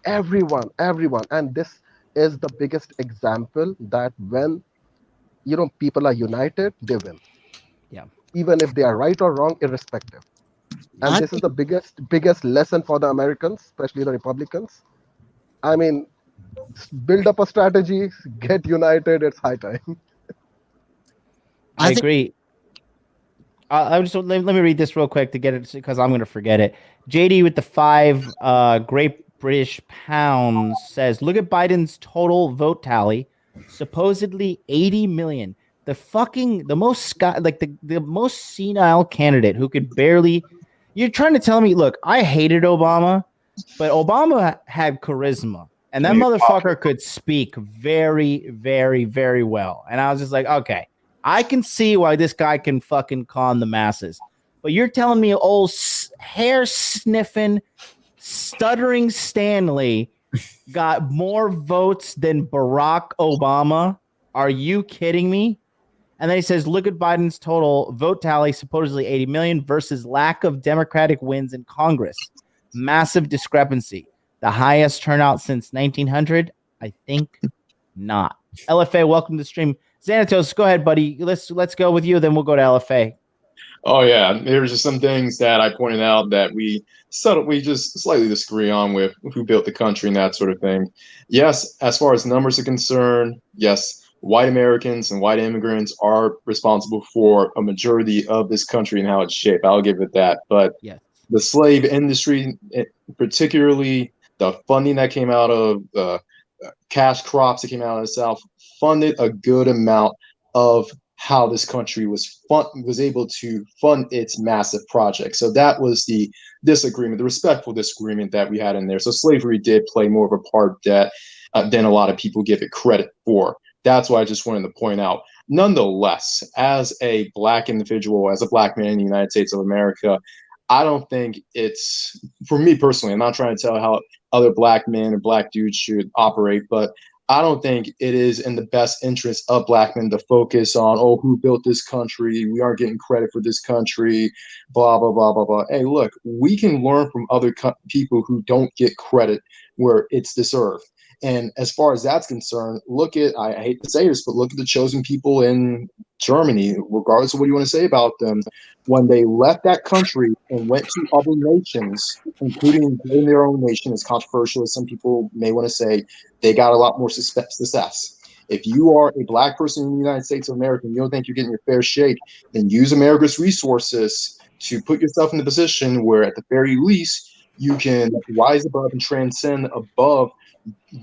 Speaker 7: everyone. And this is the biggest example that when people are united, they win.
Speaker 1: Yeah.
Speaker 7: Even if they are right or wrong, irrespective. And
Speaker 2: I
Speaker 7: this is the biggest lesson for the Americans, especially the Republicans. I mean, build up a strategy, get united. It's high time.
Speaker 1: I
Speaker 2: think
Speaker 1: agree. I just let me read this real quick to get it because I'm going to forget it. JD with the 5 Great British Pounds says, look at Biden's total vote tally, supposedly 80 million. The most senile candidate who could barely. You're trying to tell me, look, I hated Obama, but Obama had charisma, and that motherfucker could speak very, very, very well. And I was just like, okay, I can see why this guy can fucking con the masses. But you're telling me old hair sniffing, stuttering Stanley got more votes than Barack Obama? Are you kidding me? And then he says, look at Biden's total vote tally, supposedly 80 million versus lack of Democratic wins in Congress. Massive discrepancy. The highest turnout since 1900? I think not. LFA, welcome to the stream. Xanatos, go ahead, buddy. Let's go with you, then we'll go to LFA.
Speaker 9: Oh yeah, there's just some things that I pointed out that we just slightly disagree on with who built the country and that sort of thing. Yes, as far as numbers are concerned, yes, white Americans and white immigrants are responsible for a majority of this country and how it's shaped. I'll give it that. But
Speaker 1: yes,
Speaker 9: the slave industry, particularly the funding that came out of cash crops that came out of the South, funded a good amount of how this country was able to fund its massive projects. So that was the disagreement, the respectful disagreement that we had in there. So slavery did play more of a part that than a lot of people give it credit for. That's why I just wanted to point out. Nonetheless, as a black individual, as a black man in the United States of America, I don't think it's, for me personally, I'm not trying to tell how other black men or black dudes should operate, but I don't think it is in the best interest of black men to focus on, oh, who built this country? We aren't getting credit for this country, blah, blah, blah, blah, blah. Hey, look, we can learn from other people who don't get credit where it's deserved. And as far as that's concerned, look at, I hate to say this, but look at the chosen people in Germany, regardless of what you want to say about them. When they left that country and went to other nations, including in their own nation, as controversial as some people may want to say, they got a lot more success. If you are a black person in the United States of America and you don't think you're getting your fair shake, then use America's resources to put yourself in a position where, at the very least, you can rise above and transcend above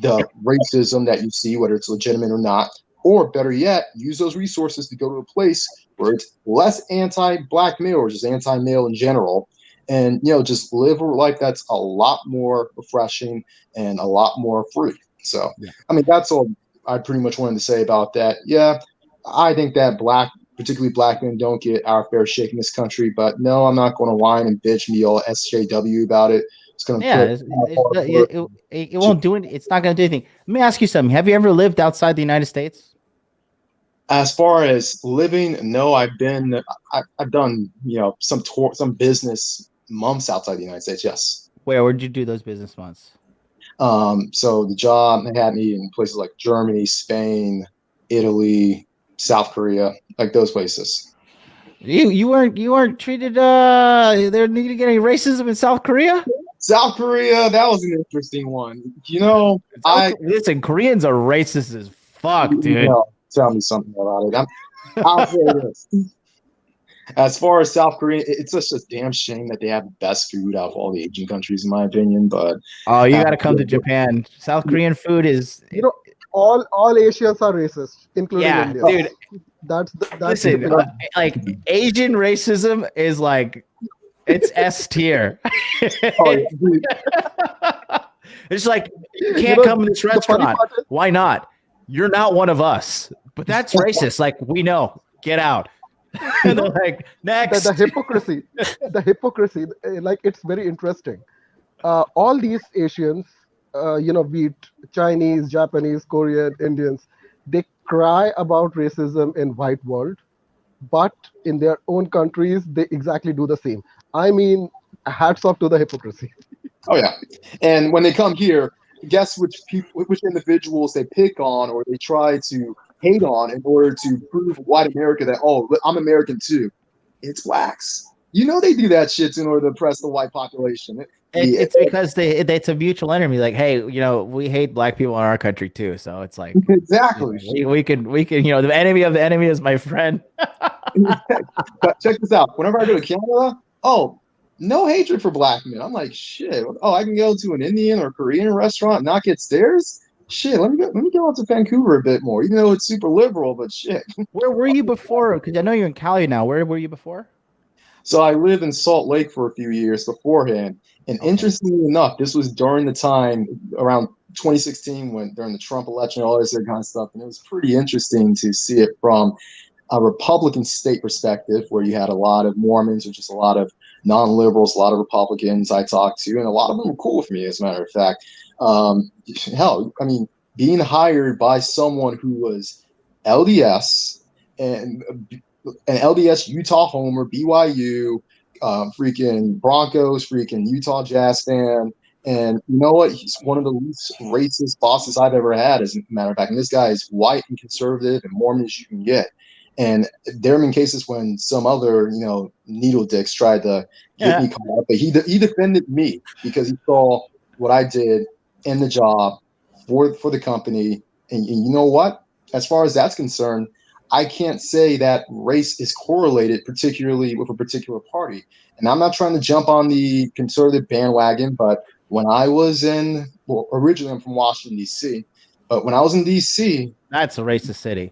Speaker 9: the racism that you see, whether it's legitimate or not, or better yet, use those resources to go to a place where it's less anti-black male or just anti-male in general, and just live a life that's a lot more refreshing and a lot more free. So, yeah. I mean, that's all I pretty much wanted to say about that. Yeah, I think that particularly black men, don't get our fair shake in this country, but no, I'm not going to whine and bitch me all SJW about it. It's going
Speaker 1: to it won't do it. It's not going to do anything. Let me ask you something. Have you ever lived outside the United States?
Speaker 9: As far as living, no, I've done, some business months outside the United States. Yes.
Speaker 1: Where'd you do those business months?
Speaker 9: So the job had me in places like Germany, Spain, Italy, South Korea, like those places.
Speaker 1: You weren't treated there need to get any racism in South Korea?
Speaker 9: South Korea, that was an interesting one.
Speaker 1: Listen, Koreans are racist as fuck, dude.
Speaker 9: Tell me something about it. I'll say this. As far as South Korea, it's just a damn shame that they have the best food out of all the Asian countries, in my opinion. But
Speaker 1: you got to come to Japan. South Korean food is
Speaker 7: all Asians are racist, including India.
Speaker 1: Dude.
Speaker 7: That's
Speaker 1: listen. Like Asian racism is like It's S tier.
Speaker 9: Oh, dude.
Speaker 1: It's like, you can't come to this restaurant. Why not? You're not one of us. But that's racist. Like, we know. Get out. And they're like, next.
Speaker 7: The hypocrisy, like, it's very interesting. All these Asians, be it Chinese, Japanese, Korean, Indians, they cry about racism in white world, but in their own countries, they exactly do the same. I mean, hats off to the hypocrisy.
Speaker 9: Oh yeah, and when they come here, guess which individuals they pick on or they try to hate on in order to prove white America that, oh, I'm American too. It's blacks. You know they do that shit in order to oppress the white population.
Speaker 1: It's because it's a mutual enemy. Like, hey, we hate black people in our country too. So it's like,
Speaker 9: exactly.
Speaker 1: We can the enemy of the enemy is my friend.
Speaker 9: But check this out. Whenever I go to Canada, no hatred for black men. I'm like, shit. Oh, I can go to an Indian or Korean restaurant and not get stares. Shit, let me go out to Vancouver a bit more, even though it's super liberal. But shit.
Speaker 1: Where were you before? Because I know you're in Cali now. Where were you before?
Speaker 9: So I lived in Salt Lake for a few years beforehand. And interestingly enough, this was during the time around 2016 during the Trump election, all this other kind of stuff. And it was pretty interesting to see it from a Republican state perspective, where you had a lot of Mormons or just a lot of non-liberals, a lot of Republicans I talked to, and a lot of them were cool with me, as a matter of fact. Hell, I mean, being hired by someone who was LDS and an LDS Utah homer, BYU, freaking Broncos, freaking Utah Jazz fan. And you know what? He's one of the least racist bosses I've ever had, as a matter of fact. And this guy is white and conservative and Mormon as you can get. And there have been cases when some other, needle dicks tried to get me caught up, but he defended me because he saw what I did in the job for the company. And you know what? As far as that's concerned, I can't say that race is correlated particularly with a particular party. And I'm not trying to jump on the conservative bandwagon, but when I was originally I'm from Washington, D.C., but when I was in D.C.,
Speaker 1: that's a racist city.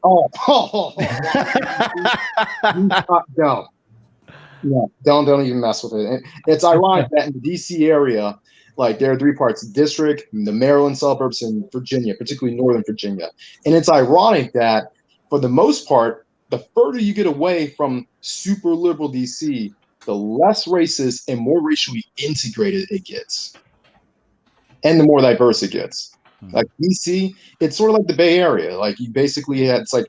Speaker 9: Don't even mess with it. And it's ironic that in the D.C. area, like there are three parts: district, the Maryland suburbs, and Virginia, particularly Northern Virginia. And it's ironic that for the most part, the further you get away from super liberal D.C., the less racist and more racially integrated it gets, and the more diverse it gets. Like DC, it's sort of like the Bay Area. Like you basically it's like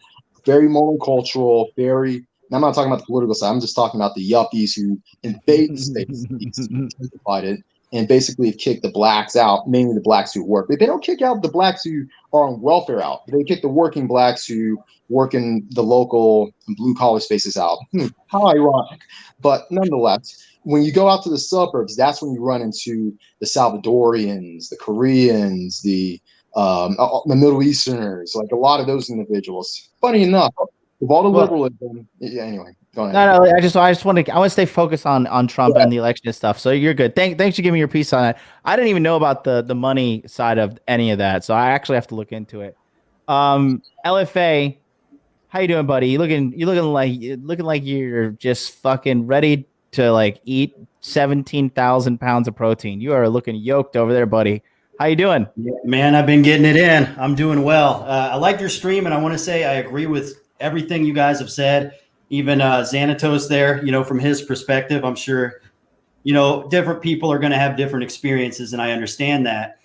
Speaker 9: very monocultural, very. And I'm not talking about the political side. I'm just talking about the yuppies who invade the states, gentrified it, and basically have kicked the blacks out, mainly the blacks who work. They don't kick out the blacks who are on welfare out. They kick the working blacks who work in the local blue collar spaces out. How ironic. But nonetheless, when you go out to the suburbs, that's when you run into the Salvadorians, the Koreans, the Middle Easterners, like a lot of those individuals. Funny enough, with all the liberalism, anyway, go ahead.
Speaker 1: No, I just want to stay focused on Trump and the election and stuff. So you're good. Thanks for giving me your piece on that. I didn't even know about the money side of any of that, so I actually have to look into it. LFA, how you doing, buddy? You looking like you're just fucking ready to like eat 17,000 pounds of protein. You are looking yoked over there, buddy. How you doing?
Speaker 10: Yeah, man, I've been getting it in. I'm doing well. I like your stream, and I want to say I agree with everything you guys have said. Even Xanatos there, from his perspective, I'm sure, different people are going to have different experiences, and I understand that.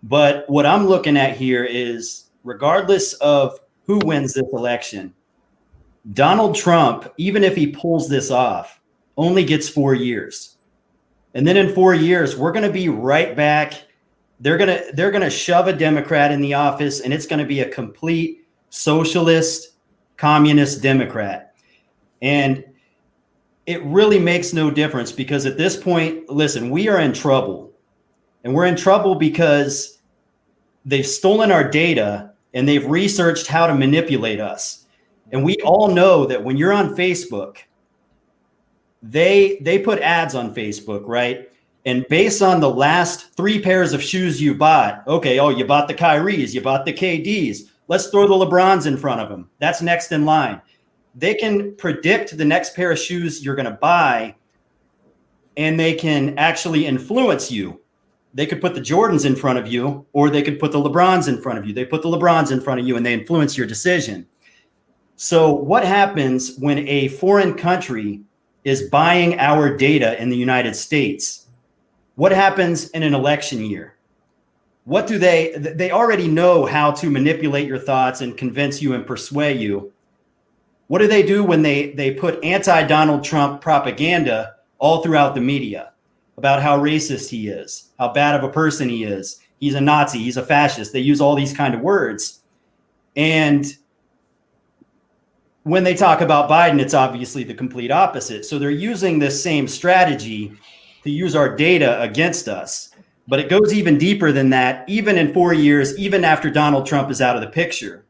Speaker 10: But what I'm looking at here is, regardless of who wins this election, Donald Trump, even if he pulls this off, only gets 4 years. And then in 4 years, we're going to be right back. They're going to shove a Democrat in the office, and it's going to be a complete socialist, communist Democrat. And it really makes no difference because at this point, listen, we are in trouble. And we're in trouble because they've stolen our data and they've researched how to manipulate us. And we all know that when you're on Facebook, they put ads on Facebook, right? And based on the last 3 pairs of shoes you bought, you bought the Kyries, you bought the KDs. Let's throw the LeBrons in front of them. That's next in line. They can predict the next pair of shoes you're going to buy and they can actually influence you. They could put the Jordans in front of you, or they could put the LeBrons in front of you. They put the LeBrons in front of you and they influence your decision. So what happens when a foreign country is buying our data in the United States? What happens in an election year? What do they already know how to manipulate your thoughts and convince you and persuade you. What do they do when they put anti-Donald Trump propaganda all throughout the media about how racist he is, how bad of a person he is? He's a Nazi, he's a fascist. They use all these kind of words. And when they talk about Biden, it's obviously the complete opposite. So they're using this same strategy to use our data against us. But it goes even deeper than that, even in 4 years, even after Donald Trump is out of the picture.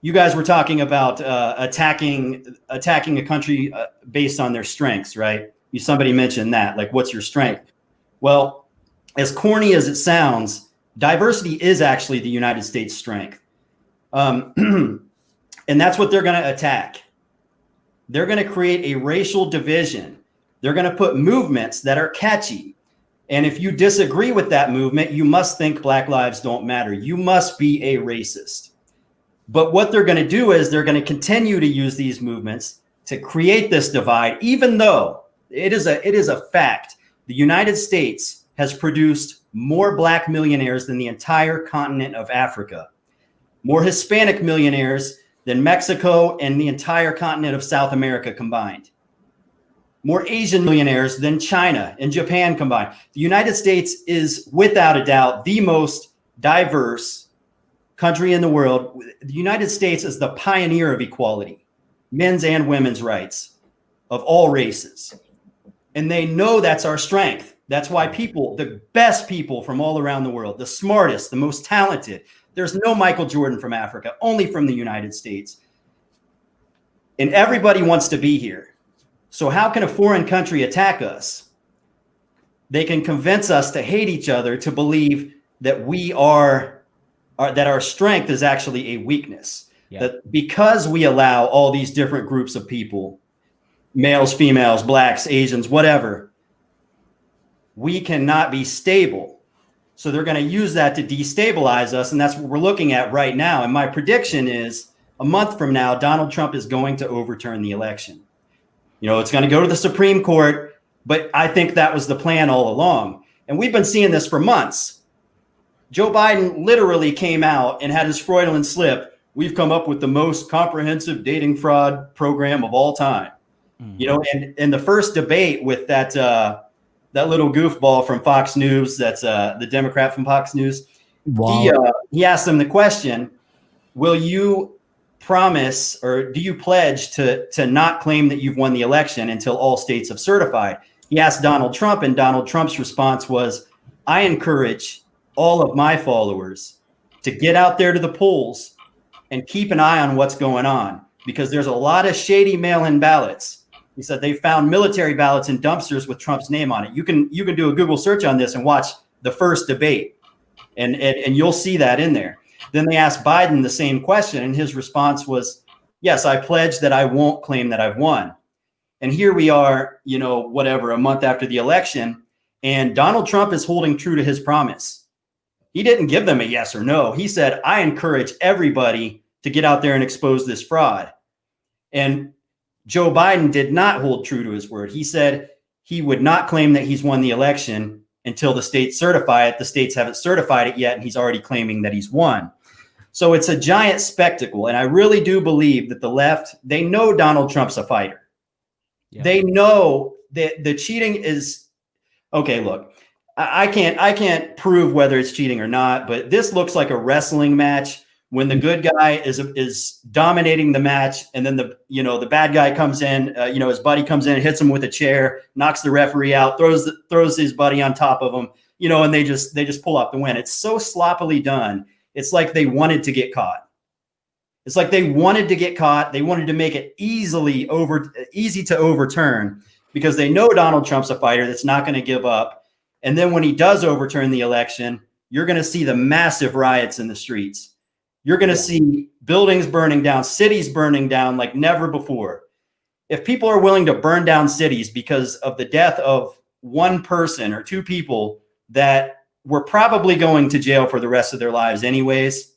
Speaker 10: You guys were talking about attacking a country based on their strengths, right? Somebody mentioned that, like, what's your strength? Well, as corny as it sounds, diversity is actually the United States' strength. And that's what they're going to attack. They're going to create a racial division. They're going to put movements that are catchy. And if you disagree with that movement, you must think Black lives don't matter. You must be a racist. But what they're going to do is they're going to continue to use these movements to create this divide, even though it is a fact. The United States has produced more Black millionaires than the entire continent of Africa, more Hispanic millionaires than Mexico and the entire continent of South America combined, more Asian millionaires than China and Japan combined. The United States is, without a doubt, the most diverse country in the world. The United States is the pioneer of equality, men's and women's rights of all races. And they know that's our strength. That's why people, the best people from all around the world, the smartest, the most talented, there's no Michael Jordan from Africa, only from the United States. And everybody wants to be here. So how can a foreign country attack us? They can convince us to hate each other, to believe that that our strength is actually a weakness. Yeah. That because we allow all these different groups of people, males, females, Blacks, Asians, whatever, we cannot be stable. So they're going to use that to destabilize us. And that's what we're looking at right now. And my prediction is a month from now, Donald Trump is going to overturn the election. It's going to go to the Supreme Court, but I think that was the plan all along. And we've been seeing this for months. Joe Biden literally came out and had his Freudian slip. We've come up with the most comprehensive dating fraud program of all time. And in the first debate with that little goofball from Fox News, that's the Democrat from Fox News, wow. He asked them the question, will you promise, or do you pledge to not claim that you've won the election until all states have certified? He asked Donald Trump, and Donald Trump's response was, I encourage all of my followers to get out there to the polls and keep an eye on what's going on, because there's a lot of shady mail-in ballots. He said they found military ballots in dumpsters with Trump's name on it. You can do a Google search on this and watch the first debate, and you'll see that in there. Then they asked Biden the same question, and his response was, yes, I pledge that I won't claim that I've won. And here we are, a month after the election, and Donald Trump is holding true to his promise. He didn't give them a yes or no. He said, I encourage everybody to get out there and expose this fraud. And Joe Biden did not hold true to his word. He said he would not claim that he's won the election until the states certify it. The states haven't certified it yet, and he's already claiming that he's won. So it's a giant spectacle. And I really do believe that the left, they know Donald Trump's a fighter. Yeah. They know that the cheating is, okay, look, I can't prove whether it's cheating or not, but this looks like a wrestling match when the good guy is dominating the match, and then the bad guy comes in, his buddy comes in and hits him with a chair, knocks the referee out, throws his buddy on top of him, and they just pull out the win. It's so sloppily done. It's like they wanted to get caught. It's like they wanted to get caught. They wanted to make it easy to overturn, because they know Donald Trump's a fighter that's not going to give up. And then when he does overturn the election, you're going to see the massive riots in the streets. You're going to see buildings burning down, cities burning down like never before. if people are willing to burn down cities because of the death of one person or two people that were probably going to jail for the rest of their lives anyways,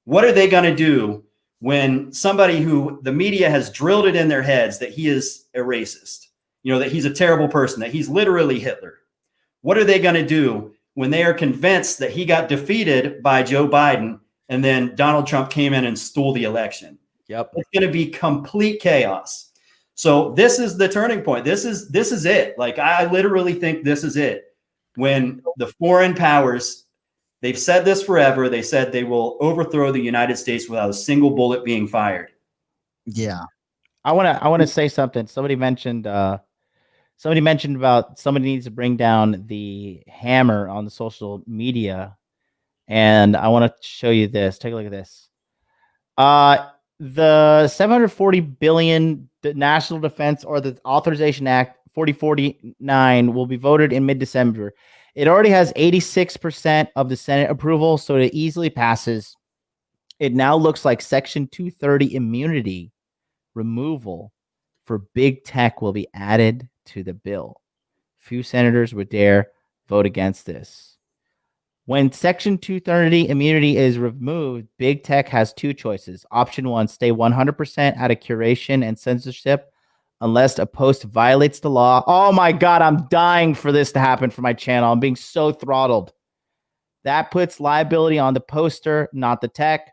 Speaker 10: what are they going to do when somebody who the media has drilled it in their heads that he is a racist, that he's a terrible person, that he's literally Hitler? What are they going to do when they are convinced that he got defeated by Joe Biden and then Donald Trump came in and stole the election?
Speaker 1: Yep.
Speaker 10: It's going to be complete chaos. So this is the turning point. This is it. Like, I literally think this is it. When the foreign powers, they've said this forever. They said they will overthrow the United States without a single bullet being fired.
Speaker 2: Yeah.
Speaker 1: I want to say something. Somebody mentioned about somebody needs to bring down the hammer on the social media. And I want to show you this. Take a look at this. The 740 billion National Defense or the Authorization Act 4049 will be voted in mid-December. It already has 86% of the Senate approval, so it easily passes. It now looks like Section 230 immunity removal for big tech will be added to the bill. Few senators would dare vote against this. When Section 230 immunity is removed, big tech has two choices. Option one, stay 100% out of curation and censorship unless a post violates the law. Oh my God, I'm dying for this to happen for my channel. I'm being so throttled. That puts liability on the poster, not the tech.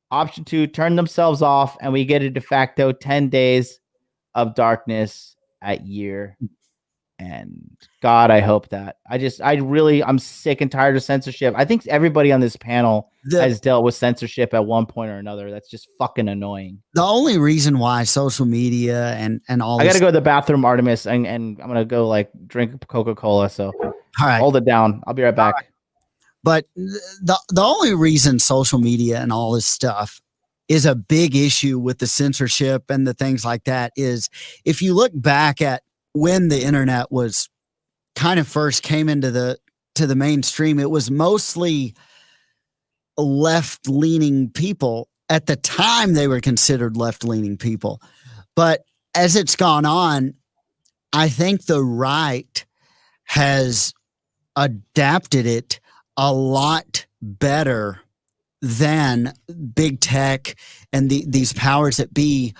Speaker 1: Option two, turn themselves off, and we get a de facto 10 days of darkness at year. And God, I hope that. I'm sick and tired of censorship. I think everybody on this panel has dealt with censorship at one point or another. That's just fucking annoying.
Speaker 2: The only reason why social media and all
Speaker 1: I got to go to the bathroom, Artemis, and I'm going to go drink Coca-Cola. So
Speaker 2: all right,
Speaker 1: hold it down. I'll be right back.
Speaker 2: Right. But the only reason social media and all this stuff is a big issue with the censorship and the things like that is if you look back at when the internet was kind of first came into the mainstream, it was mostly left-leaning people. At the time, they were considered left-leaning people. But as it's gone on, I think the right has adapted it a lot better than big tech and these powers that be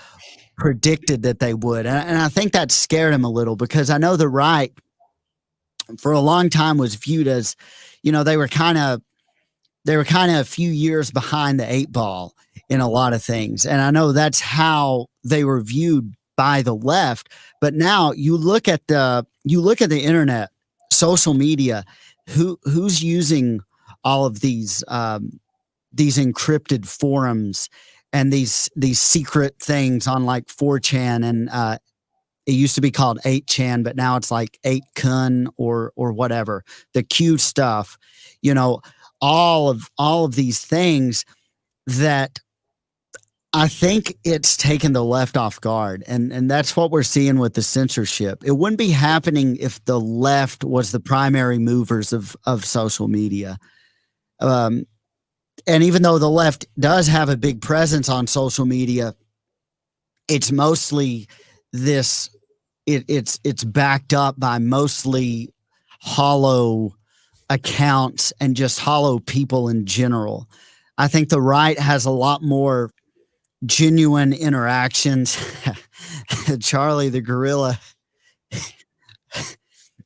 Speaker 2: predicted that they would. And I think that scared him a little because I know the right for a long time was viewed as, they were kind of a few years behind the eight ball in a lot of things. And I know that's how they were viewed by the left. But now you look at the internet, social media, who's using all of these encrypted forums and these secret things on like 4chan and it used to be called 8chan, but now it's like 8kun or whatever. The Q stuff, all of these things that I think it's taken the left off guard. And that's what we're seeing with the censorship. It wouldn't be happening if the left was the primary movers of social media. And even though the left does have a big presence on social media, it's mostly it's backed up by mostly hollow accounts and just hollow people in general. I think the right has a lot more genuine interactions. Charlie the gorilla.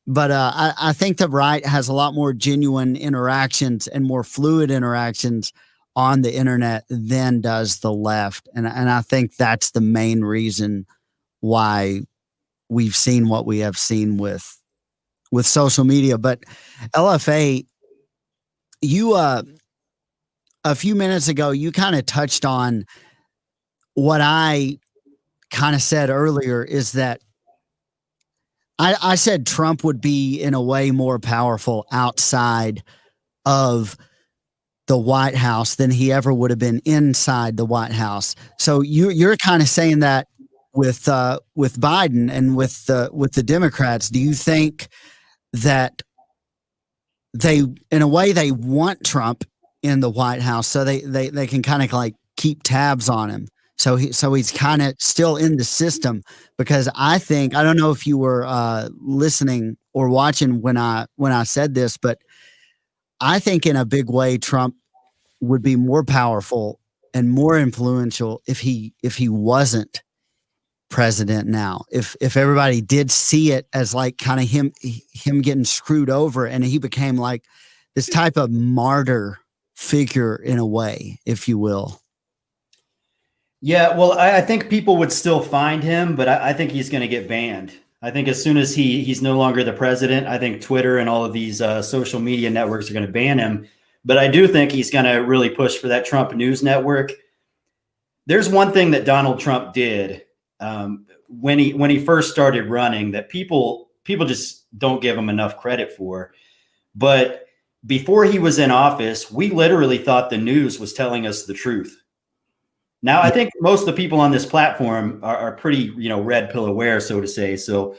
Speaker 2: But I think the right has a lot more genuine interactions and more fluid interactions on the internet than does the left. And I think that's the main reason why we've seen what we have seen with social media. But LFA, you a few minutes ago, you kind of touched on what I kind of said earlier is that I said Trump would be in a way more powerful outside of the White House than he ever would have been inside the White House. So you're kind of saying that with Biden and with the Democrats. Do you think that they, in a way, they want Trump in the White House so they can kind of like keep tabs on him? So he's kind of still in the system, because I don't know if you were listening or watching when I said this, but I think in a big way Trump would be more powerful and more influential if he wasn't president now. If everybody did see it as like kind of him getting screwed over, and he became like this type of martyr figure in a way, if you will.
Speaker 10: Yeah, well, I think people would still find him, but I think he's going to get banned. I think as soon as he's no longer the president, I think Twitter and all of these social media networks are going to ban him. But I do think he's going to really push for that Trump News Network. There's one thing that Donald Trump did when he first started running that people just don't give him enough credit for. But before he was in office, we literally thought the news was telling us the truth. Now, I think most of the people on this platform are pretty, red pill aware, so to say. So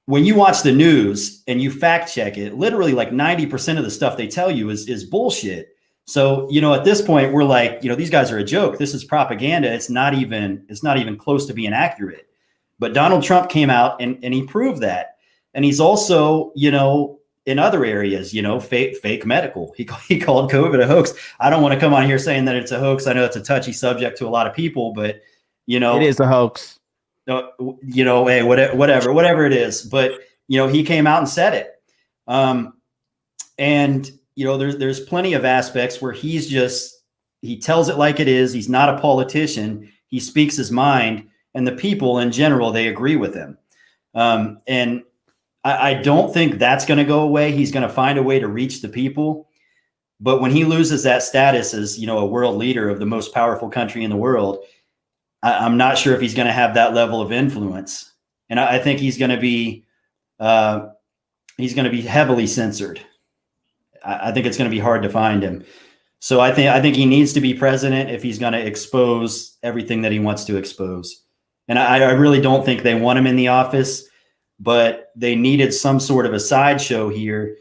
Speaker 10: when you watch the news and you fact check it, literally like 90% of the stuff they tell you is bullshit. So, at this point, we're like, these guys are a joke. This is propaganda. It's not even close to being accurate. But Donald Trump came out and he proved that. And he's also, in other areas, fake medical. He called COVID a hoax. I don't want to come on here saying that it's a hoax. I know it's a touchy subject to a lot of people, but
Speaker 1: it is a hoax.
Speaker 10: Hey, whatever it is. But he came out and said it. And there's plenty of aspects where he tells it like it is. He's not a politician. He speaks his mind, and the people in general, they agree with him. And I don't think that's going to go away. He's going to find a way to reach the people. But when he loses that status as, a world leader of the most powerful country in the world, I'm not sure if he's going to have that level of influence. And I think he's going to be heavily censored. I think it's going to be hard to find him. So I think he needs to be president if he's going to expose everything that he wants to expose. And I really don't think they want him in the office, but they needed some sort of a sideshow here.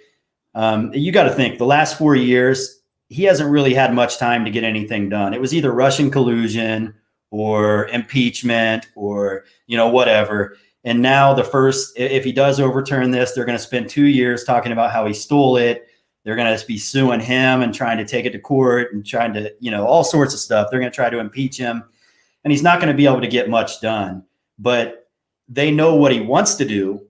Speaker 10: You got to think the last 4 years, he hasn't really had much time to get anything done. It was either Russian collusion or impeachment or, whatever. And now if he does overturn this, they're going to spend 2 years talking about how he stole it. They're going to be suing him and trying to take it to court and trying to, all sorts of stuff. They're going to try to impeach him, and he's not going to be able to get much done. But they know what he wants to do.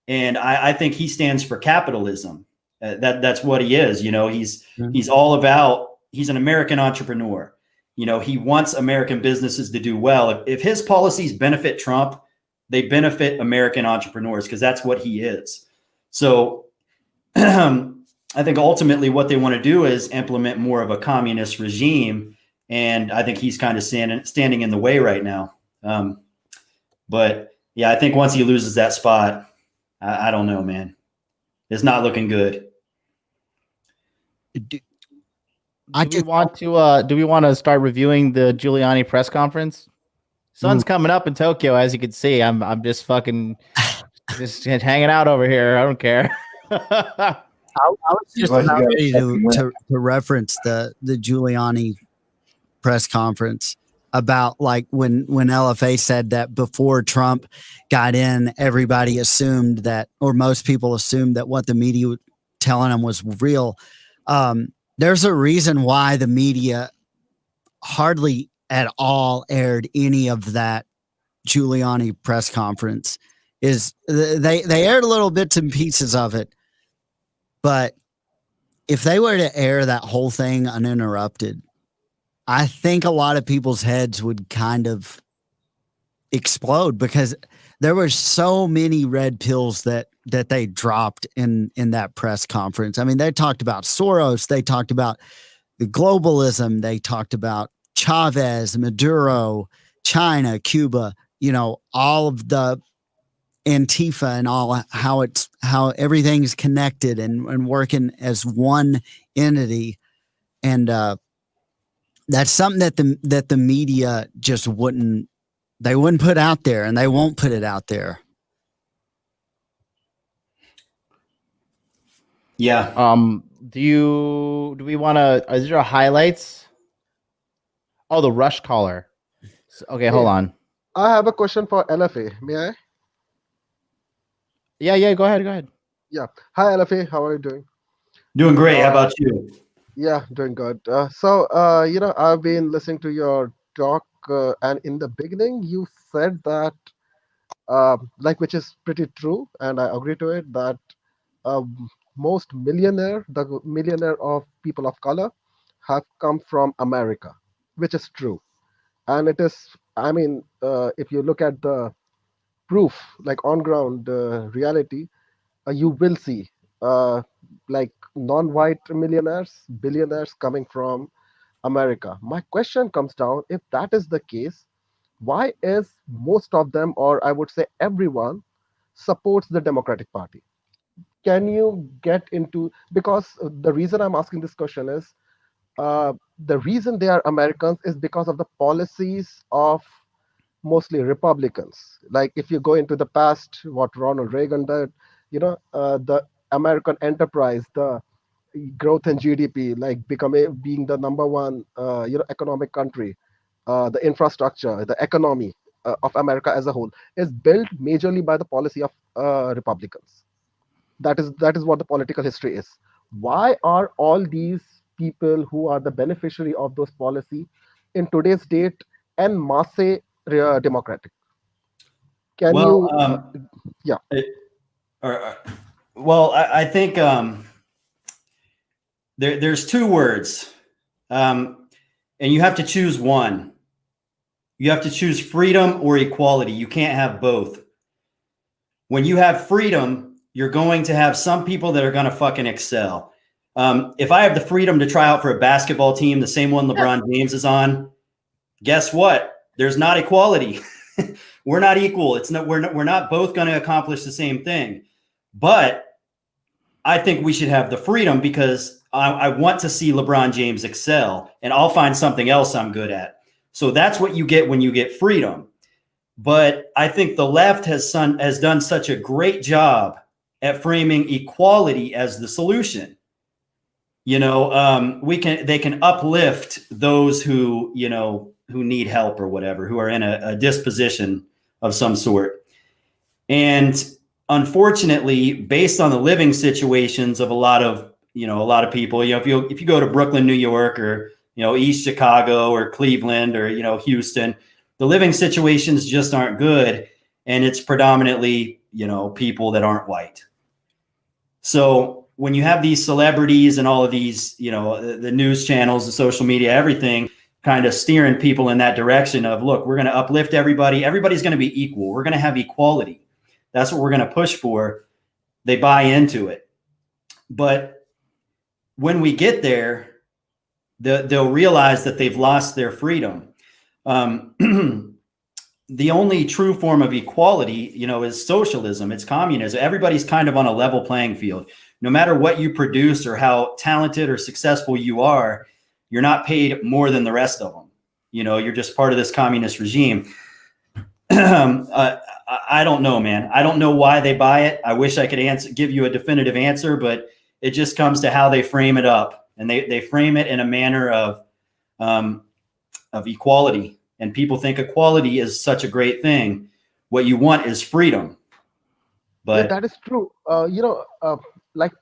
Speaker 10: And I think he stands for capitalism. That's what he is. He's all about, he's an American entrepreneur. He wants American businesses to do well. If his policies benefit Trump, they benefit American entrepreneurs, because that's what he is. So I think ultimately what they want to do is implement more of a communist regime. And I think he's kind of standing in the way right now. But yeah, I think once he loses that spot, I don't know, man. It's not looking good.
Speaker 1: Do we want to start reviewing the Giuliani press conference? Sun's coming up in Tokyo, as you can see. I'm just fucking just hanging out over here. I don't care.
Speaker 2: I was just about ready to reference the Giuliani press conference about like when LFA said that before Trump got in, everybody assumed that, or most people assumed that what the media was telling them was real. There's a reason why the media hardly at all aired any of that Giuliani press conference. Is they aired little bits and pieces of it, but if they were to air that whole thing uninterrupted, I think a lot of people's heads would kind of explode, because there were so many red pills that they dropped in that press conference. I mean, they talked about Soros, they talked about the globalism, they talked about Chavez, Maduro, China, Cuba, all of the Antifa and all, how everything's connected and working as one entity. And that's something that the media just wouldn't put out there, and they won't put it out there.
Speaker 10: Yeah.
Speaker 1: Do we want to, is there highlights Oh, the rush caller. Okay,
Speaker 7: Hey,
Speaker 1: hold on.
Speaker 7: I have a question for LFA. May I?
Speaker 1: Yeah, go ahead.
Speaker 7: Yeah. Hi, LFA. How are you doing?
Speaker 10: Doing great. How about you?
Speaker 7: Yeah, doing good. I've been listening to your talk, and in the beginning, you said that, which is pretty true, and I agree to it, that the millionaire of people of color, have come from America, which is true. And it is, I mean, if you look at the proof, like on ground reality, you will see uh, like non-white millionaires, billionaires coming from America. My question comes down, if that is the case, why is most of them, or I would say everyone, supports the Democratic Party? Can you get into, because the reason I'm asking this question is, the reason they are Americans is because of the policies of mostly Republicans. Like if you go into the past, what Ronald Reagan did, the American enterprise, the growth in GDP, like being the number one, economic country, the infrastructure, the economy of America as a whole is built majorly by the policy of Republicans. That is what the political history is. Why are all these people who are the beneficiary of those policy in today's date and masse democratic? Can
Speaker 10: Well,
Speaker 7: you? Yeah.
Speaker 10: I think there's two words, and you have to choose one. You have to choose freedom or equality. You can't have both. When you have freedom, you're going to have some people that are going to fucking excel. If I have the freedom to try out for a basketball team, the same one LeBron James is on, guess what? There's not equality. We're not equal. We're not both going to accomplish the same thing. But I think we should have the freedom because I want to see LeBron James excel, and I'll find something else I'm good at. So that's what you get when you get freedom. But I think the left has done such a great job at framing equality as the solution. They can uplift those who need help or whatever, who are in a disposition of some sort. And unfortunately, based on the living situations of a lot of people, if you go to Brooklyn, New York, or East Chicago or Cleveland or Houston, the living situations just aren't good, and it's predominantly people that aren't white. So when you have these celebrities and all of these, the news channels, the social media, everything kind of steering people in that direction of, look, we're going to uplift everybody. Everybody's going to be equal. We're going to have equality. That's what we're going to push for. They buy into it. But when we get there, they'll realize that they've lost their freedom. The only true form of equality, is socialism. It's communism. Everybody's kind of on a level playing field. No matter what you produce or how talented or successful you are, you're not paid more than the rest of them. You're just part of this communist regime. I don't know, man. I don't know why they buy it. I wish I could give you a definitive answer, but it just comes to how they frame it up, and they frame it in a manner of equality. And people think equality is such a great thing. What you want is freedom. But
Speaker 7: that is true.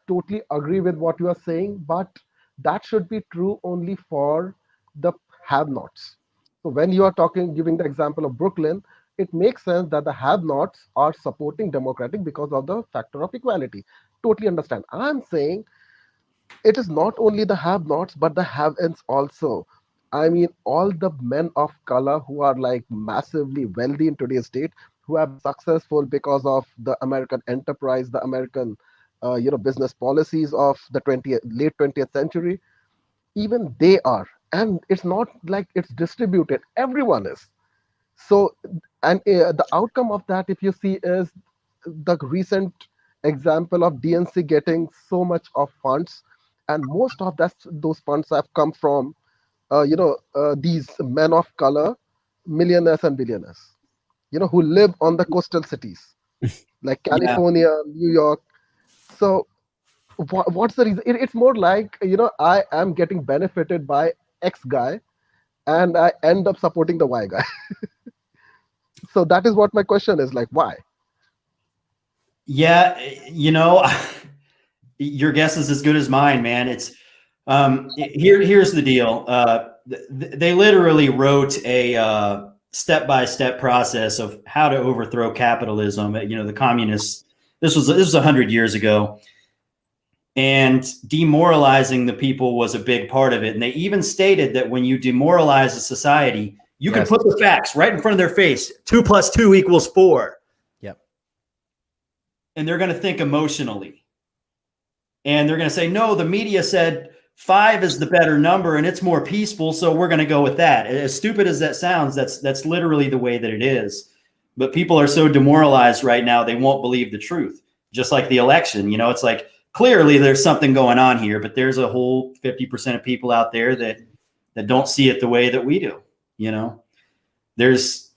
Speaker 7: Totally agree with what you are saying, but that should be true only for the have-nots. So when you are giving the example of Brooklyn, it makes sense that the have-nots are supporting democratic because of the factor of equality. Totally understand. I'm saying it is not only the have-nots, but the have-ins also. I mean, all the men of color who are like massively wealthy in today's date, who have been successful because of the American enterprise, the American, business policies of the late 20th century, even they are. And it's not like it's distributed. Everyone is. So, and the outcome of that, if you see, is the recent example of DNC getting so much of funds, and most of those funds have come from, these men of color, millionaires and billionaires, who live on the coastal cities like
Speaker 10: yeah,
Speaker 7: California, New York. So, what's the reason? It's more like, I am getting benefited by X guy, and I end up supporting the Y guy. So that is what my question is, like, why?
Speaker 10: Yeah, your guess is as good as mine, man. It's here's the deal. They literally wrote a step-by-step process of how to overthrow capitalism. The communists. This was 100 years ago, and demoralizing the people was a big part of it. And they even stated that when you demoralize a society, you can put the facts right in front of their face. 2 + 2 = 4.
Speaker 1: Yep.
Speaker 10: And they're going to think emotionally. And they're going to say, no, the media said 5 is the better number and it's more peaceful, so we're going to go with that. As stupid as that sounds, that's literally the way that it is. But people are so demoralized right now, they won't believe the truth. Just like the election, it's like, clearly there's something going on here, but there's a whole 50% of people out there that don't see it the way that we do. There's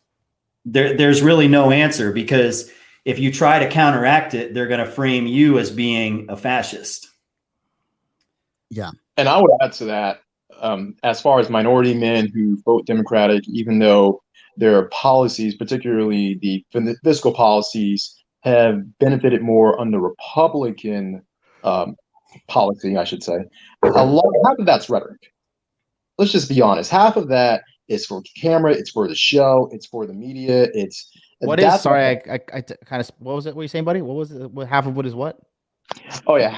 Speaker 10: really no answer, because if you try to counteract it, they're going to frame you as being a fascist.
Speaker 2: Yeah.
Speaker 9: And I would add to that, as far as minority men who vote Democratic, even though their policies, particularly the fiscal policies, have benefited more under Republican policy, I should say. Half of that's rhetoric. Let's just be honest. Half of that is for camera. It's for the show. It's for the media.
Speaker 1: What is? Sorry, I kind of. What was it? What were you saying, buddy? What was it? Half of what is what?
Speaker 9: Oh yeah,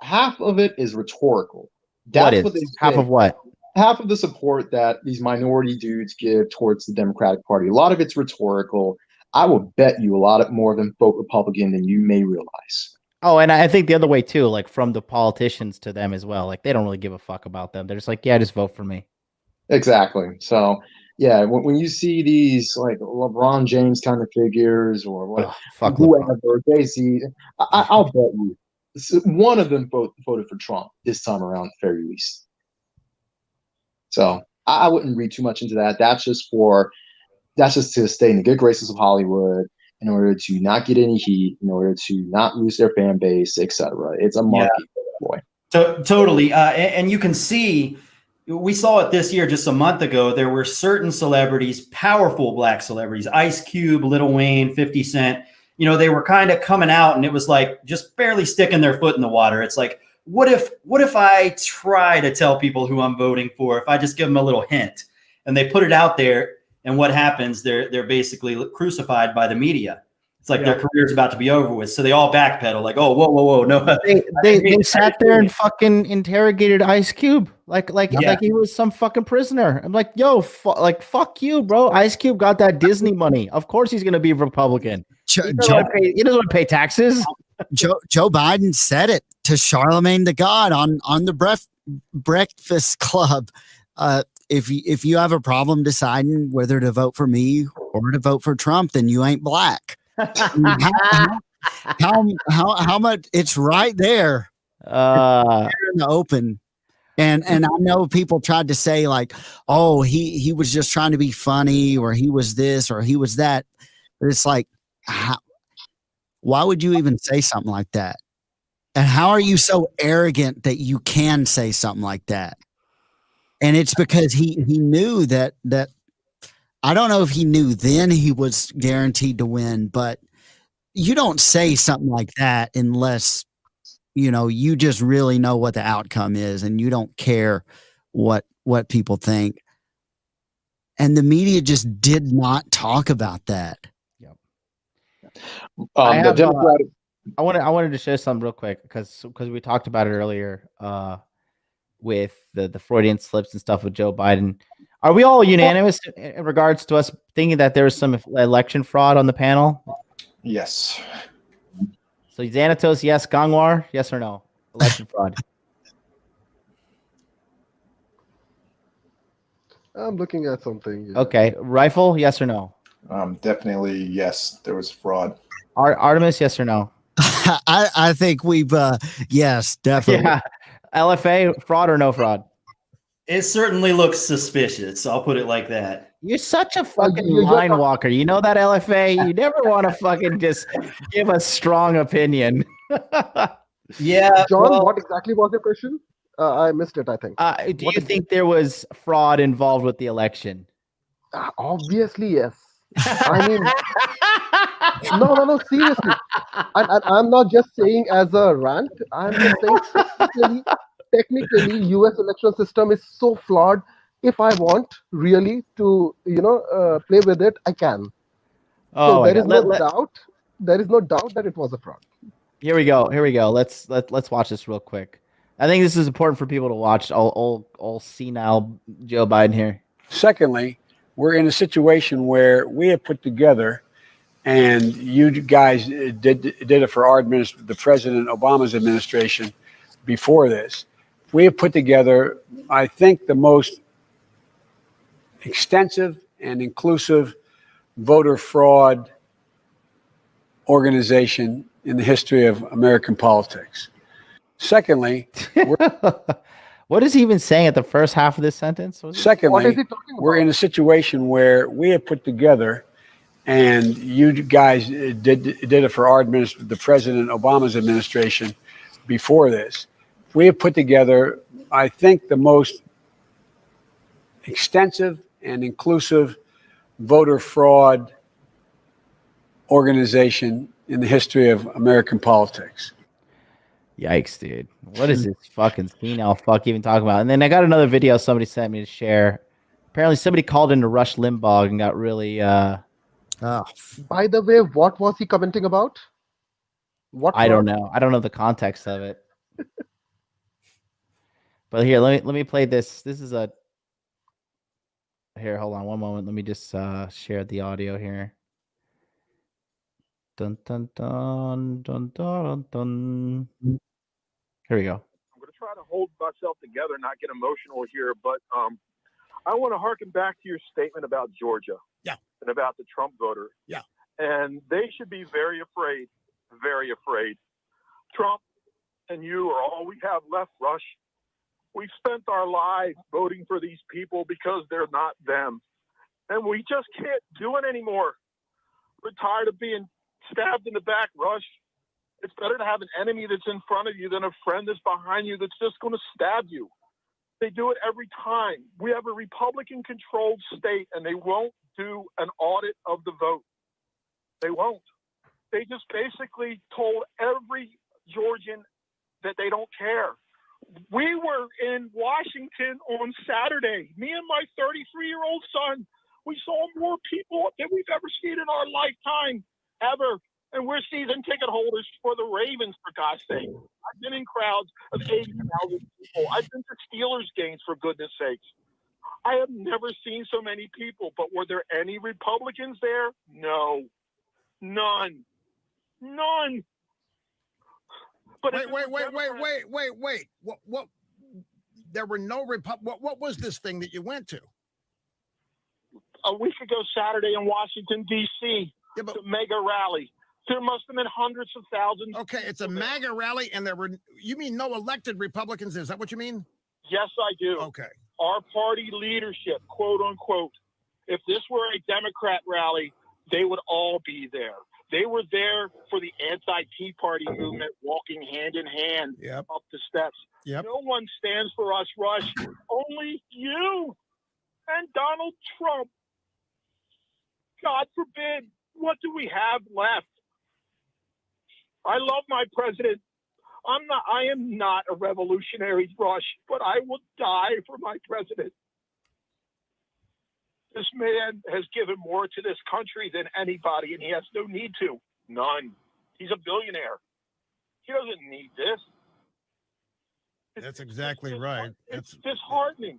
Speaker 9: half of it is rhetorical.
Speaker 1: That's what is half of what?
Speaker 9: Half of the support that these minority dudes give towards the Democratic Party. A lot of it's rhetorical. I will bet you a lot more of them vote Republican than you may realize.
Speaker 1: Oh, and I think the other way too, like from the politicians to them as well. Like they don't really give a fuck about them. They're just like, yeah, just vote for me.
Speaker 9: Exactly. So, yeah, when you see these like LeBron James kind of figures or whoever, Jay-Z, I'll bet you one of them voted for Trump this time around, at the very least. So I wouldn't read too much into that. That's just to stay in the good graces of Hollywood, in order to not get any heat, in order to not lose their fan base, etc. It's a market boy.
Speaker 10: Totally. And you can see, we saw it this year, just a month ago, there were certain celebrities, powerful black celebrities, Ice Cube, Lil Wayne, 50 Cent, they were kind of coming out, and it was like just barely sticking their foot in the water. It's like, what if I try to tell people who I'm voting for, if I just give them a little hint, and they put it out there, and what happens? They're basically crucified by the media. It's like their career's about to be over with. So they all backpedal, like, oh, whoa, no.
Speaker 1: They sat there and fucking interrogated Ice Cube like he was some fucking prisoner. I'm like, yo, fuck you, bro. Ice Cube got that Disney money. Of course he's gonna be Republican. He doesn't want to pay taxes.
Speaker 2: Joe Biden said it to Charlemagne the God on the Breakfast Club. If you have a problem deciding whether to vote for me or to vote for Trump, then you ain't black. how much it's right there in the open. And I know people tried to say like, oh, he was just trying to be funny, or he was this or he was that. But it's like, why would you even say something like that? And how are you so arrogant that you can say something like that? And it's because he knew that I don't know if he knew then he was guaranteed to win, but you don't say something like that unless, you just really know what the outcome is and you don't care what people think. And the media just did not talk about that.
Speaker 1: Yep.
Speaker 2: I
Speaker 1: wanted to share something real quick because we talked about it earlier with the Freudian slips and stuff with Joe Biden. Are we all unanimous in regards to us thinking that there was some election fraud on the panel?
Speaker 5: Yes.
Speaker 1: So Xanatos, yes. Gangwar, yes or no? Election fraud.
Speaker 7: I'm looking at something. Yeah.
Speaker 1: Okay. Rifle, yes or no?
Speaker 5: Definitely yes. There was fraud.
Speaker 1: Artemis, yes or no?
Speaker 2: I think we've yes, definitely.
Speaker 1: Yeah. LFA, fraud or no fraud?
Speaker 10: It certainly looks suspicious. I'll put it like that.
Speaker 1: You're such a fucking line walker. You know that, LFA? You never want to fucking just give a strong opinion.
Speaker 10: Yeah.
Speaker 7: John, what exactly was the question? I missed it, I think.
Speaker 1: Do you think there was fraud involved with the election?
Speaker 7: Obviously, yes. I mean, no, seriously. And I'm not just saying as a rant. I'm just saying technically, U.S. election system is so flawed. If I want really to, play with it, I can.
Speaker 1: Oh
Speaker 7: So
Speaker 1: my
Speaker 7: there is
Speaker 1: God.
Speaker 7: no doubt. There is no doubt that it was a fraud.
Speaker 1: Here we go. Let's watch this real quick. I think this is important for people to watch. All senile Joe Biden here.
Speaker 11: Secondly, we're in a situation where we have put together, and you guys did it for our the President Obama's administration before this. We have put together, I think, the most extensive and inclusive voter fraud organization in the history of American politics. Secondly,
Speaker 1: what is he even saying at the first half of this sentence?
Speaker 11: Secondly, we're in a situation where we have put together, and you guys did it for our the President Obama's administration before this. We have put together, I think, the most extensive and inclusive voter fraud organization in the history of American politics.
Speaker 1: Yikes, dude. What is this fucking senile fuck even talking about? And then I got another video somebody sent me to share. Apparently somebody called into Rush Limbaugh and got really
Speaker 7: By the way, what was he commenting about?
Speaker 1: I don't know. I don't know the context of it. But here, let me play this. This is a here, hold on one moment. Let me just share the audio here. Dun dun dun dun dun dun. Here we go.
Speaker 12: I'm going to try to hold myself together, not get emotional here, but I want to harken back to your statement about Georgia, and about the Trump voter, and they should be very afraid, very afraid. Trump and you are all we have left, Rush. We've spent our lives voting for these people because they're not them, and we just can't do it anymore. We're tired of being stabbed in the back, Rush. It's better to have an enemy that's in front of you than a friend that's behind you that's just going to stab you. They do it every time. We have a Republican-controlled state, and they won't do an audit of the vote. They won't. They just basically told every Georgian that they don't care. We were in Washington on Saturday. Me and my 33-year-old son, we saw more people than we've ever seen in our lifetime, ever. And we're season ticket holders for the Ravens, for God's sake. I've been in crowds of 80,000 people. I've been to Steelers games, for goodness sakes. I have never seen so many people, but were there any Republicans there? No. None. None. But
Speaker 13: wait. What? There were no What was this thing that you went to?
Speaker 12: A week ago Saturday in Washington, D.C., the mega rally. There must have been hundreds of thousands.
Speaker 13: Okay, it's a MAGA rally, and you mean no elected Republicans? Is that what you mean?
Speaker 12: Yes, I do.
Speaker 13: Okay.
Speaker 12: Our party leadership, quote unquote, if this were a Democrat rally, they would all be there. They were there for the anti-Tea Party movement, walking hand in hand up the steps. No one stands for us, Rush. Only you and Donald Trump. God forbid. What do we have left? I love my president. I am not a revolutionary, Rush, but I will die for my president. This man has given more to this country than anybody, and he has no need to. None. He's a billionaire. He doesn't need this.
Speaker 13: That's exactly right.
Speaker 12: It's disheartening.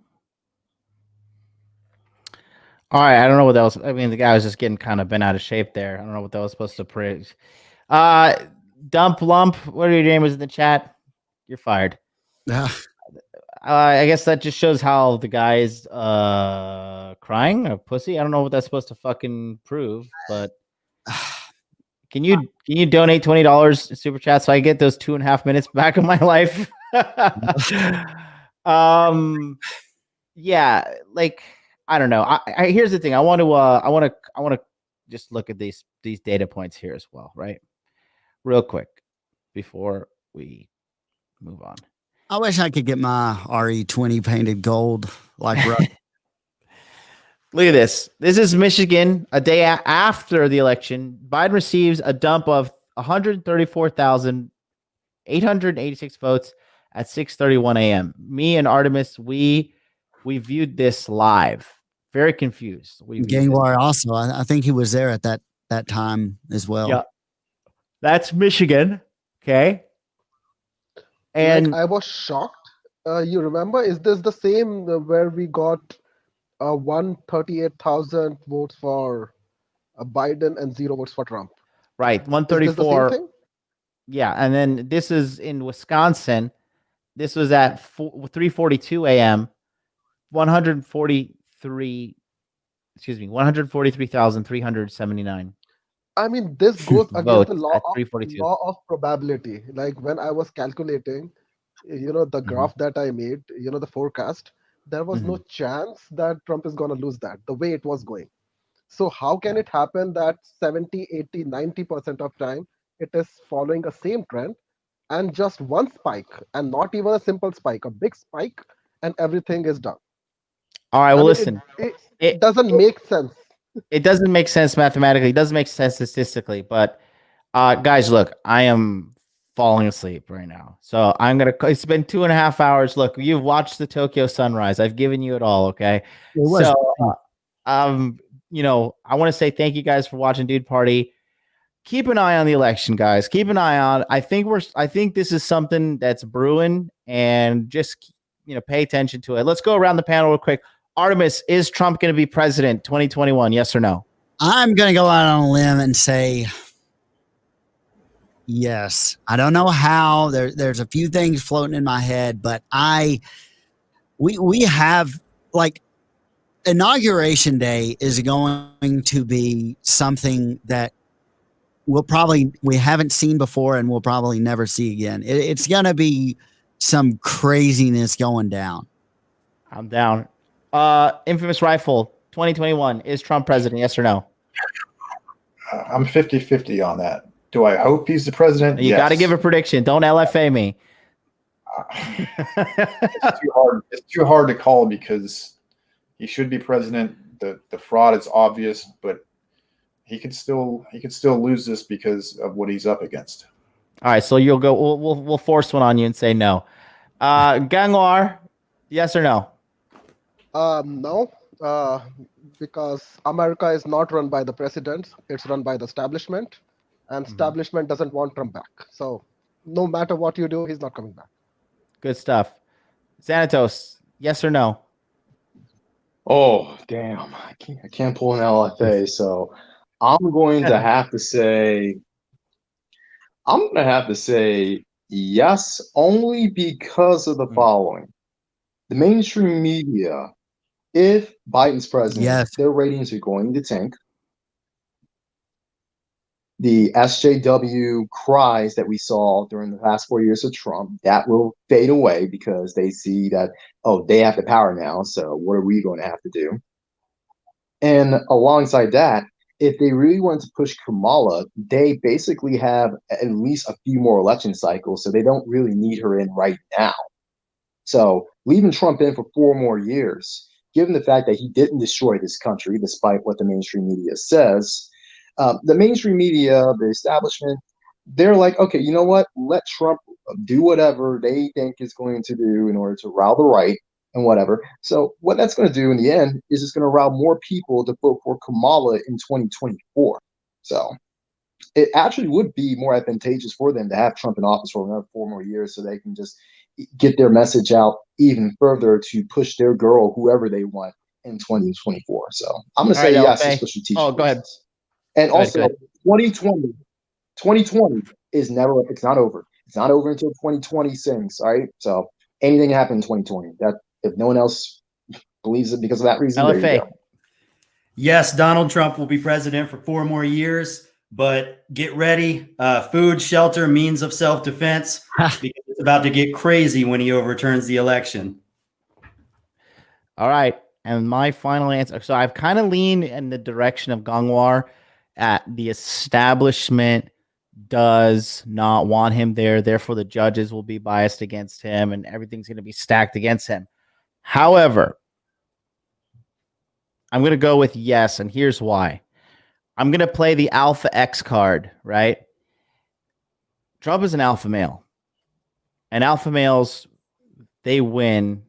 Speaker 1: All right, I don't know what that was. I mean, the guy was just getting kind of bent out of shape there. I don't know what that was supposed to praise. Dump Lump, what are your names in the chat? You're fired. I guess that just shows how the guy is crying a pussy. I don't know what that's supposed to fucking prove, but can you donate $20 super chat so I get those 2.5 minutes back of my life? Yeah, like I don't know. I here's the thing. I want to just look at these data points here as well, right? Real quick before we move on.
Speaker 2: I wish I could get my RE20 painted gold like Russ.
Speaker 1: Look at this. This is Michigan. A day after the election, Biden receives a dump of 134,886 votes at 6:31 a.m. Me and Artemis, we viewed this live. Very confused.
Speaker 2: Gangwar also. I think he was there at that time as well.
Speaker 1: Yeah, that's Michigan. Okay, and
Speaker 7: like, I was shocked. You remember? Is this the same where we got 138,000 votes for Biden and 0 votes for Trump?
Speaker 1: Right,
Speaker 7: Is
Speaker 1: 134.
Speaker 7: this the same thing?
Speaker 1: Yeah, and then this is in Wisconsin. This was at 3:42 a.m. 143,379.
Speaker 7: I mean, this goes against the
Speaker 1: Votes at 3:42.
Speaker 7: law of probability. Like when I was calculating, the graph that I made, the forecast, there was no chance that Trump is going to lose that the way it was going. So how can it happen that 70, 80, 90% of time it is following the same trend and just one spike and not even a simple spike, a big spike and everything is done?
Speaker 1: All right, well, listen.
Speaker 7: It doesn't make sense.
Speaker 1: It doesn't make sense mathematically. It doesn't make sense statistically. But guys, look, I am falling asleep right now. So it's been 2.5 hours. Look, you've watched the Tokyo sunrise. I've given you it all. Okay. So, I want to say thank you guys for watching Dude Party. Keep an eye on the election, guys. Keep an eye on. I think this is something that's brewing, and just pay attention to it. Let's go around the panel real quick. Artemis, is Trump going to be president 2021? Yes or no?
Speaker 2: I'm going to go out on a limb and say yes. I don't know how. There's a few things floating in my head, but we have, like, Inauguration Day is going to be something that we haven't seen before and we'll probably never see again. It's going to be some craziness going down.
Speaker 1: I'm down. Infamous Rifle 2021, is Trump president? Yes or no?
Speaker 5: I'm 50-50 on that. Do I hope he's the president?
Speaker 1: You got to give a prediction. Don't LFA me.
Speaker 5: It's too hard to call because he should be president. The fraud is obvious, but he could still lose this because of what he's up against.
Speaker 1: All right, so you'll go. We'll force one on you and say no. Gangwar, yes or no?
Speaker 7: No, because America is not run by the president. It's run by the establishment, and establishment doesn't want Trump back. So no matter what you do, he's not coming back.
Speaker 1: Good stuff. Xanatos, yes or no?
Speaker 9: Oh, damn. I can't pull an LFA, so I'm going to have to say yes, only because of the following. The mainstream media, if Biden's president, their ratings are going to tank. The SJW cries that we saw during the past 4 years of Trump, that will fade away because they see that, they have the power now, so what are we going to have to do? And alongside that, if they really wanted to push Kamala, they basically have at least a few more election cycles, so they don't really need her in right now. So leaving Trump in for 4 more years, given the fact that he didn't destroy this country, despite what the mainstream media says, the mainstream media, the establishment, they're like, okay, you know what? Let Trump do whatever they think is going to do in order to rile the right and whatever. So what that's going to do in the end is it's going to rile more people to vote for Kamala in 2024. So it actually would be more advantageous for them to have Trump in office for another 4 more years so they can just get their message out even further to push their girl, whoever they want, in 2024. So I'm going to say yes, it's for strategic reasons.
Speaker 1: Go ahead.
Speaker 9: And also, 2020 is never, it's not over. It's not over until 2020 sings, all right? So anything can happen in 2020. That, if no one else believes it because of that reason, there you go.
Speaker 10: Yes, Donald Trump will be president for 4 more years, but get ready. Food, shelter, means of self-defense, because it's about to get crazy when he overturns the election.
Speaker 1: All right. And my final answer. So I've kind of leaned in the direction of Gangwar at the establishment does not want him there. Therefore, the judges will be biased against him and everything's going to be stacked against him. However, I'm going to go with yes, and here's why. I'm going to play the Alpha X card, right? Trump is an alpha male. And alpha males, they win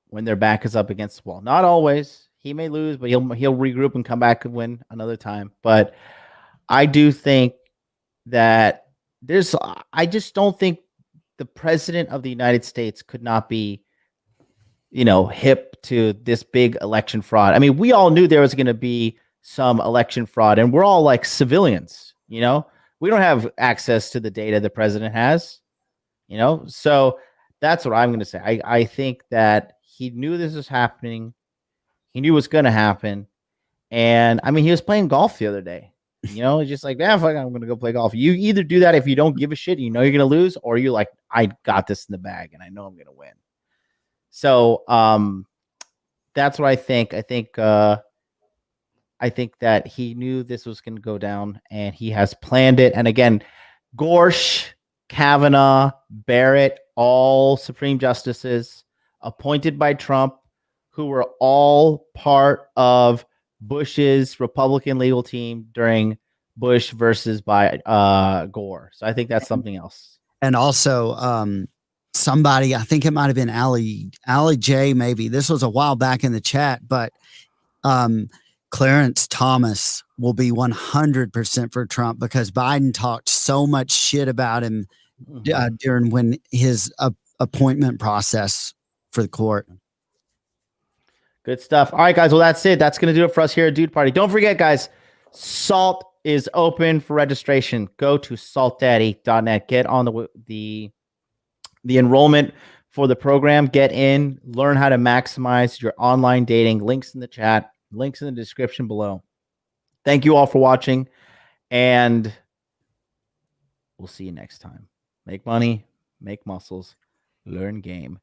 Speaker 1: when their back is up against the wall. Not always. He may lose, but he'll regroup and come back and win another time. But I do think that I just don't think the president of the United States could not be, hip to this big election fraud. I mean, we all knew there was going to be some election fraud, and we're all like civilians, we don't have access to the data the president has, so that's what I'm going to say. I think that he knew this was happening. He knew it was going to happen. And I mean, he was playing golf the other day, he's just like, fuck, I'm going to go play golf. You either do that if you don't give a shit, you're going to lose, or you're like, I got this in the bag and I know I'm going to win. So, that's what I think. I think that he knew this was going to go down and he has planned it. And again, Gorsuch, Kavanaugh, Barrett, all Supreme Justices appointed by Trump, who were all part of Bush's Republican legal team during Bush versus Gore. So I think that's something else.
Speaker 2: And also, somebody, I think it might have been Allie J, maybe. This was a while back in the chat, but Clarence Thomas will be 100% for Trump because Biden talked so much shit about him during when his appointment process for the court.
Speaker 1: Good stuff. All right, guys. Well, that's it. That's going to do it for us here at Dude Party. Don't forget, guys, SALT is open for registration. Go to saltdaddy.net. Get on the enrollment for the program. Get in, learn how to maximize your online dating. Links in the chat, links in the description below. Thank you all for watching, and we'll see you next time. Make money, make muscles, learn game.